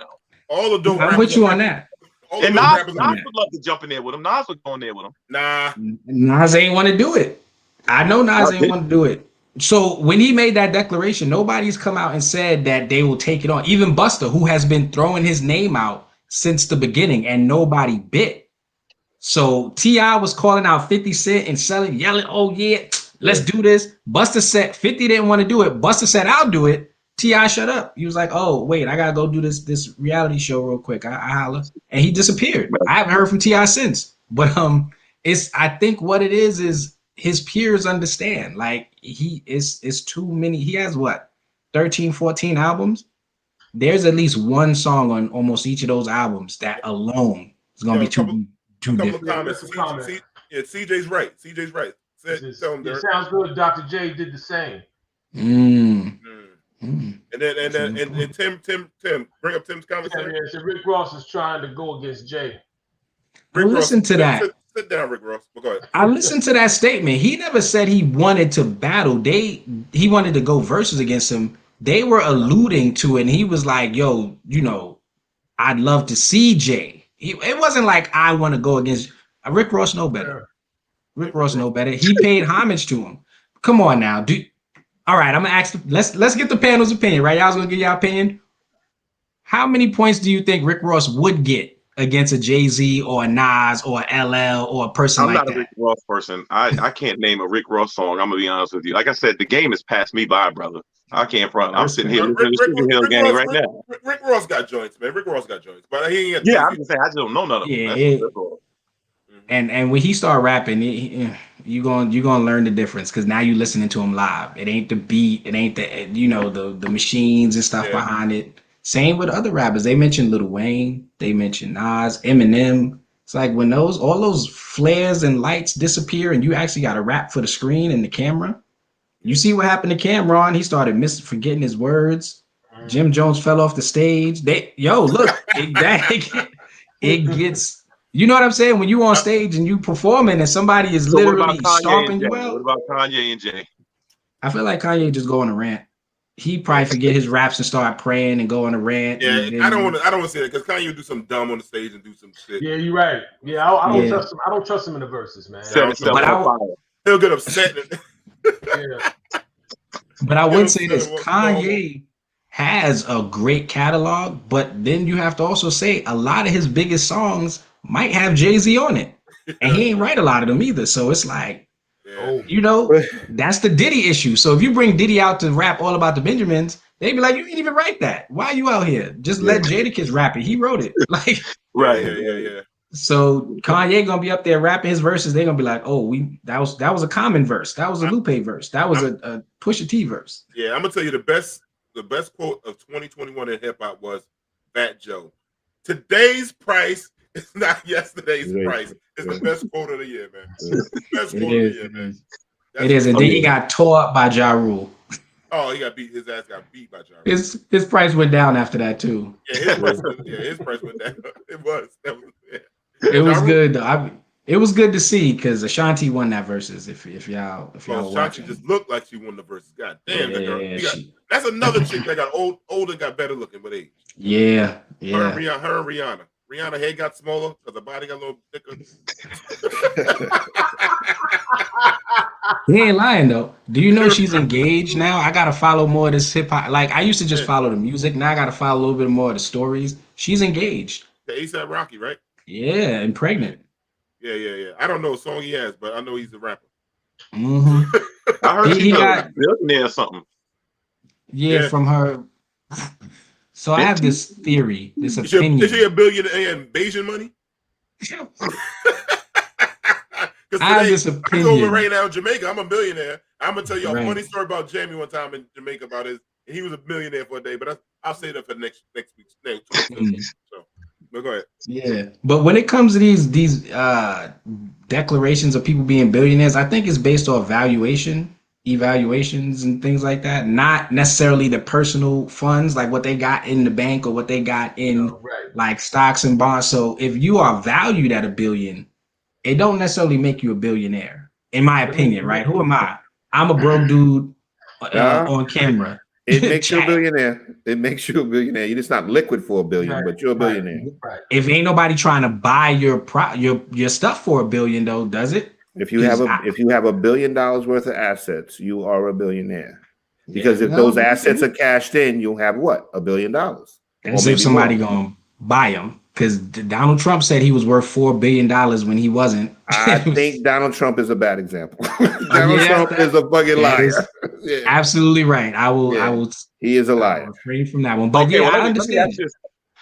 All the dope I'm with you on that. And Nas would love to jump in there with him. Nas would go in there with him. Nah. Nas ain't want to do it. I know Nas ain't want to do it. So when he made that declaration, nobody's come out and said that they will take it on. Even Busta, who has been throwing his name out since the beginning, and nobody bit. So T.I. was calling out 50 Cent and yelling, oh yeah, let's do this. Busta said 50 didn't want to do it. Busta said, I'll do it. T.I. shut up. He was like, oh, wait, I gotta go do this reality show real quick. I holla. And he disappeared. I haven't heard from T.I. since. But I think what it is his peers understand. Like it's too many. He has 13, 14 albums. There's at least one song on almost each of those albums that alone is gonna be too different. CJ's right. CJ's right. It sounds good. Dr. J did the same. And Tim, bring up Tim's conversation. Yeah, so Rick Ross is trying to go against Jay. Listen to that. Sit down, Rick Ross. Go ahead. I listened to that statement. He never said he wanted to battle. He wanted to go versus against him. They were alluding to it, and he was like, yo, I'd love to see Jay. It wasn't like I want to go against Rick Ross. Know better. Rick Ross know better. He paid homage to him. Come on now, all right, I'm gonna ask. Let's get the panel's opinion, right? Y'all's gonna give y'all opinion. How many points do you think Rick Ross would get against a Jay-Z or a Nas or a LL or a person like that? I'm not a Rick Ross person. I can't name a Rick Ross song. I'm gonna be honest with you. Like I said, the game has passed me by, brother. I can't front. I'm sitting here listening to the Hill game right now. Rick Ross got joints, man. Rick Ross got joints, but he ain't. Yeah, I'm just saying. I just don't know none of them. Yeah. And when he start rapping, you gonna learn the difference because now you listening to him live. It ain't the beat. It ain't the machines and stuff behind it. Same with other rappers. They mentioned Lil Wayne. They mentioned Nas, Eminem. It's like when all those flares and lights disappear and you actually got to rap for the screen and the camera. You see what happened to Cameron? He started forgetting his words. Jim Jones fell off the stage. Look, it gets. You know what I'm saying? When you on stage and you performing and somebody is literally stomping you out. What about Kanye and Jay? I feel like Kanye just go on a rant. He probably forget his raps and start praying and go on a rant. Yeah, I don't want to say that because Kanye would do something dumb on the stage and do some shit. Yeah, you're right. Yeah, I don't trust him. I don't trust him in the verses, man. He'll get upset. But I would say this: Kanye has a great catalog, but then you have to also say a lot of his biggest songs might have Jay-Z on it, and he ain't write a lot of them either. So it's like, that's the Diddy issue. So if you bring Diddy out to rap all about the Benjamins, they be like, you didn't even write that. Why are you out here? Just let Jadakiss rap it. He wrote it. Like, right. Yeah. So Kanye gonna be up there rapping his verses. They're gonna be like, oh, that was a Common verse. That was a Lupe verse. That was a Pusha T verse. Yeah, I'm gonna tell you the best quote of 2021 in hip hop was Fat Joe. Today's price is not yesterday's price. It's the best quote of the year, man. Best quote of the year, man. It is, and then he got tore up by Ja Rule. Oh, he got beat. His ass got beat by Ja Rule. His price went down after that too. Yeah, his price went down. It was. It was good though. It was good to see because Ashanti won that versus. If y'all Ashanti just looked like she won the versus. God damn, that girl. That's another chick that got older, got better looking with age. Yeah. Her and Rihanna. Rihanna's head got smaller because her body got a little thicker. He ain't lying though. Do you know she's engaged now? I gotta follow more of this hip hop. Like I used to just follow the music. Now I gotta follow a little bit more of the stories. She's engaged. The A$AP Rocky, right? Yeah, and pregnant. Yeah. I don't know a song he has, but I know he's a rapper. Mm-hmm. I heard he got billionaire or something. Yeah, from her. So I have this theory, this opinion. Is she a billionaire in Bayesian money? I have this opinion. I go over right now in Jamaica. I'm a billionaire. I'm gonna tell you a funny story about Jamie one time in Jamaica about he was a millionaire for a day, but I'll say that for next week's 25th. So, but go ahead. Yeah, but when it comes to these declarations of people being billionaires, I think it's based off evaluations and things like that, not necessarily the personal funds, like what they got in the bank or what they got in like stocks and bonds. So if you are valued at $1 billion, it don't necessarily make you a billionaire, in my opinion, right? Who am I? I'm a broke dude on camera. It makes you a Chat. billionaire. It makes you a billionaire. You're just not liquid for $1 billion, but you're a billionaire. If ain't nobody trying to buy your stuff for $1 billion, though, does it? If you have $1 billion worth of assets, you are a billionaire. Because if those assets are cashed in, you'll have what? $1 billion. That's if somebody gonna buy them. Because Donald Trump said he was worth $4 billion when he wasn't. I think Donald Trump is a bad example. Donald Trump is a fucking liar. Absolutely right. I will. He is a liar. Refrain from that one. But I understand.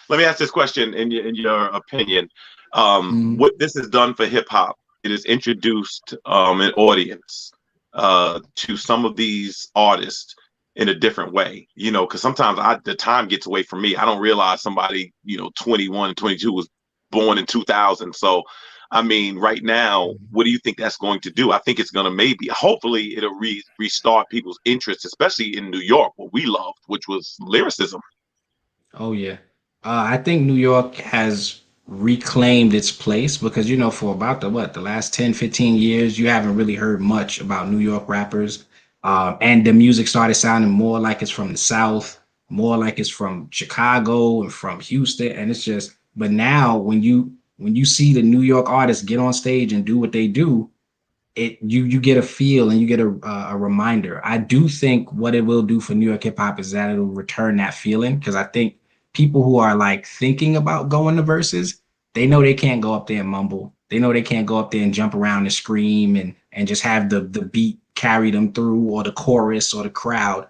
Let me ask this question in your opinion. What this has done for hip hop, it has introduced an audience to some of these artists in a different way, because sometimes the time gets away from me. I don't realize somebody, 21, 22 was born in 2000. So, I mean, right now, what do you think that's going to do? I think it's going to hopefully it'll restart people's interest, especially in New York, what we loved, which was lyricism. Oh, yeah. I think New York has reclaimed its place because, for about the last 10, 15 years, you haven't really heard much about New York rappers. And the music started sounding more like it's from the South, more like it's from Chicago and from Houston. And it's just, but now when you see the New York artists get on stage and do what they do, you get a feel and you get a reminder. I do think what it will do for New York hip hop is that it'll return that feeling, because I think people who are like thinking about going to verses, they know they can't go up there and mumble. They know they can't go up there and jump around and scream and just have the beat carry them through, or the chorus or the crowd.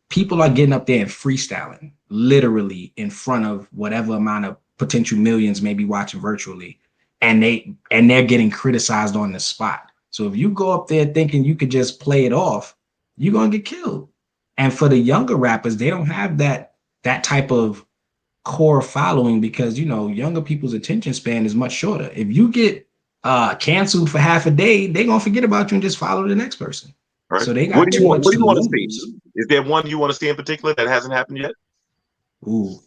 People are getting up there and freestyling, literally in front of whatever amount of potential millions may be watching virtually, and they're getting criticized on the spot. So if you go up there thinking you could just play it off, you're gonna get killed. And for the younger rappers, they don't have that type of core following, because younger people's attention span is much shorter. If you get canceled for half a day, they're gonna forget about you and just follow the next person. Right. So they got what do you want to see? Is there one you want to see in particular that hasn't happened yet? Ooh,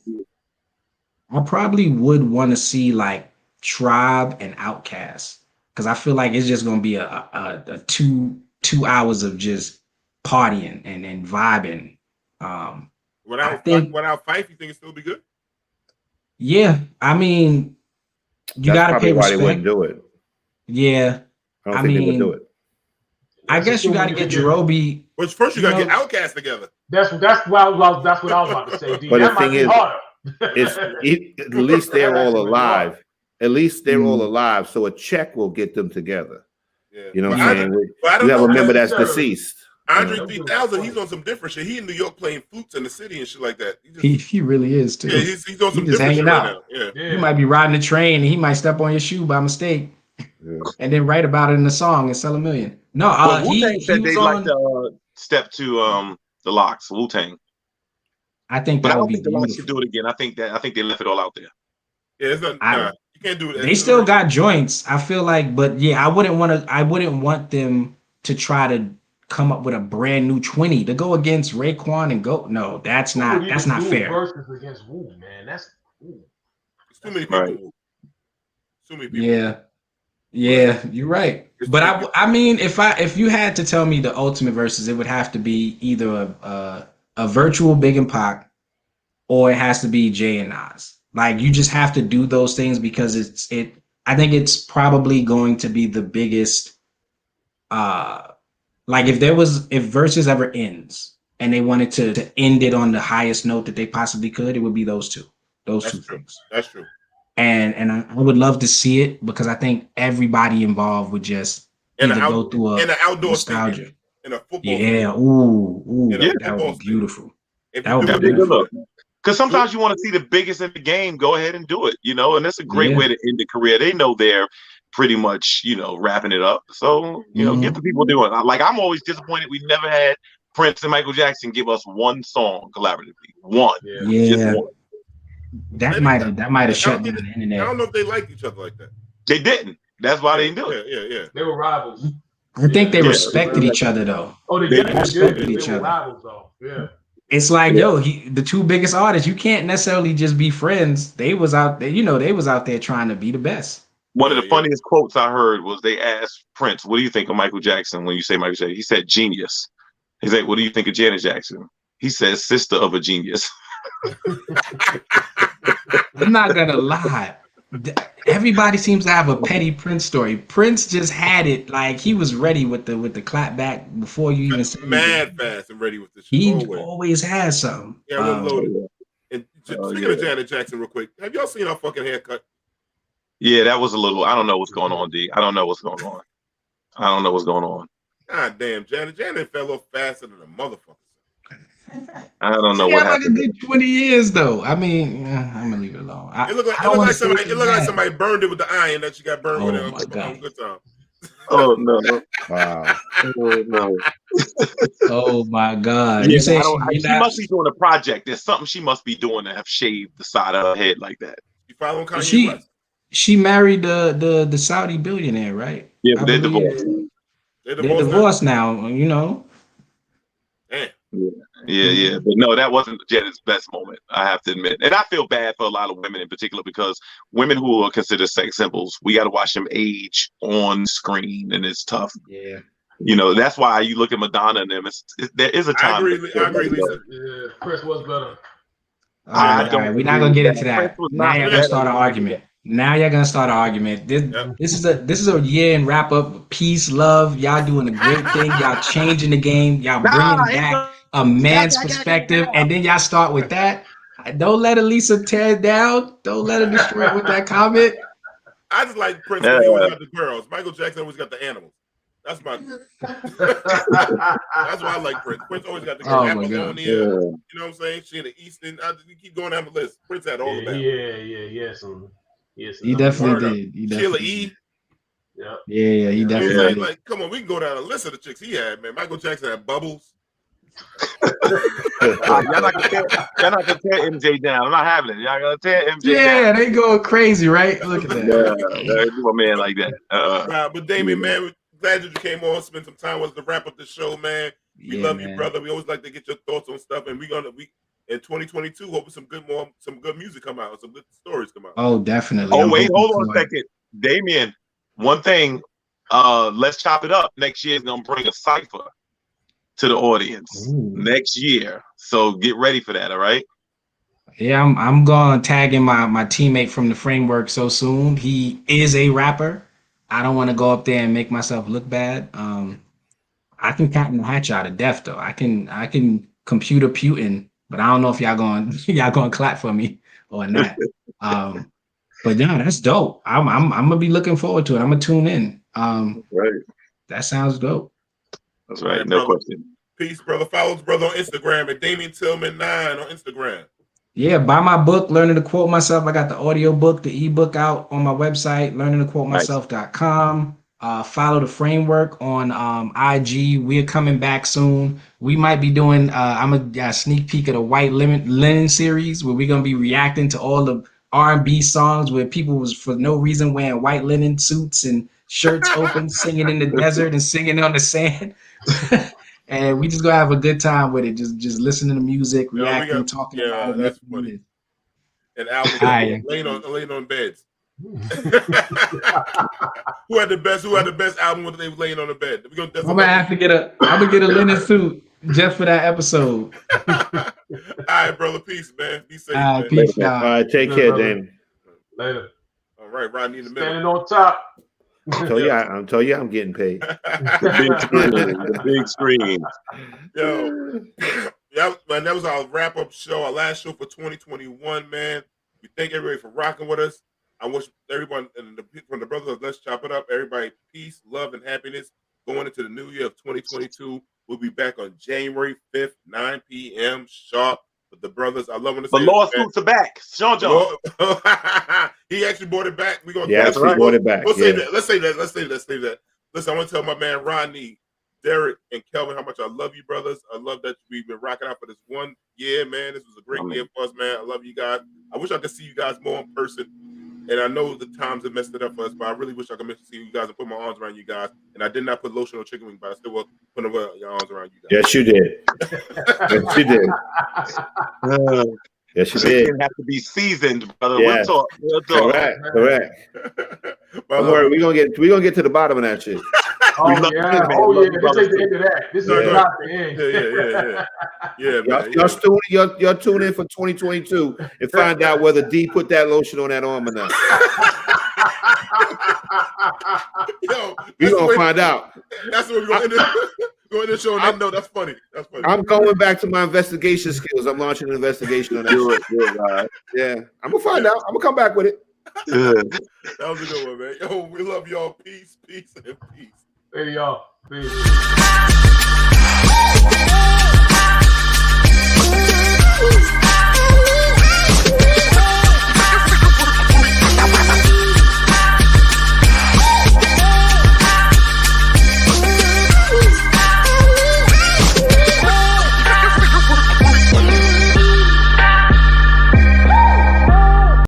I probably would want to see like Tribe and Outkast, because I feel like it's just gonna be a 2 hours of just partying and vibing. Without Fife, you think it still be good? Yeah, I mean, you got to pay respect. Why they wouldn't do it. Yeah, I don't think they would do it. I guess you got to get Jerobi. But first, you got to get Outkast together. That's what I was about to say. D. But that the thing is, harder. at least they're all alive. At least they're all alive, so a check will get them together. Yeah. You know what I'm saying? You have a member that's deceased. Andre 3000, he's on some different shit. He in New York playing flutes in the city and shit like that. He really is too. Yeah, he's on some different shit right now. Yeah. You might be riding a train and he might step on your shoe by mistake, and then write about it in a song and sell $1 million. No, Wu-Tang said they'd like to step to the Locks. Wu-Tang. I think that would be beautiful. The Locks should do it again. I think they left it all out there. Yeah, it's not. You can't do it. They still got joints. I feel like, but yeah, I wouldn't want them to try to come up with a brand new 20 to go against Raekwon and go. No, that's not fair. Versus against Wu, man. That's it's too many people. Right. Too many people. Yeah, you're right. But I mean, if you had to tell me the ultimate versus, it would have to be either a virtual Big and Pac, or it has to be Jay and Nas. Like, you just have to do those things because I think it's probably going to be the biggest. Like if Versus ever ends and they wanted to end it on the highest note that they possibly could, it would be those two. That's two things. That's true. And I would love to see it, because I think everybody involved would just go through an outdoor nostalgia. Stadium, in a football stadium. That would be beautiful. That would be beautiful. Because sometimes you want to see the biggest in the game, go ahead and do it, and that's a great way to end the career. They know they're pretty much, wrapping it up. So, get the people doing it. Like, I'm always disappointed we never had Prince and Michael Jackson give us one song collaboratively. One. Yeah. Just Yeah, one. that might have shut down the I internet. don't know if they like each other like that. They didn't. That's why they didn't do it. Yeah. They were rivals. I think they Yeah. respected each other though. Oh, they They definitely respected did. each They were other. rivals, though. Yeah. It's like, Yeah. the two biggest artists, you can't necessarily just be friends. They was out there, they was out there trying to be the best. One of the funniest quotes I heard was they asked Prince, "What do you think of Michael Jackson?" When you say Michael Jackson, he said, "Genius." He's like, "What do you think of Janet Jackson?" He says, "Sister of a genius." I'm not gonna lie. Everybody seems to have a petty Prince story. Prince just had it, like he was ready with the clap back before you even said Mad anything. fast and ready with this shit. He Always. always has something. Yeah, we're loaded. Oh, And Oh, speaking of yeah. Janet Jackson, real quick, have y'all seen her fucking haircut? Yeah, that was a little. I don't know what's going on, D. I don't know what's going on. I don't know what's going on. God damn, Janet fell off faster than a motherfucker. I don't know She what had like a happened. good 20 years though. I mean, I'm gonna leave it alone. It looked like, I don't wanna say somebody. It looked like bad. somebody burned it with the iron that she got burned Oh, with my on God. Good Time. Oh no! Wow. Oh no! Oh my God! Yeah, You say she must be doing a project. There's something she must be doing to have shaved the side of her head like that. You following Kanye West? She married the Saudi billionaire, right? Yeah, I but they're believe. divorced. They're They're divorced now. Damn. Yeah. But no, that wasn't Janet's best moment, I have to admit. And I feel bad for a lot of women in particular because women who are considered sex symbols, we got to watch them age on screen, and it's tough. Yeah. That's why you look at Madonna and them. There is a time. I agree, Lisa. Yeah, Prince was better. All right, we're not gonna get into that. Now you're gonna start an argument. This is a year in wrap up. Peace, love. Y'all doing a great thing. Y'all changing the game. Y'all bringing back a man's perspective, and then y'all start with that. Don't let Elisa tear it down. Don't let her destroy it with that comment. I just like Prince because he always got the girls. Michael Jackson always got the animals. That's my. That's why I like Prince. Prince always got the girl. Oh, my Apollonia. God. You know what I'm saying? She in the Eastern. You keep going down the list. Prince had all of that. He definitely did. Sheila E. Yeah, he definitely did. Like, come on, we can go down the list of the chicks he had, man. Michael Jackson had Bubbles. Y'all not gonna tear MJ down. I'm not having it. Y'all gonna tear MJ down. Yeah, they going crazy, right? Look at that. Yeah, do a man like that. But Damien, man, we're glad that you came on, spend some time with us to wrap up the show, man. We love you, brother. We always like to get your thoughts on stuff, and we in 2022 hope some good music come out, some good stories come out. Oh, definitely. Oh, wait, hold on a second, Damien. One thing, let's chop it up. Next year is gonna bring a cipher to the audience. Next year, so get ready for that. All right. Yeah, I'm going to tag in my teammate from the framework so soon. He is a rapper. I don't want to go up there and make myself look bad. I can Captain Hatch out of death though. I can computer Putin, but I don't know if y'all going to clap for me or not. But yeah, that's dope. I'm gonna be looking forward to it. I'm gonna tune in. Right. That sounds dope. That's right. No question. Peace, brother. Follow his brother on Instagram at Damien Tillman 9 on Instagram. Yeah, buy my book, Learning to Quote Myself. I got the audio book, the ebook out on my website, learningtoquotemyself.com. Follow the framework on IG. We're coming back soon. We might be doing I'm a sneak peek at a White Linen series where we're gonna be reacting to all the R&B songs where people was for no reason wearing white linen suits and shirts open, singing in the desert and singing on the sand. And we just gonna have a good time with it. Just listening to music, reacting, talking about it. That's funny. And albums laying on beds. Who had the best album when they were laying on the bed? I'm gonna have to get a linen suit just for that episode. All right, brother. Peace, man. Be safe. All right, peace, y'all. All right, take care, Damon. Later. All right, Rodney in the middle. Standing on top. I tell you, I'm getting paid. The big screen. Yo, yeah, man, that was our wrap-up show, our last show for 2021, man. We thank everybody for rocking with us. I wish everyone and from the brothers of Let's Chop It Up, everybody peace, love, and happiness going into the new year of 2022. We'll be back on January 5th, 9 p.m. sharp. With the brothers, I love when the lawsuits are back. Sean Jones. He actually brought it back. We're gonna brought it back. We'll say that. Let's say that. Listen, I want to tell my man Rodney, Derek and Kelvin, how much I love you, brothers. I love that we've been rocking out for this 1 year, man. This was a great year for us, man. I love you guys. I wish I could see you guys more in person. And I know the times have messed it up for us, but I really wish I could see you guys and put my arms around you guys. And I did not put lotion on chicken wing, but I still will put your arms around you guys. Yes, you did. Yes, you did. Yes, you It did. didn't have to be seasoned, brother. Yes. We'll talk. Correct. Don't worry, we're gonna get to the bottom of that shit. Oh yeah, this ain't the end of that. This is not the end. Yeah, man. Y'all tune in for 2022 and find out whether D put that lotion on that arm or not. Yo, we're gonna find out. That's what we're gonna end the show. No, that's funny. That's funny. I'm going back to my investigation skills. I'm launching an investigation on that. Yeah, I'm gonna find out. I'm gonna come back with it. That was a good one, man. Yo, we love y'all. Peace, and peace. Hey, y'all. Peace.